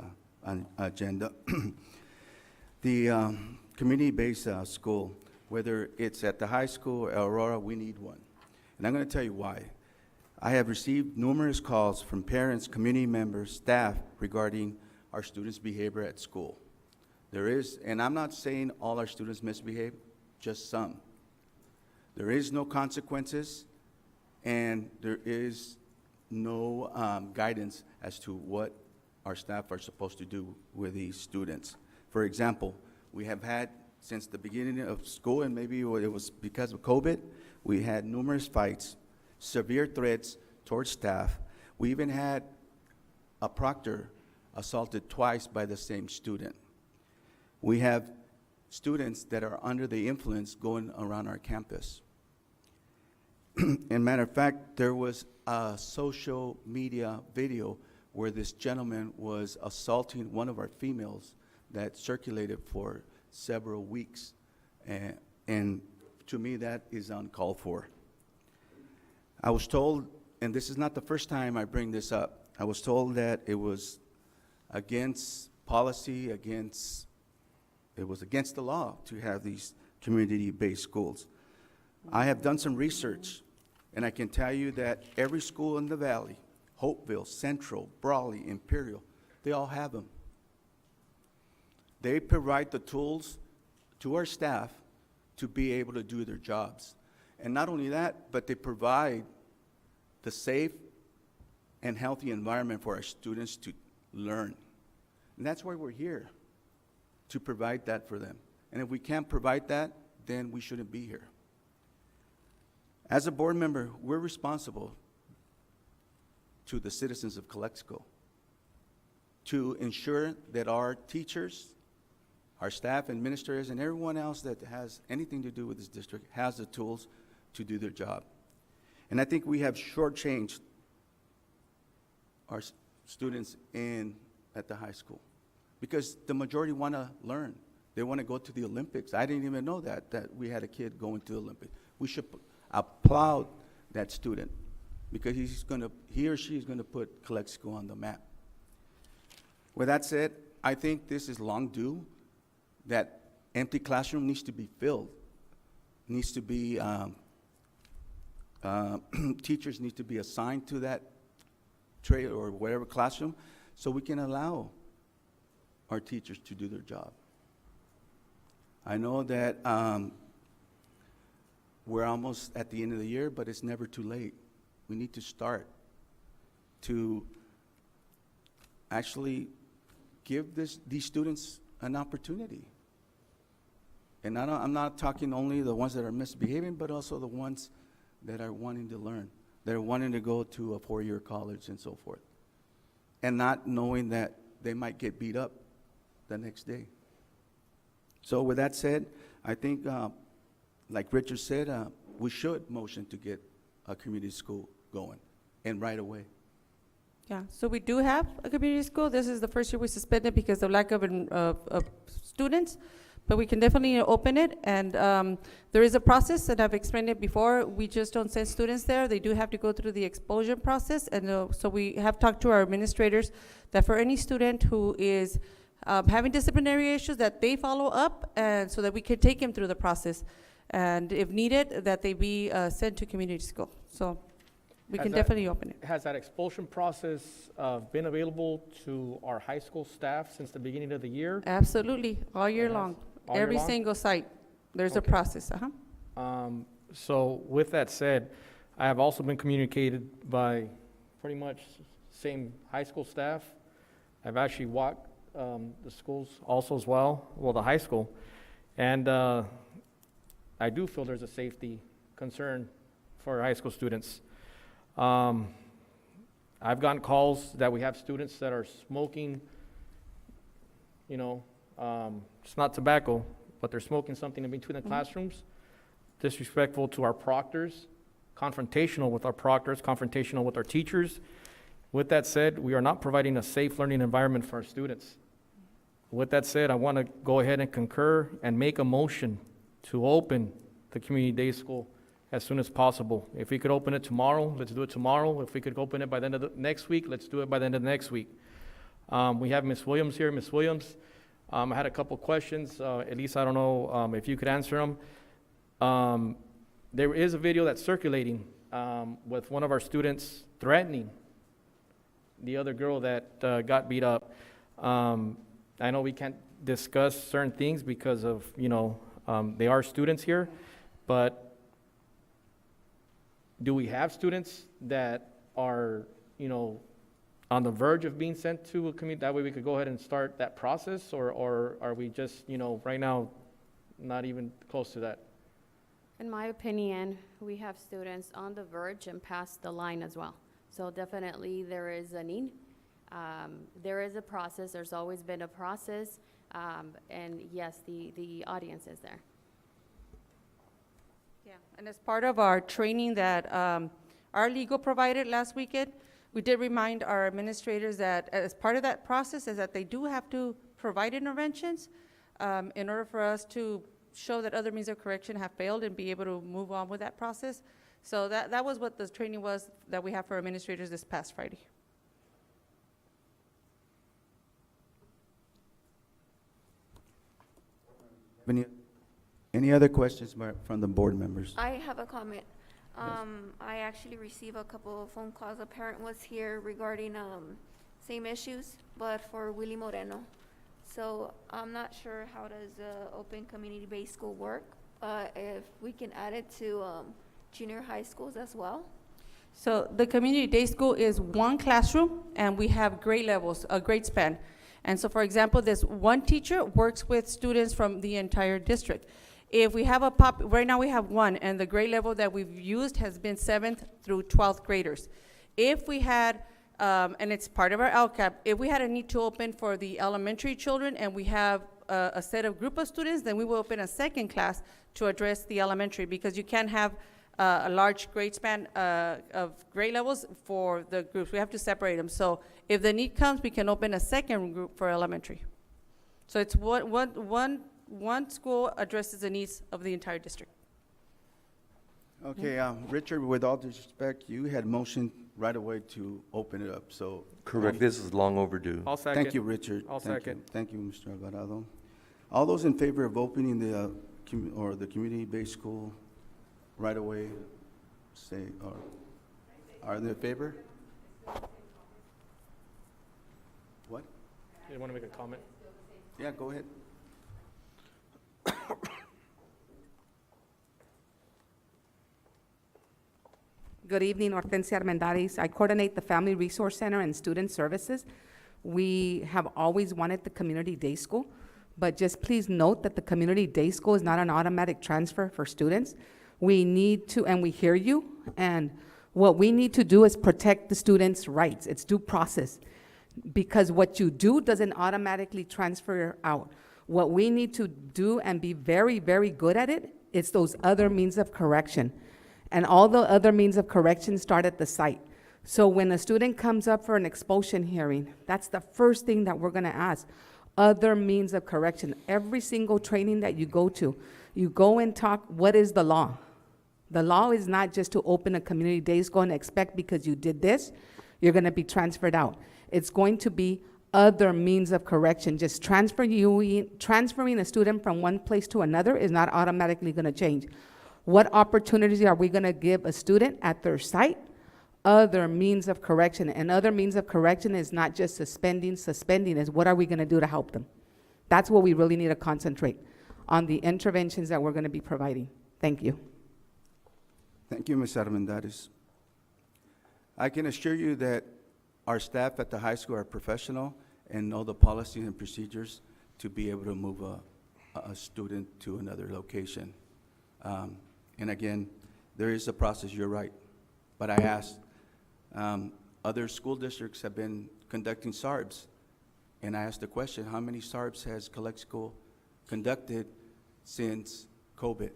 agenda. The community-based school, whether it's at the high school or Aurora, we need one. And I'm going to tell you why. I have received numerous calls from parents, community members, staff regarding our students' behavior at school. There is, and I'm not saying all our students misbehave, just some. There is no consequences, and there is no guidance as to what our staff are supposed to do with these students. For example, we have had, since the beginning of school, and maybe it was because of COVID, we had numerous fights, severe threats towards staff. We even had a proctor assaulted twice by the same student. We have students that are under the influence going around our campus. And matter of fact, there was a social media video where this gentleman was assaulting one of our females that circulated for several weeks. And to me, that is uncalled for. I was told, and this is not the first time I bring this up, I was told that it was against policy, it was against the law to have these community-based schools. I have done some research, and I can tell you that every school in the valley, Hopeville, Central, Brawley, Imperial, they all have them. They provide the tools to our staff to be able to do their jobs. And not only that, but they provide the safe and healthy environment for our students to learn. And that's why we're here, to provide that for them. And if we can't provide that, then we shouldn't be here. As a board member, we're responsible to the citizens of Calexico to ensure that our teachers, our staff, administrators, and everyone else that has anything to do with this district has the tools to do their job. And I think we have shortchanged our students at the high school because the majority want to learn. They want to go to the Olympics. I didn't even know that we had a kid going to the Olympics. We should applaud that student because he or she is going to put Calexico on the map. With that said, I think this is long due. That empty classroom needs to be filled. Needs to be, teachers need to be assigned to that trade or whatever classroom so we can allow our teachers to do their job. I know that we're almost at the end of the year, but it's never too late. We need to start to actually give these students an opportunity. And I'm not talking only the ones that are misbehaving, but also the ones that are wanting to learn, that are wanting to go to a four-year college and so forth, and not knowing that they might get beat up the next day. So with that said, I think, like Richard said, we should motion to get a community school going. and right away. Yeah, so we do have a community school. This is the first year we suspended because of lack of students, but we can definitely open it. And there is a process, and I've explained it before. We just don't send students there. They do have to go through the exposure process. And so we have talked to our administrators that for any student who is having disciplinary issues, that they follow up, and so that we can take him through the process. And if needed, that they be sent to community school. So we Has can that- definitely open it. Has that expulsion process been available to our high school staff since the beginning of the year? Absolutely, all year It has? long. All year Every long? single site, there's a Okay. process, So with that said, I have also been communicated by pretty much same high school staff. I've actually walked the schools also as well, the high school. And I do feel there's a safety concern for high school students. I've gotten calls that we have students that are smoking, it's not tobacco, but they're smoking something in between the classrooms, disrespectful to our proctors, confrontational with our proctors, confrontational with our teachers. With that said, we are not providing a safe learning environment for our students. With that said, I want to go ahead and concur and make a motion to open the community day school as soon as possible. If we could open it tomorrow, let's do it tomorrow. If we could open it by the end of the next week, let's do it by the end of the next week. We have Ms. Williams here. Ms. Williams, I had a couple questions. At least I don't know if you could answer them. There is a video that's circulating with one of our students threatening the other girl that got beat up. I know we can't discuss certain things because of, they are students here, but do we have students that are, on the verge of being sent to a community? That way we could go ahead and start that process, or are we just, right now, not even close to that? In my opinion, we have students on the verge and past the line as well. So definitely there is a need. There is a process. There's always been a process. And yes, the audience is there. Yeah, and as part of our training that our legal provided last weekend, we did remind our administrators that as part of that process is that they do have to provide interventions in order for us to show that other means of correction have failed and be able to move on with that process. So that was what the training was that we have for administrators this past Friday. Any other questions from the board members? I have a comment. I actually received a couple of phone calls. A parent was here regarding same issues, but for Willie Moreno. So I'm not sure how does open community-based school work, if we can add it to junior high schools as well. So the community day school is one classroom, and we have grade levels, a grade span. And so, for example, this one teacher works with students from the entire district. If we have right now we have one, and the grade level that we've used has been 7th through 12th graders. If we had, and it's part of our LCAP, if we had a need to open for the elementary children and we have a set of group of students, then we will open a second class to address the elementary, because you can't have a large grade span of grade levels for the groups. We have to separate them. So if the need comes, we can open a second group for elementary. So it's one school addresses the needs of the entire district. Okay, Richard, with all due respect, you had motioned right away to open it up, so. Correct, this is long overdue. I'll second. Thank you, Richard. I'll Thank you. second. Thank you, Mr. Alvarado. All those in favor of opening the community-based school right away, say, or are they in favor? What? You want to make a comment? Yeah, go ahead. Good evening, Hortensia Armendariz. I coordinate the Family Resource Center and Student Services. We have always wanted the community day school, but just please note that the community day school is not an automatic transfer for students. We need to, and we hear you, and what we need to do is protect the students' rights. It's due process, because what you do doesn't automatically transfer out. What we need to do and be very, very good at it is those other means of correction. And all the other means of correction start at the site. So when a student comes up for an expulsion hearing, that's the first thing that we're gonna ask. Other means of correction. Every single training that you go and talk, what is the law? The law is not just to open a community day school and expect because you did this, you're gonna be transferred out. It's going to be other means of correction. Just transferring a student from one place to another is not automatically gonna change. What opportunities are we gonna give a student at their site? Other means of correction. And other means of correction is not just suspending, is what are we gonna do to help them? That's what we really need to concentrate on, the interventions that we're gonna be providing. Thank you. Thank you, Ms. Armendariz. I can assure you that our staff at the high school are professional and know the policies and procedures to be able to move a student to another location. And again, there is a process, you're right. But I asked, other school districts have been conducting SARBs. And I asked the question, how many SARBs has Calexico conducted since COVID?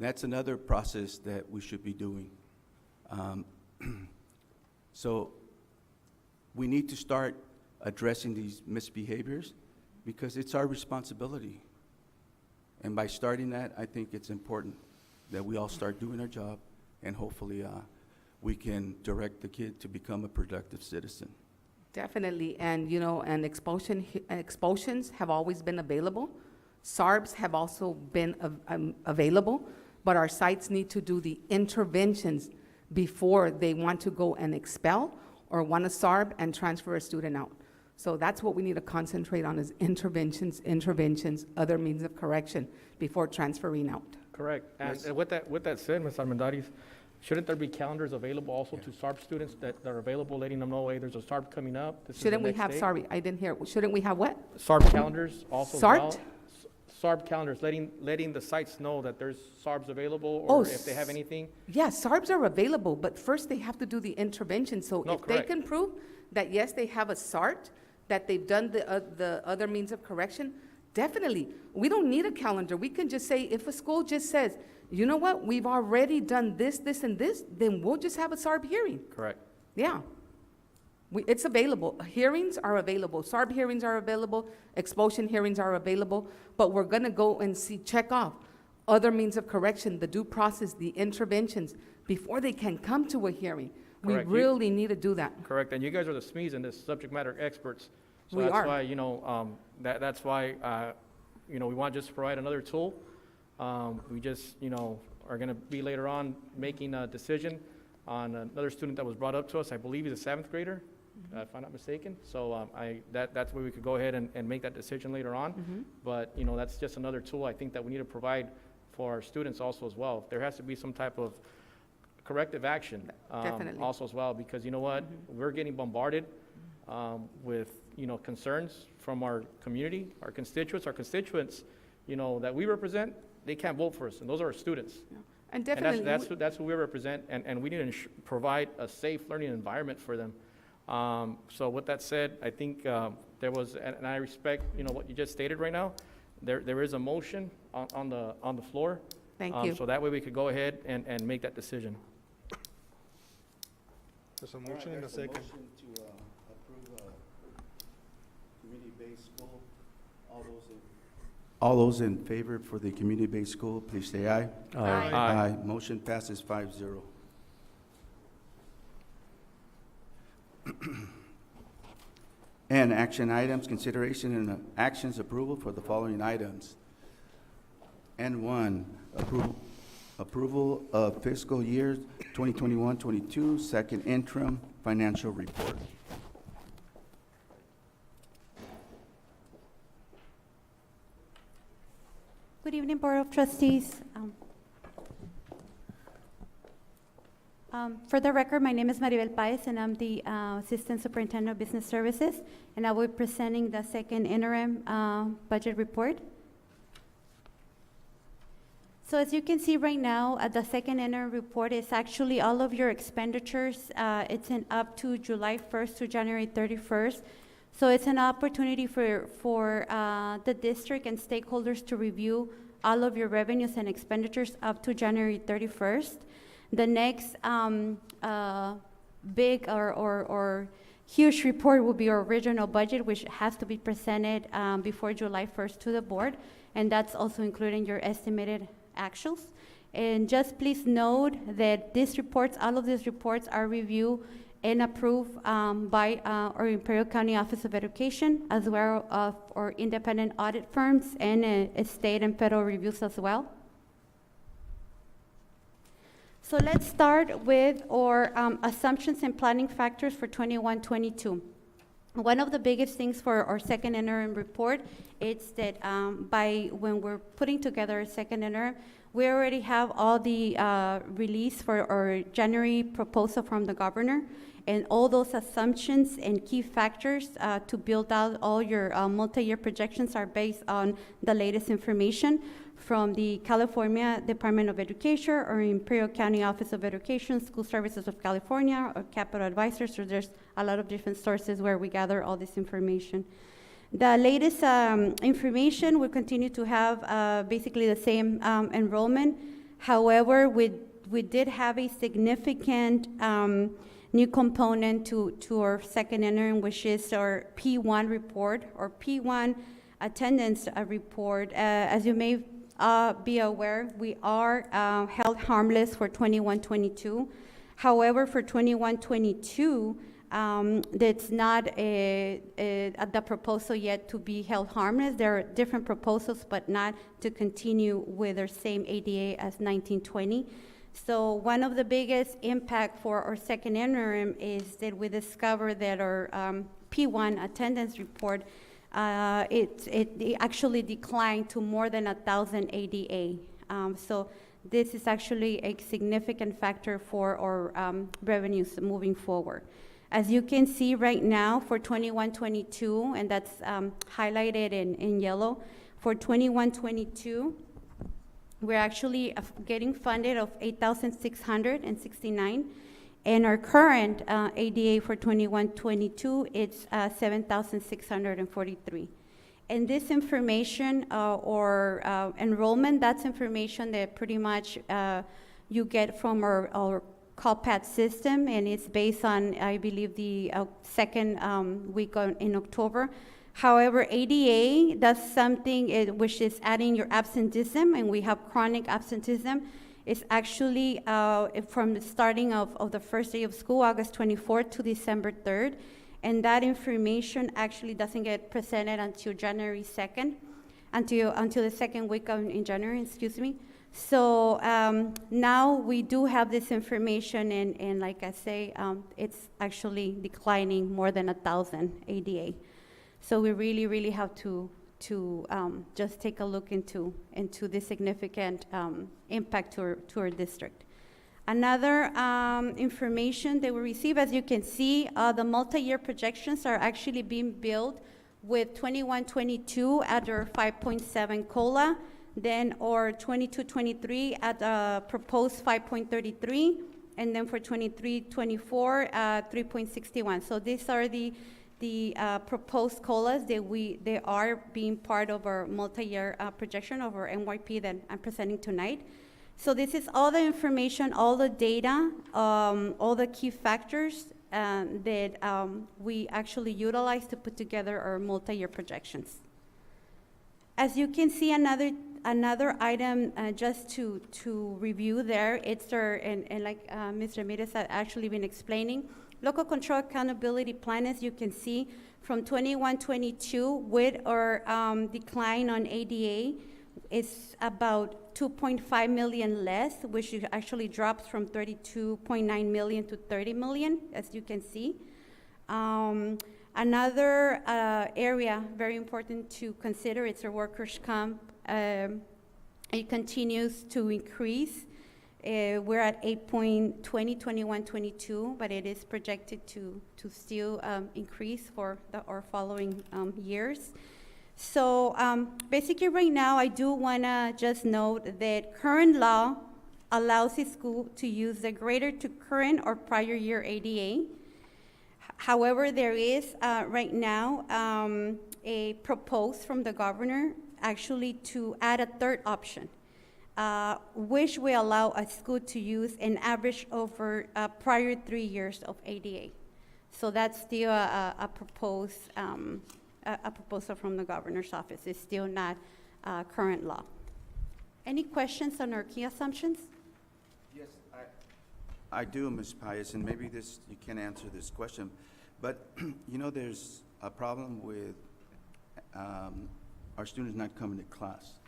That's another process that we should be doing. So we need to start addressing these misbehaviors because it's our responsibility. And by starting that, I think it's important that we all start doing our job, and hopefully we can direct the kid to become a productive citizen. Definitely, and and expulsions have always been available. SARBs have also been available, but our sites need to do the interventions before they want to go and expel or want to SARB and transfer a student out. So that's what we need to concentrate on, is interventions, other means of correction before transferring out. Correct. And with that said, Ms. Armendariz, shouldn't there be calendars available also to SARB students that are available, letting them know, hey, there's a SARB coming up? This is the Shouldn't we next have, date? sorry, I didn't hear, shouldn't we have what? SARB calendars also as SART? well. SARB calendars, letting the sites know that there's SARBs available, Oh, or if they have anything. Yeah, SARBs are available, but first they have to do the intervention. So No, if they correct. can prove that, yes, they have a SART, that they've done the other means of correction, definitely. We don't need a calendar. We can just say, if a school just says, you know what, we've already done this, this, and this, then we'll just have a SARB hearing. Correct. Yeah. It's available. Hearings are available. SARB hearings are available. Expulsion hearings are available. But we're going to go and check off other means of correction, the due process, the interventions, before they can come to a hearing. Correct. We really need to do that. Correct, and you guys are the SMEs and the subject matter experts. So We that's are. why, that's why, we want to just provide another tool. We just, are going to be later on making a decision on another student that was brought up to us. I believe he's a seventh grader, if I'm not mistaken. So that's where we could go ahead and make that decision later on. But, that's just another tool I think that we need to provide for our students also as well. There has to be some type of corrective action Definitely. also as well, because you know what? We're getting bombarded with, concerns from our community, our constituents, that we represent. They can't vote for us, and those are our students. And definitely, And that's who we represent, and we need to provide a safe learning environment for them. So with that said, I think there was, and I respect, what you just stated right now. There is a motion on the floor. Thank you. So that way we could go ahead and make that decision. There's a motion and a second. Motion to approve community-based school. All those in favor for the community-based school, please say aye. Aye. Aye. Motion passes 5-0. And action items, consideration and actions approval for the following items. N1, approval of fiscal year 2021-22 second interim financial report. Good evening, Board of Trustees. For the record, my name is Maribel Paez, and I'm the Assistant Superintendent of Business Services, and I will be presenting the second interim budget report. So as you can see right now, the second interim report is actually all of your expenditures. It's in up to July 1st to January 31st. So it's an opportunity for the district and stakeholders to review all of your revenues and expenditures up to January 31st. The next big or huge report will be our original budget, which has to be presented before July 1st to the board, and that's also including your estimated actuals. And just please note that these reports, all of these reports are reviewed and approved by our Imperial County Office of Education, as well as our independent audit firms and state and federal reviews as well. So let's start with our assumptions and planning factors for 21-22. One of the biggest things for our second interim report is that when we're putting together a second interim, we already have all the release for our January proposal from the governor, and all those assumptions and key factors to build out all your multi-year projections are based on the latest information from the California Department of Education or Imperial County Office of Education, School Services of California, or Capital Advisors. So there's a lot of different sources where we gather all this information. The latest information, we continue to have basically the same enrollment. However, we did have a significant new component to our second interim, which is our P1 report, or P1 attendance report. As you may be aware, we are held harmless for 21-22. However, for 21-22, that's not the proposal yet to be held harmless. There are different proposals, but not to continue with their same ADA as 19-20. So one of the biggest impact for our second interim is that we discovered that our P1 attendance report, it actually declined to more than 1,000 ADA. So this is actually a significant factor for our revenues moving forward. As you can see right now for 21-22, and that's highlighted in yellow, for 21-22, we're actually getting funded of 8,669, and our current ADA for 21-22, it's 7,643. And this information or enrollment, that's information that pretty much you get from our CallPad system, and it's based on, I believe, the second week in October. However, ADA, that's something which is adding your absenteeism, and we have chronic absenteeism. It's actually from the starting of the first day of school, August 24th to December 3rd, and that information actually doesn't get presented until January 2nd, until the second week in January, excuse me. So now we do have this information, and like I say, it's actually declining more than 1,000 ADA. So we really have to just take a look into the significant impact to our district. Another information that we receive, as you can see, the multi-year projections are actually being built with 21-22 at our 5.7 COLA, then our 22-23 at a proposed 5.33, and then for 23-24, 3.61. So these are the proposed COLAs that they are being part of our multi-year projection of our NYP that I'm presenting tonight. So this is all the information, all the data, all the key factors that we actually utilize to put together our multi-year projections. As you can see, another item just to review there, it's our, and like Ms. Ramirez had actually been explaining, local control accountability plan, as you can see, from 21-22 with our decline on ADA, is about 2.5 million less, which actually drops from 32.9 million to 30 million, as you can see. Another area very important to consider, it's our workers' comp. It continues to increase. We're at 8.20, 21-22, but it is projected to still increase for our following years. So basically right now, I do want to just note that current law allows a school to use the greater to current or prior year ADA. However, there is right now a proposed from the governor actually to add a third option. which will allow a school to use an average over prior 3 years of ADA. So that's still a proposal from the governor's office. It's still not current law. Any questions on our key assumptions? Yes, I do, Ms. Pius, and maybe you can answer this question, but you know, there's a problem with our students not coming to class.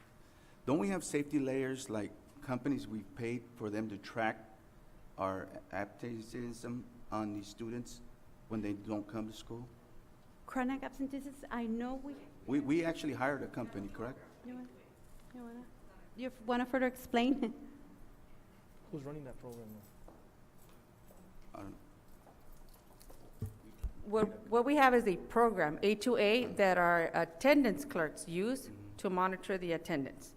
Don't we have safety layers, like companies we've paid for them to track our absenteeism on these students when they don't come to school? Chronic absenteeism, I know We actually hired a company, correct? You want to further explain? Who's running that program now? I don't know. What we have is a program, A2A, that our attendance clerks use to monitor the attendance.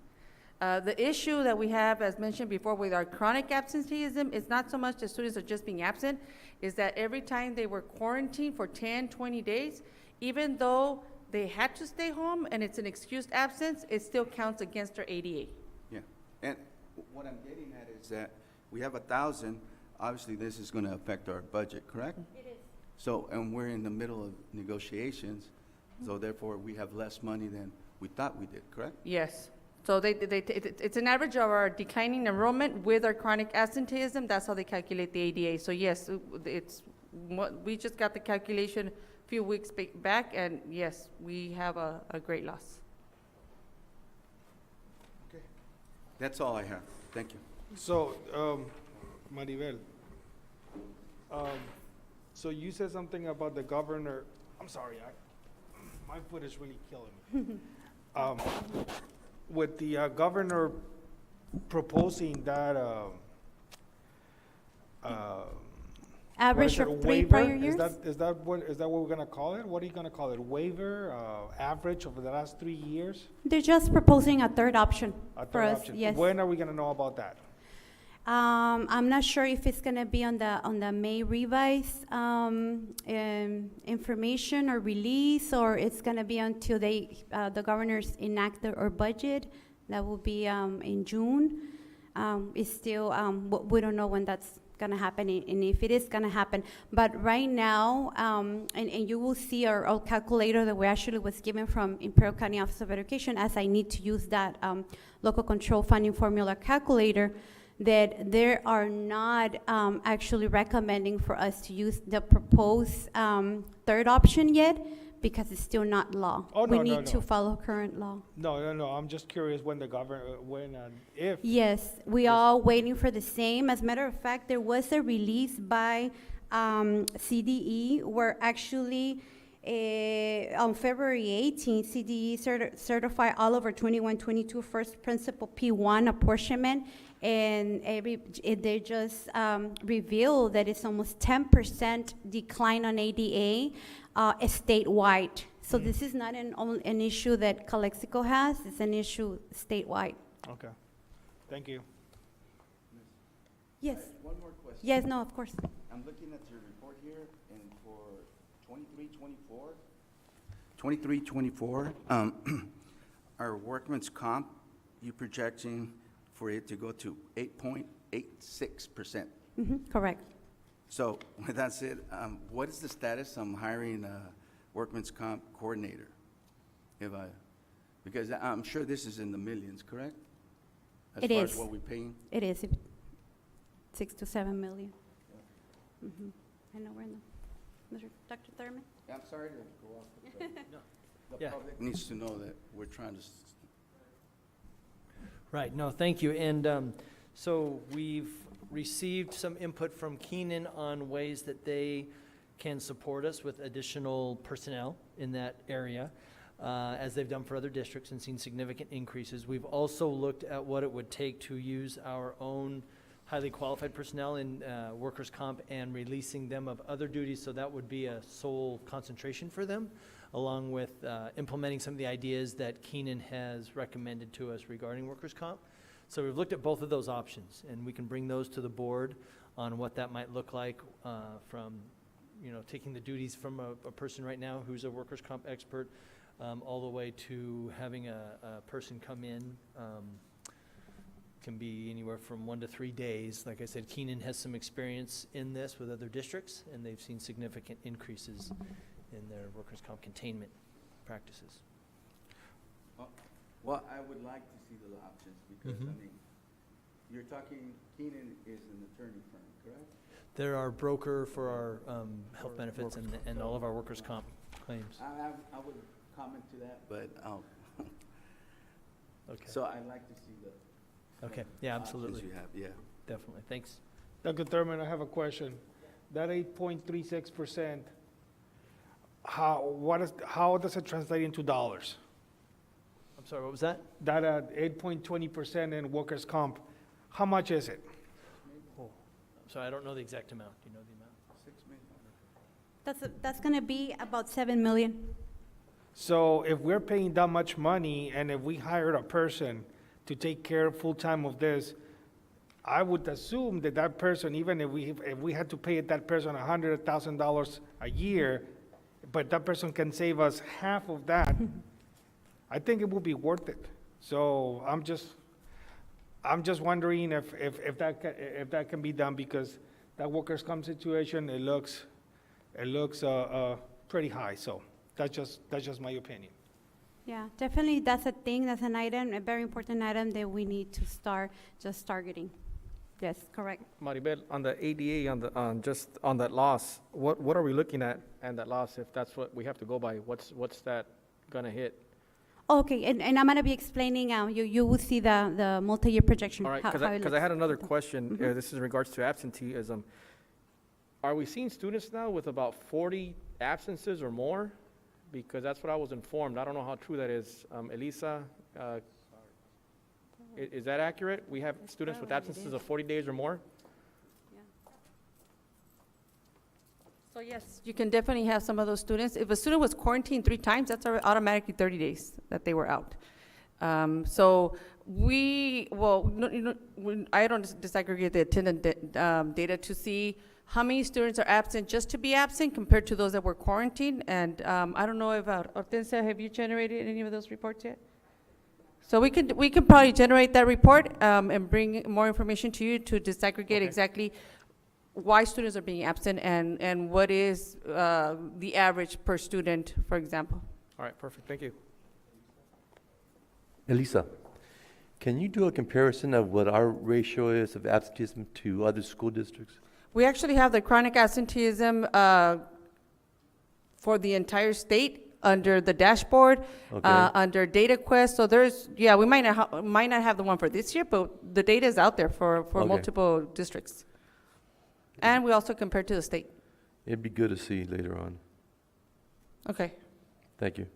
The issue that we have, as mentioned before, with our chronic absenteeism is not so much the students are just being absent, is that every time they were quarantined for 10, 20 days, even though they had to stay home and it's an excused absence, it still counts against our ADA. Yeah, and what I'm getting at is that we have 1,000, obviously this is gonna affect our budget, correct? It is. So, and we're in the middle of negotiations, so therefore we have less money than we thought we did, correct? Yes. So it's an average of our declining enrollment with our chronic absenteeism. That's how they calculate the ADA. So yes, we just got the calculation a few weeks back, and yes, we have a great loss. Okay. That's all I have. Thank you. So, Maribel, so you said something about the governor, I'm sorry, my foot is really killing me. With the governor proposing that, Average what is it, of a 3 waiver? prior years? Is that what we're gonna call it? What are you gonna call it? Waiver, average over the last 3 years? They're just proposing a third option A for third us, option. yes. When are we gonna know about that? I'm not sure if it's gonna be on the May revise information or release, or it's gonna be until the governors enact our budget. That will be in June. It's still, we don't know when that's gonna happen and if it is gonna happen. But right now, and you will see our calculator that we actually was given from Imperial County Office of Education, as I need to use that local control funding formula calculator, that they are not actually recommending for us to use the proposed third option yet, because it's still not law. Oh, We no, need to follow current law. No, I'm just curious when the when and if. Yes, we are waiting for the same. As a matter of fact, there was a release by CDE where actually on February 18th, CDE certified all of our 21-22 first principal P1 apportionment, and they just revealed that it's almost 10% decline on ADA statewide. So this is not an issue that Calexico has, it's an issue statewide. Okay, thank you. Yes. One more question. Yes, no, of course. I'm looking at your report here, and for 23-24, our workman's comp, you're projecting for it to go to 8.86%. Correct. So with that said, what is the status? I'm hiring a workman's comp coordinator. Because I'm sure this is in the millions, correct? It As far is. as what we're paying? It is 6 to 7 million. I know we're in the, Dr. Thurman? I'm sorry to go off, but the Yeah. public needs to know that we're trying to. Right, no, thank you. And so we've received some input from Keenan on ways that they can support us with additional personnel in that area, as they've done for other districts and seen significant increases. We've also looked at what it would take to use our own highly qualified personnel in workers' comp and releasing them of other duties, so that would be a sole concentration for them, along with implementing some of the ideas that Keenan has recommended to us regarding workers' comp. So we've looked at both of those options, and we can bring those to the board on what that might look like, from, taking the duties from a person right now who's a workers' comp expert, all the way to having a person come in can be anywhere from 1 to 3 days. Like I said, Keenan has some experience in this with other districts, and they've seen significant increases in their workers' comp containment practices. Well, I would like to see the options because, I Mhm. mean, you're talking, Keenan is an attorney firm, correct? They're our broker for our health benefits and all of our workers' comp claims. I would comment to that, but, Okay. so I'd like to see the. Okay, yeah, options absolutely. you have, yeah. Definitely, thanks. Dr. Thurman, I have a question. That 8.36%, how does it translate into dollars? I'm sorry, what was that? That 8.20% in workers' comp, how much is it? Oh, I'm sorry, I don't know the exact amount. Do you know the amount? That's gonna be about 7 million. So if we're paying that much money, and if we hired a person to take care full-time of this, I would assume that that person, even if we had to pay that person $100,000 a year, but that person can save us half of that, I think it would be worth it. So I'm just wondering if that can be done, because that workers' comp situation, it looks pretty high. So that's just my opinion. Yeah, definitely, that's a thing, that's an item, a very important item that we need to start just targeting. Yes, correct. Maribel, on the ADA, on that loss, what are we looking at and that loss, if that's what we have to go by, what's that gonna hit? Okay, and I'm gonna be explaining, you will see the multi-year projection. All right, how it because I had looks. another question. Mhm. This is in regards to absenteeism. Are we seeing students now with about 40 absences or more? Because that's what I was informed. I don't know how true that is. Elisa, is that accurate? We have students with absences of 40 days or more? So yes, you can definitely have some of those students. If a student was quarantined 3 times, that's automatically 30 days that they were out. So I don't disaggregate the attendant data to see how many students are absent just to be absent compared to those that were quarantined. And I don't know if, Hortensia, have you generated any of those reports yet? So we could probably generate that report and bring more information to you to disaggregate exactly why students are being absent and what is the average per student, for example. All right, perfect. Thank you. Elisa, can you do a comparison of what our ratio is of absenteeism to other school districts? We actually have the chronic absenteeism for the entire state under the dashboard, under DataQuest. So we might not have the one for this year, but the data is out there for multiple districts. And we also compare to the state. It'd be good to see later on. Okay. Thank you.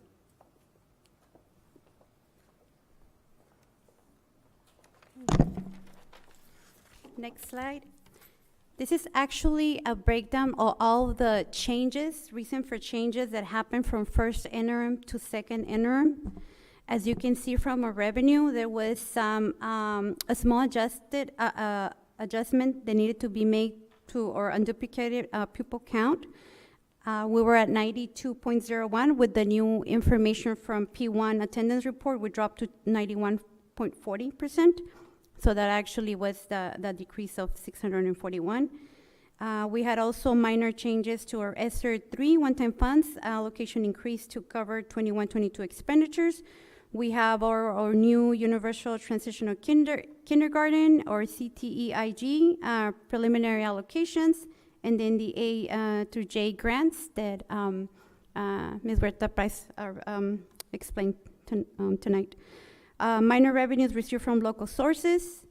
Next slide. This is actually a breakdown of all the changes, reason for changes that happened from first interim to second interim. As you can see from our revenue, there was some a small adjustment that needed to be made to our unduplicated pupil count. We were at 92.01 with the new information from P1 attendance report. We dropped to 91.40%. So that actually was the decrease of 641. We had also minor changes to our ESSER 3 one-time funds. Allocation increased to cover 21-22 expenditures. We have our new universal transitional kindergarten, or CTEIG, preliminary allocations, and then the A3G grants that Ms. Berta Price explained tonight. Minor revenues received from local sources.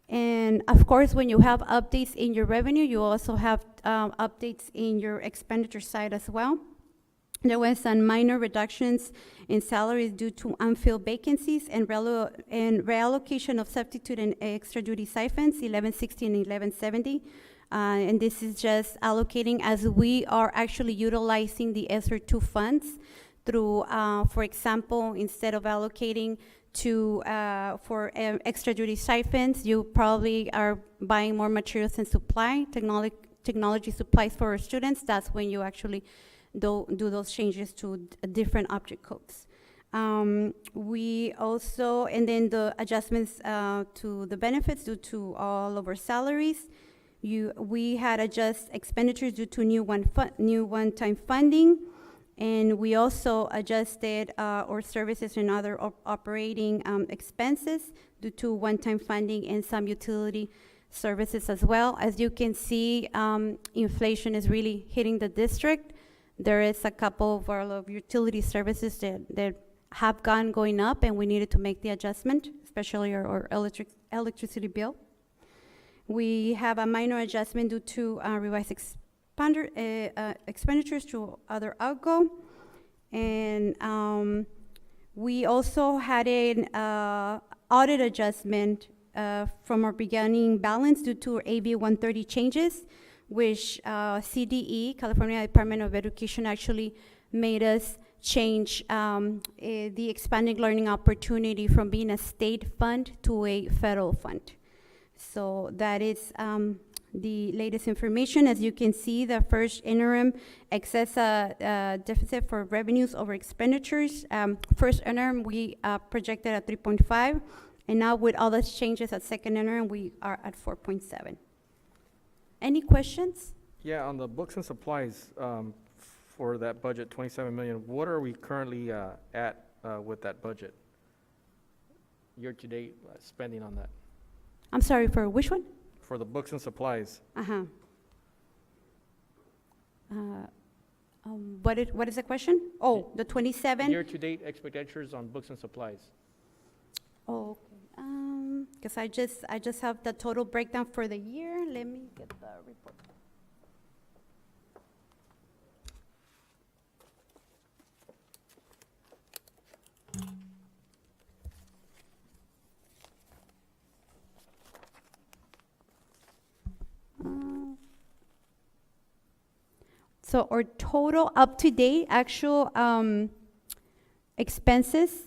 And of course, when you have updates in your revenue, you also have updates in your expenditure side as well. There was some minor reductions in salaries due to unfilled vacancies and reallocation of substitute and extra duty stipends, 1160 and 1170. And this is just allocating as we are actually utilizing the ESSER 2 funds through, for example, instead of allocating for extra duty stipends, you probably are buying more materials and supply, technology supplies for our students. That's when you actually do those changes to different object codes. We also, and then the adjustments to the benefits due to all of our salaries. We had adjust expenditures due to new one-time funding, and we also adjusted our services and other operating expenses due to one-time funding and some utility services as well. As you can see, inflation is really hitting the district. There is a couple of our utility services that have going up, and we needed to make the adjustment, especially our electricity bill. We have a minor adjustment due to revised expenditures to other outgo. And we also had an audit adjustment from our beginning balance due to AB 130 changes, which CDE, California Department of Education, actually made us change the expanding learning opportunity from being a state fund to a federal fund. So that is the latest information. As you can see, the first interim excess deficit for revenues over expenditures. First interim, we projected at 3.5, and now with all those changes at second interim, we are at 4.7. Any questions? Yeah, on the books and supplies, for that budget, 27 million, what are we currently at with that budget? Year-to-date spending on that, I'm sorry, for which one? for the books and supplies. What is the question? Oh, the 27? Year-to-date expenditures on books and supplies. Oh, okay. Because I just have the total breakdown for the year. Let me get the report. So our total up-to-date actual expenses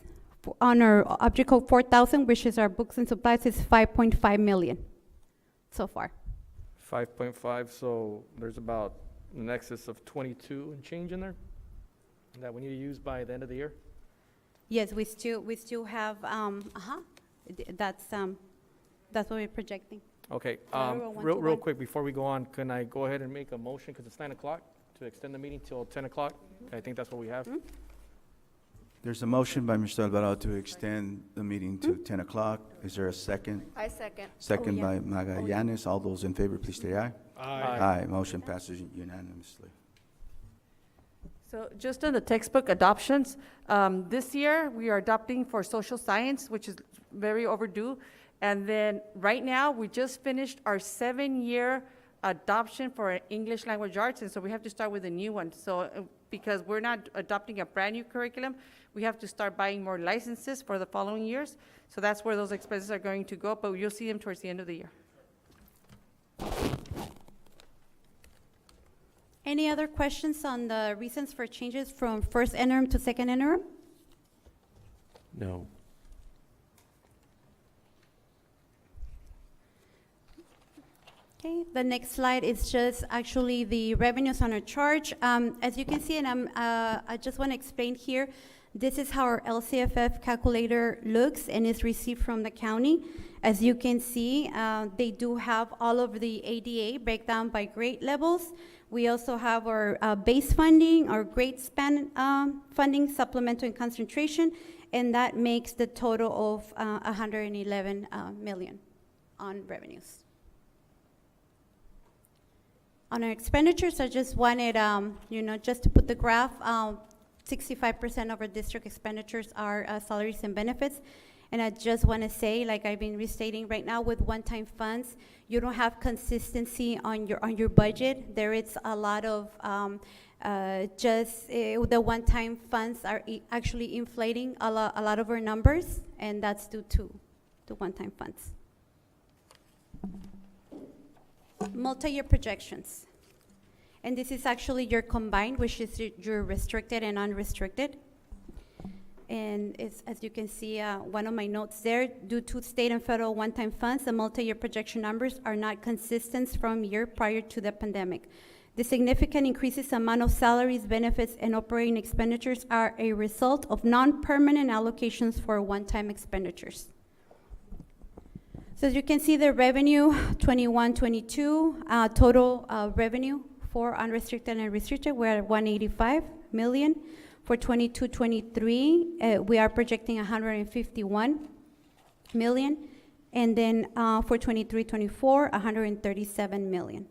on our object code 4000, which is our books and supplies, is 5.5 million so far. 5.5, so there's about an excess of 22 and change in there that we need to use by the end of the year? Yes, we still have, that's what we're projecting. Okay, Everyone want to real run? quick, before we go on, can I go ahead and make a motion, because it's 9 o'clock, to extend the meeting till 10 o'clock? I think that's what we have. There's a motion by Mr. Alvarado to extend the meeting to 10 o'clock. Is there a second? I second. Second yeah. by Magallanes. All those in favor, please state aye. Aye. Aye. Motion passes unanimously. So just on the textbook adoptions, this year, we are adopting for social science, which is very overdue. And then, right now, we just finished our 7-year adoption for English language arts, and so we have to start with a new one. So, because we're not adopting a brand-new curriculum, we have to start buying more licenses for the following years. So that's where those expenses are going to go, but you'll see them towards the end of the year. Any other questions on the reasons for changes from first interim to second interim? No. Okay, the next slide is just actually the revenues on our charge. As you can see, and I just want to explain here, this is how our LCFF calculator looks and is received from the county. As you can see, they do have all of the ADA breakdown by grade levels. We also have our base funding, our grade span funding, supplemental and concentration, and that makes the total of 111 million on revenues. On our expenditures, I just wanted, just to put the graph, 65% of our district expenditures are salaries and benefits. And I just want to say, like I've been restating right now, with one-time funds, you don't have consistency on your budget. There is a lot of the one-time funds are actually inflating a lot of our numbers, and that's due to the one-time funds. Multi-year projections. And this is actually your combined, which is your restricted and unrestricted. And it's, as you can see, one of my notes there, due to state and federal one-time funds, the multi-year projection numbers are not consistent from year prior to the pandemic. The significant increases amount of salaries, benefits, and operating expenditures are a result of non-permanent allocations for one-time expenditures. So as you can see, the revenue, 21-22, total revenue for unrestricted and restricted, we're at 185 million. For 22-23, we are projecting 151 million. And then for 23-24, 137 million.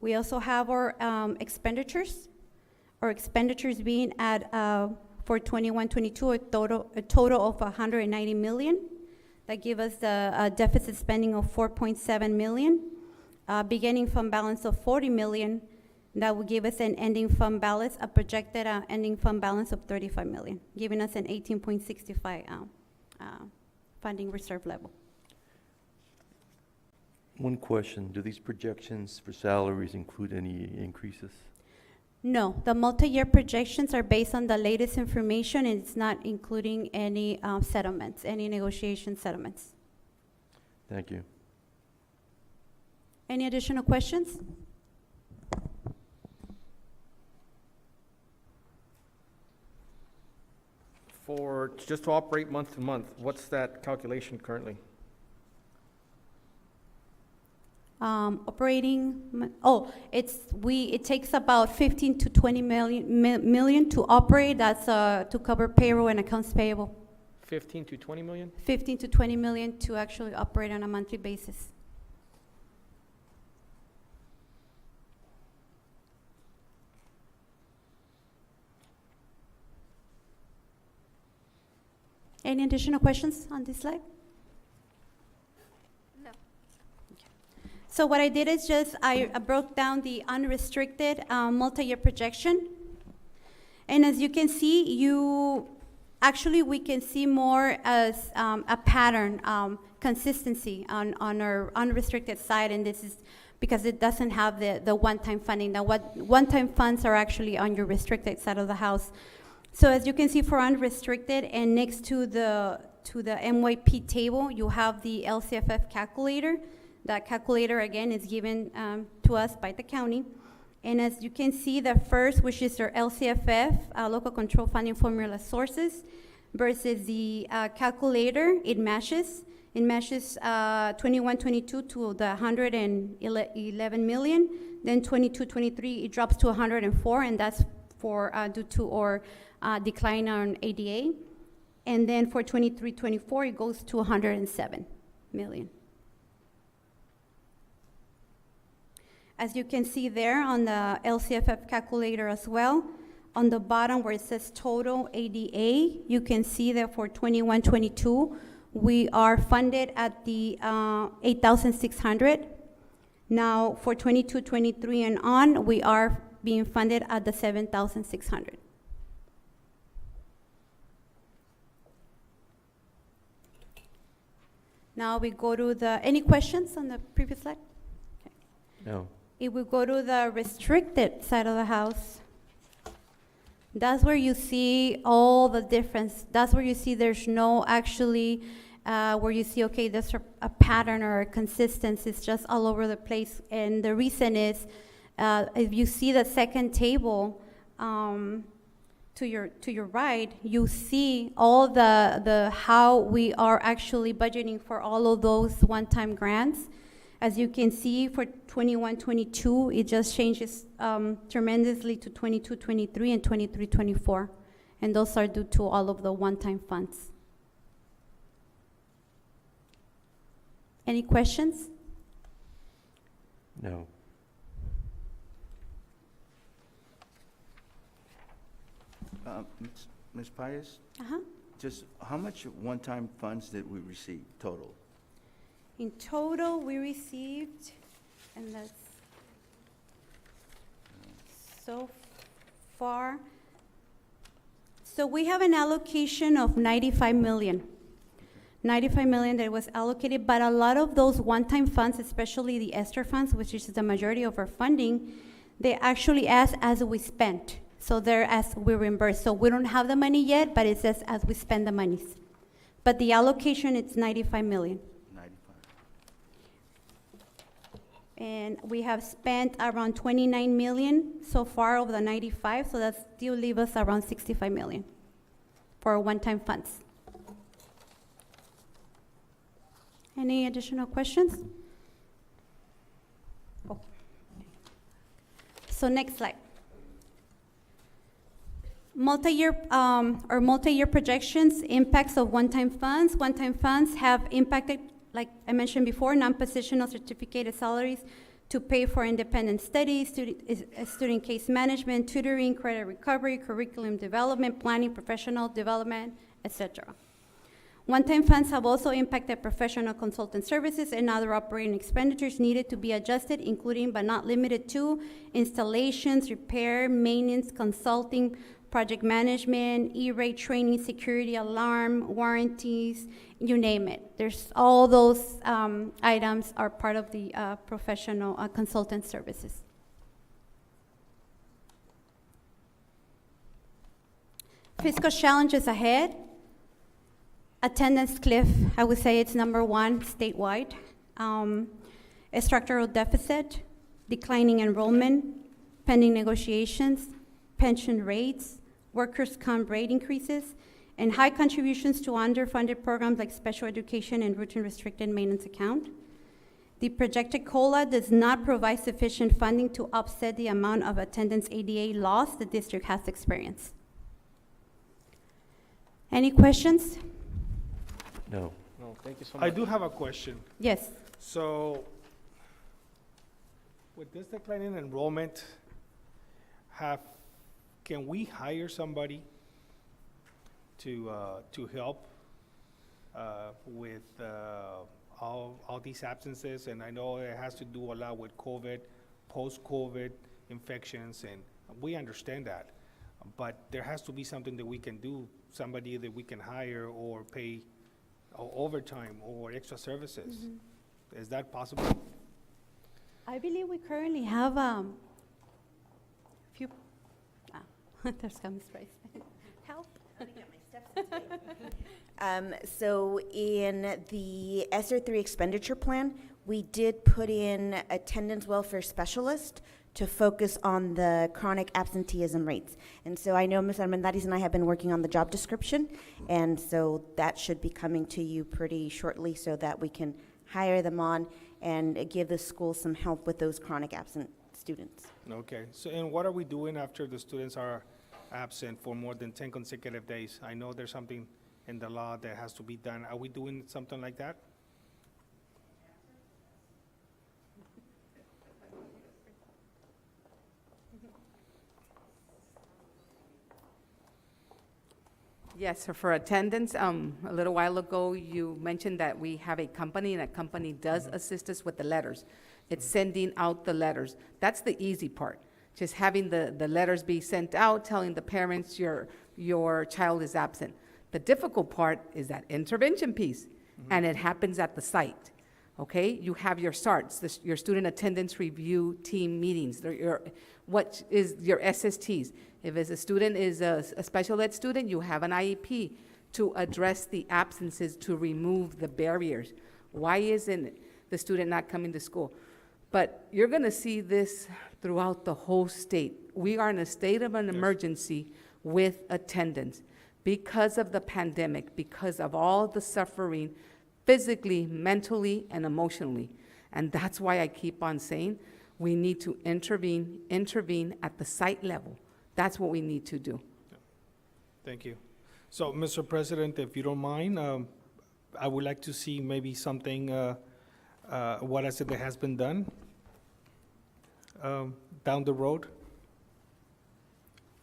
We also have our expenditures. Our expenditures being at, for 21-22, a total of 190 million. That give us a deficit spending of 4.7 million. Beginning fund balance of 40 million. That will give us an ending fund balance, a projected ending fund balance of 35 million, giving us an 18.65 funding reserve level. One question, do these projections for salaries include any increases? No, the multi-year projections are based on the latest information, and it's not including any settlements, any negotiation settlements. Thank you. Any additional questions? For, just to operate month to month, what's that calculation currently? It takes about 15 to 20 million to operate. That's to cover payroll and accounts payable. 15 to 20 million? 15 to 20 million to actually operate on a monthly basis. Any additional questions on this slide? No. So what I did is just, I broke down the unrestricted multi-year projection. And as you can see, we can see more as a pattern, consistency on our unrestricted side, and this is because it doesn't have the one-time funding. Now, one-time funds are actually on your restricted side of the house. So as you can see for unrestricted, and next to the MYP table, you have the LCFF calculator. That calculator, again, is given to us by the county. And as you can see, the first, which is our LCFF, local control funding formula sources, versus the calculator, it matches. It matches 21-22 to the 111 million. Then 22-23, it drops to 104, and that's for due to our decline on ADA. And then for 23-24, it goes to 107 million. As you can see there on the LCFF calculator as well, on the bottom where it says total ADA, you can see that for 21-22, we are funded at the 8,600. Now for 22-23 and on, we are being funded at the 7,600. Now we go to any questions on the previous slide? Okay. No. If we go to the restricted side of the house, that's where you see all the difference. That's where you see there's no actually, where you see, okay, there's a pattern or a consistency. It's just all over the place. And the reason is, if you see the second table to your right, you see all the how we are actually budgeting for all of those one-time grants. As you can see, for 21-22, it just changes tremendously to 22-23 and 23-24. And those are due to all of the one-time funds. Any questions? No. Ms. Pius, Uh-huh. just how much one-time funds did we receive total? In total, we received, and that's so far. So we have an allocation of 95 million. 95 million that was allocated, but a lot of those one-time funds, especially the ESTER funds, which is the majority of our funding, they actually ask as we spent. So they're as we reimburse. So we don't have the money yet, but it says as we spend the monies. But the allocation, it's 95 million. 95. and we have spent around 29 million so far over the 95, so that still leaves us around 65 million for one-time funds. Any additional questions? Oh. So next slide. Multi-year or multi-year projections, impacts of one-time funds. One-time funds have impacted, like I mentioned before, non-positional certificated salaries to pay for independent studies, student case management, tutoring, credit recovery, curriculum development, planning, professional development, etc. One-time funds have also impacted professional consultant services and other operating expenditures needed to be adjusted, including but not limited to installations, repair, maintenance, consulting, project management, E-rate training, security alarm, warranties, you name it. There's all those items are part of the professional consultant services. Fiscal challenges ahead. Attendance cliff, I would say it's number one statewide. A structural deficit, declining enrollment, pending negotiations, pension rates, workers' comp rate increases, and high contributions to underfunded programs like special education and routine restricted maintenance account. The projected COLA does not provide sufficient funding to offset the amount of attendance ADA loss the district has experienced. Any questions? No. No, thank you so much. I do have a question. Yes. So, with this decline in enrollment, can we hire somebody to help with all these absences? And I know it has to do a lot with COVID, post-COVID infections, and we understand that. But there has to be something that we can do, somebody that we can hire or pay overtime or extra services. Mm-hmm. Is that possible? I believe we currently have few. There's comes Bryce. Help. So in the ESSER 3 expenditure plan, we did put in attendance welfare specialist to focus on the chronic absenteeism rates. And so I know Ms. Armendariz and I have been working on the job description, and so that should be coming to you pretty shortly so that we can hire them on and give the school some help with those chronic absent students. Okay, so, and what are we doing after the students are absent for more than 10 consecutive days? I know there's something in the law that has to be done. Are we doing something like that? Yes, so for attendance, a little while ago, you mentioned that we have a company, and that company does assist us with the letters. It's sending out the letters. That's the easy part, just having the letters be sent out, telling the parents your child is absent. The difficult part is that intervention piece, and it happens at the site, okay? You have your SARTs, your student attendance review team meetings, what is your SSTs. If a student is a special ed student, you have an IEP to address the absences, to remove the barriers. Why isn't the student not coming to school? But you're gonna see this throughout the whole state. We are in a state of an emergency with attendance because of the pandemic, because of all the suffering physically, mentally, and emotionally. And that's why I keep on saying we need to intervene at the site level. That's what we need to do. Thank you. So, Mr. President, if you don't mind, I would like to see maybe something, what I said that has been done down the road,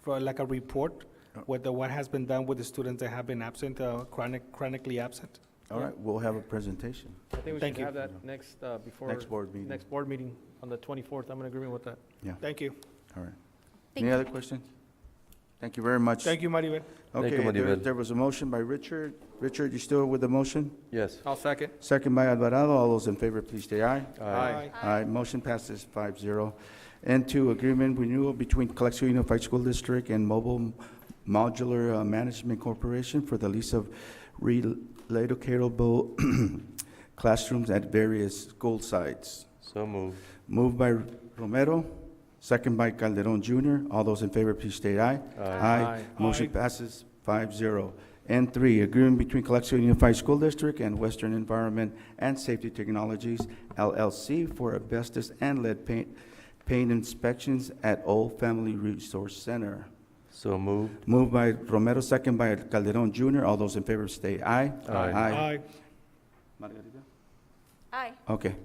for like a report, what has been done with the students that have been absent, chronically absent. All right, we'll have a presentation. I think we Thank should you. have that next, before. Next board meeting. Next board meeting on the 24th. I'm in agreement with that. Yeah, Thank you. all right. Thank Any you. other questions? Thank you very much. Thank you, Maribel. Thank you, Okay, Maribel. there was a motion by Richard. Richard, you still with the motion? Yes. I'll second. Second by Alvarado. All those in favor, please say aye. Aye. Aye, motion passes 5-0. And agreement renewal between Calexico Unified School District and Mobile Modular Management Corporation for the lease of relocatable classrooms at various school sites. So moved. Moved by Romero, second by Calderon Jr. All those in favor, please state aye. Aye. Motion passes 5-0. And 3, agreement between Calexico Unified School District and Western Environment and Safety Technologies, LLC, for asbestos and lead paint inspections at Old Family Resource Center. So moved. Moved by Romero, second by Calderon Jr. All those in favor state aye. Aye. Margarita? Aye. Okay.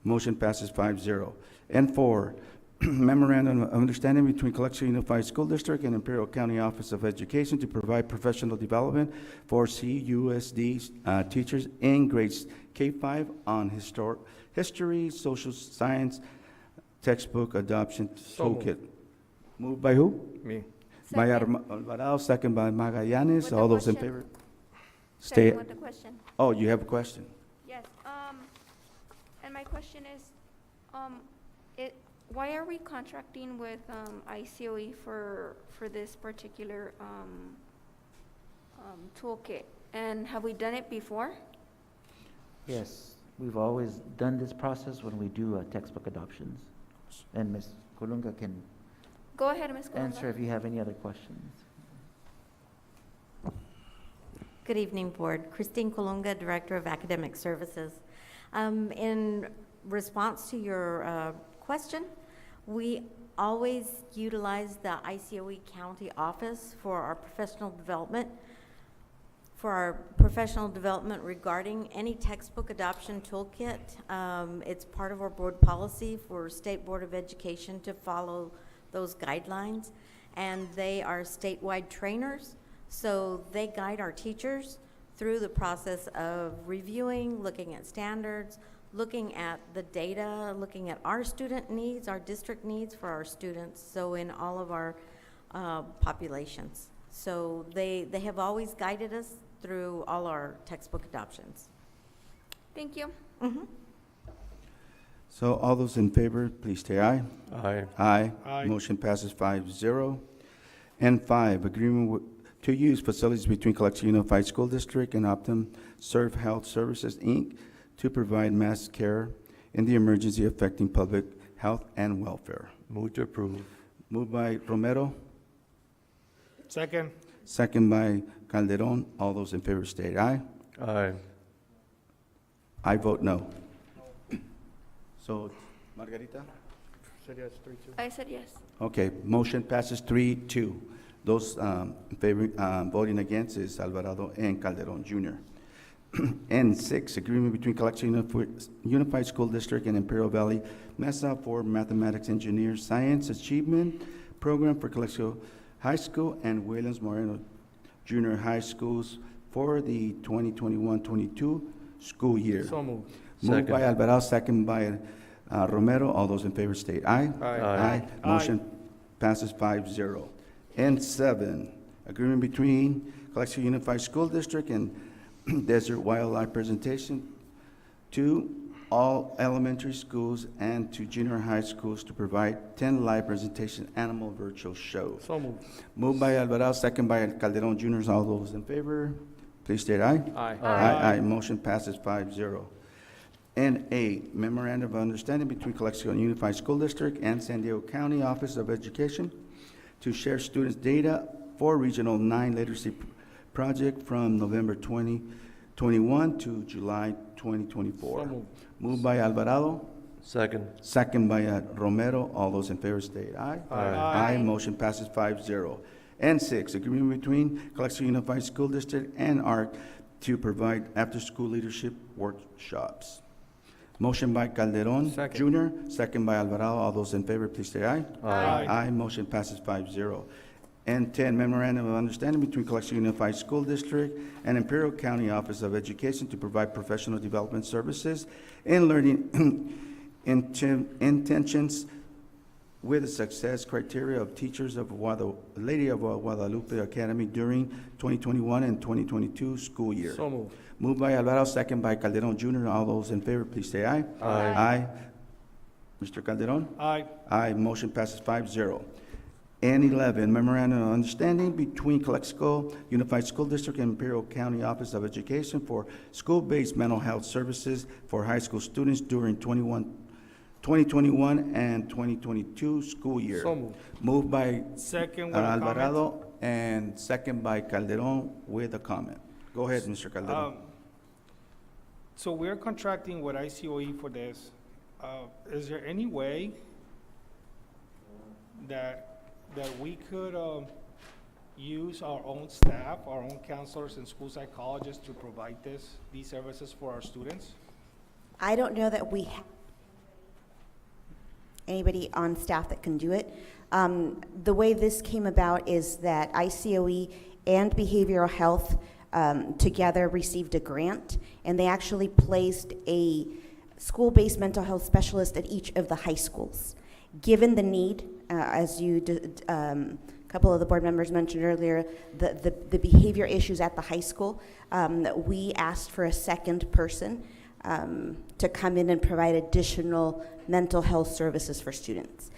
Motion passes 5-0. And 4, memorandum of understanding between Calexico Unified School District and Imperial County Office of Education to provide professional development for CUSD teachers in grades K-5 on history, social science, textbook adoption toolkit. Moved by who? Me. By Second. Alvarado, second by Magallanes. With the All those in question. favor? Second Stay. with the question. Oh, you have a question? Yes, and my question is, why are we contracting with, ICOE for this particular, toolkit? And have we done it before? Yes, we've always done this process when we do textbook adoptions. And Ms. Colunga can Go ahead, Ms. Colunga. answer if you have any other questions. Good evening, Board. Christine Colunga, Director of Academic Services. In response to your question, we always utilize the ICOE County Office for our professional development. Regarding any textbook adoption toolkit, it's part of our board policy for State Board of Education to follow those guidelines, and they are statewide trainers, so they guide our teachers through the process of reviewing, looking at standards, looking at the data, looking at our student needs, our district needs for our students, so in all of our populations. So they have always guided us through all our textbook adoptions. Thank you. So all those in favor, please say aye. Aye. Aye. Aye. Motion passes 5-0. And 5, agreement to use facilities between Calexico Unified School District and Optum Serve Health Services, Inc. to provide mass care in the emergency affecting public health and welfare. Move to approve. Moved by Romero, Second. second by Calderon. All those in favor state aye. Aye. I vote no. So, Margarita? I said yes. Okay, motion passes 3-2. Those in favor, voting against is Alvarado and Calderon Jr. And 6, agreement between Calexico Unified School District and Imperial Valley Mesa for Mathematics Engineer Science Achievement Program for Calexico High School and Williams Moreno Junior High Schools for the 2021-22 school year. So moved. Moved by Second. Alvarado, second by Romero. All those in favor state aye. Aye. Motion passes 5-0. And 7, agreement between Calexico Unified School District and Desert Wildlife Presentation to all elementary schools and to junior high schools to provide 10 live presentation animal virtual shows. So moved. Moved by Alvarado, second by Calderon Jr. All those in favor, please state aye. Aye. Aye. Motion passes 5-0. And 8, memorandum of understanding between Calexico Unified School District and San Diego County Office of Education to share students' data for Regional 9 Literacy Project from November 2021 to July 2024. So moved. Moved by Alvarado, Second. second by Romero. All those in favor state aye. Aye. Motion passes 5-0. And 6, agreement between Calexico Unified School District and ARC to provide after-school leadership workshops. Motion by Calderon Jr., second by Alvarado. All those in favor, please say aye. Aye. Motion passes 5-0. And 10, memorandum of understanding between Calexico Unified School District and Imperial County Office of Education to provide professional development services in learning intentions with the success criteria of teachers of Lady of Guadalupe Academy during 2021 and 2022 school year. So moved. Moved by Alvarado, second by Calderon Jr. All those in favor, please say aye. Aye. Mr. Calderon? Aye. Aye. Motion passes 5-0. And 11, memorandum of understanding between Calexico Unified School District and Imperial County Office of Education for school-based mental health services for high school students during 2021 and 2022 school year. So moved. Moved by Second with a comment. Alvarado and second by Calderon with a comment. Go ahead, Mr. Calderon. So we're contracting with ICOE for this. Is there any way that we could use our own staff, our own counselors and school psychologists to provide these services for our students? I don't know that we have anybody on staff that can do it. The way this came about is that ICOE and behavioral health together received a grant, and they actually placed a school-based mental health specialist at each of the high schools. Given the need, as you a couple of the board members mentioned earlier, the behavior issues at the high school, we asked for a second person to come in and provide additional mental health services for students.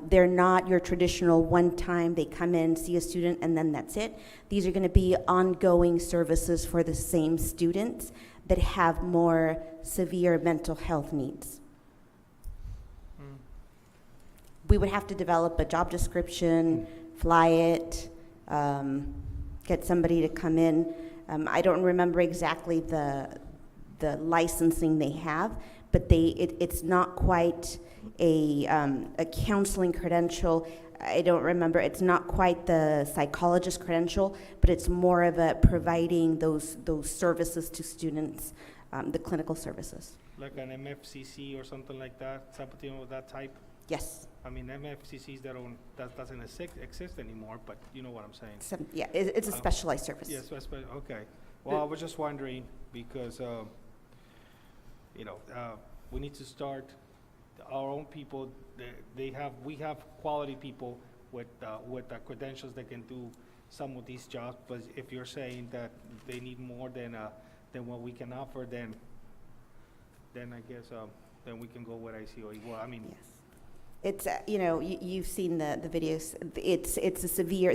They're not your traditional one time, they come in, see a student, and then that's it. These are gonna be ongoing services for the same students that have more severe mental health needs. We would have to develop a job description, fly it, get somebody to come in. I don't remember exactly the licensing they have, but it's not quite a counseling credential. I don't remember, it's not quite the psychologist credential, but it's more of a providing those services to students, the clinical services. Like an MFCC or something like that, something of that type? Yes. I mean, MFCCs that doesn't exist anymore, but you know what I'm saying. Yeah, it's a specialized service. Yes, okay. Well, I was just wondering because, we need to start our own people. We have quality people with the credentials that can do some of these jobs. But if you're saying that they need more than what we can offer, then I guess then we can go with ICOE. Well, I mean. Yes. It's, you've seen the videos.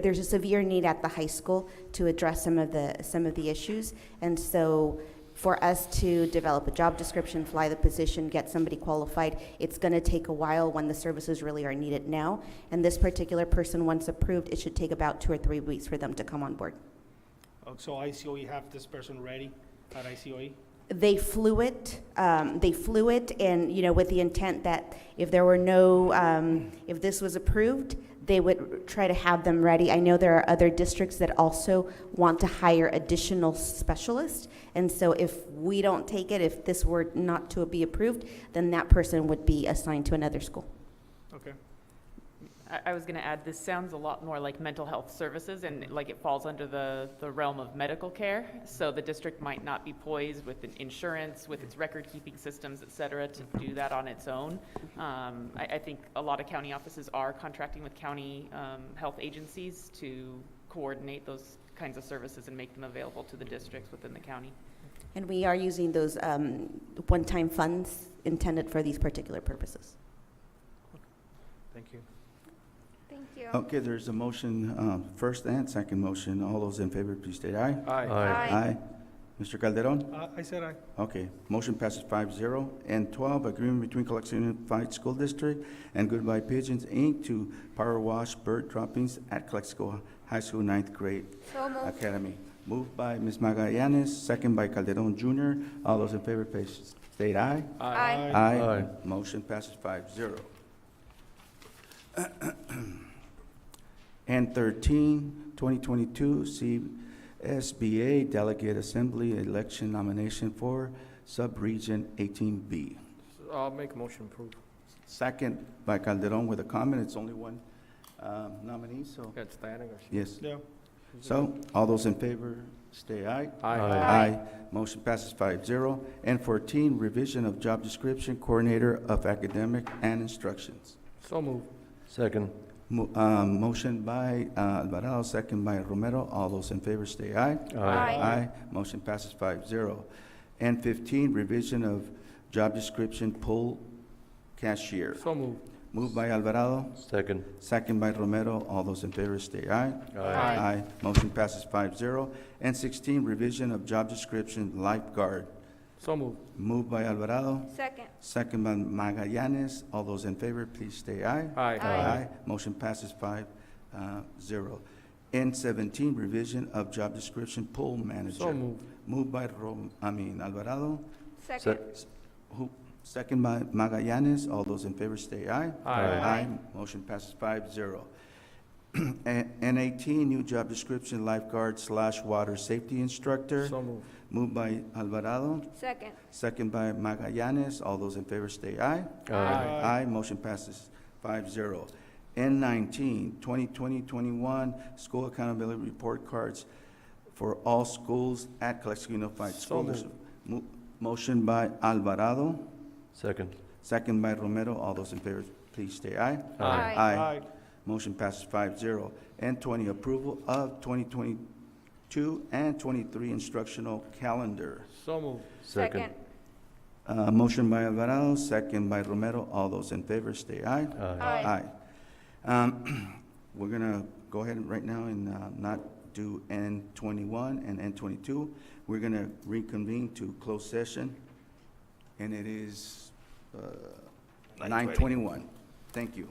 There's a severe need at the high school to address some of the issues. And so for us to develop a job description, fly the position, get somebody qualified, it's gonna take a while when the services really are needed now. And this particular person, once approved, it should take about 2 or 3 weeks for them to come on board. So ICOE have this person ready at ICOE? They flew it, and, with the intent that if there were no, if this was approved, they would try to have them ready. I know there are other districts that also want to hire additional specialists, and so if we don't take it, if this were not to be approved, then that person would be assigned to another school. Okay. I was gonna add, this sounds a lot more like mental health services and like it falls under the realm of medical care. So the district might not be poised with an insurance, with its record-keeping systems, et cetera, to do that on its own. I think a lot of county offices are contracting with county health agencies to coordinate those kinds of services and make them available to the districts within the county. And we are using those one-time funds intended for these particular purposes. Thank you. Thank you. Okay, there's a motion, first and second motion. All those in favor, please state aye. Aye. Aye. Aye. Mr. Calderon? I said aye. Okay, motion passes 5-0. And 12, agreement between Calexico Unified School District and Goodbye Pigeons, Inc. to power wash bird droppings at Calexico High School 9th grade So moved. academy. Moved by Ms. Magallanes, second by Calderon Jr. All those in favor, please state aye. Aye. Aye. Motion passes 5-0. And 13, 2022 CSBA Delegate Assembly Election Nomination for Sub-Region 18B. I'll make a motion approved. Second by Calderon with a comment. It's only one nominee, so. That's Diana Garcia. Yes. Yeah. So, all those in favor, stay aye. Aye. Aye. Motion passes 5-0. And 14, revision of job description, coordinator of academic and instructions. So moved. Second. Motion by Alvarado, second by Romero. All those in favor, stay aye. Aye. Motion passes 5-0. And 15, revision of job description, pool cashier. So moved. Moved by Alvarado, Second. second by Romero. All those in favor, stay aye. Aye. Motion passes 5-0. And 16, revision of job description, lifeguard. So moved. Moved by Alvarado, Second. second by Magallanes. All those in favor, please stay aye. Aye. Aye. Motion passes 5-0. N17, revision of job description, pool manager. So moved. Moved by Alvarado. Second. Second by Magallanes. All those in favor stay aye. Aye. Motion passes 5-0. N18, new job description, lifeguard/water safety instructor. So moved. Moved by Alvarado. Second. Second by Magallanes. All those in favor stay aye. Aye. Motion passes 5-0. N19, 2020-21 school accountability report cards for all schools at Calexico Unified School District. Motion by Alvarado, Second. second by Romero. All those in favor, please stay aye. Aye. Aye. Motion passes 5-0. N20, approval of 2022 and 23 instructional calendar. So moved. Second. Motion by Alvarado, second by Romero. All those in favor, stay aye. Aye. We're gonna go ahead right now and not do N21 and N22. We're gonna reconvene to closed session, and it is 9:21. Thank you.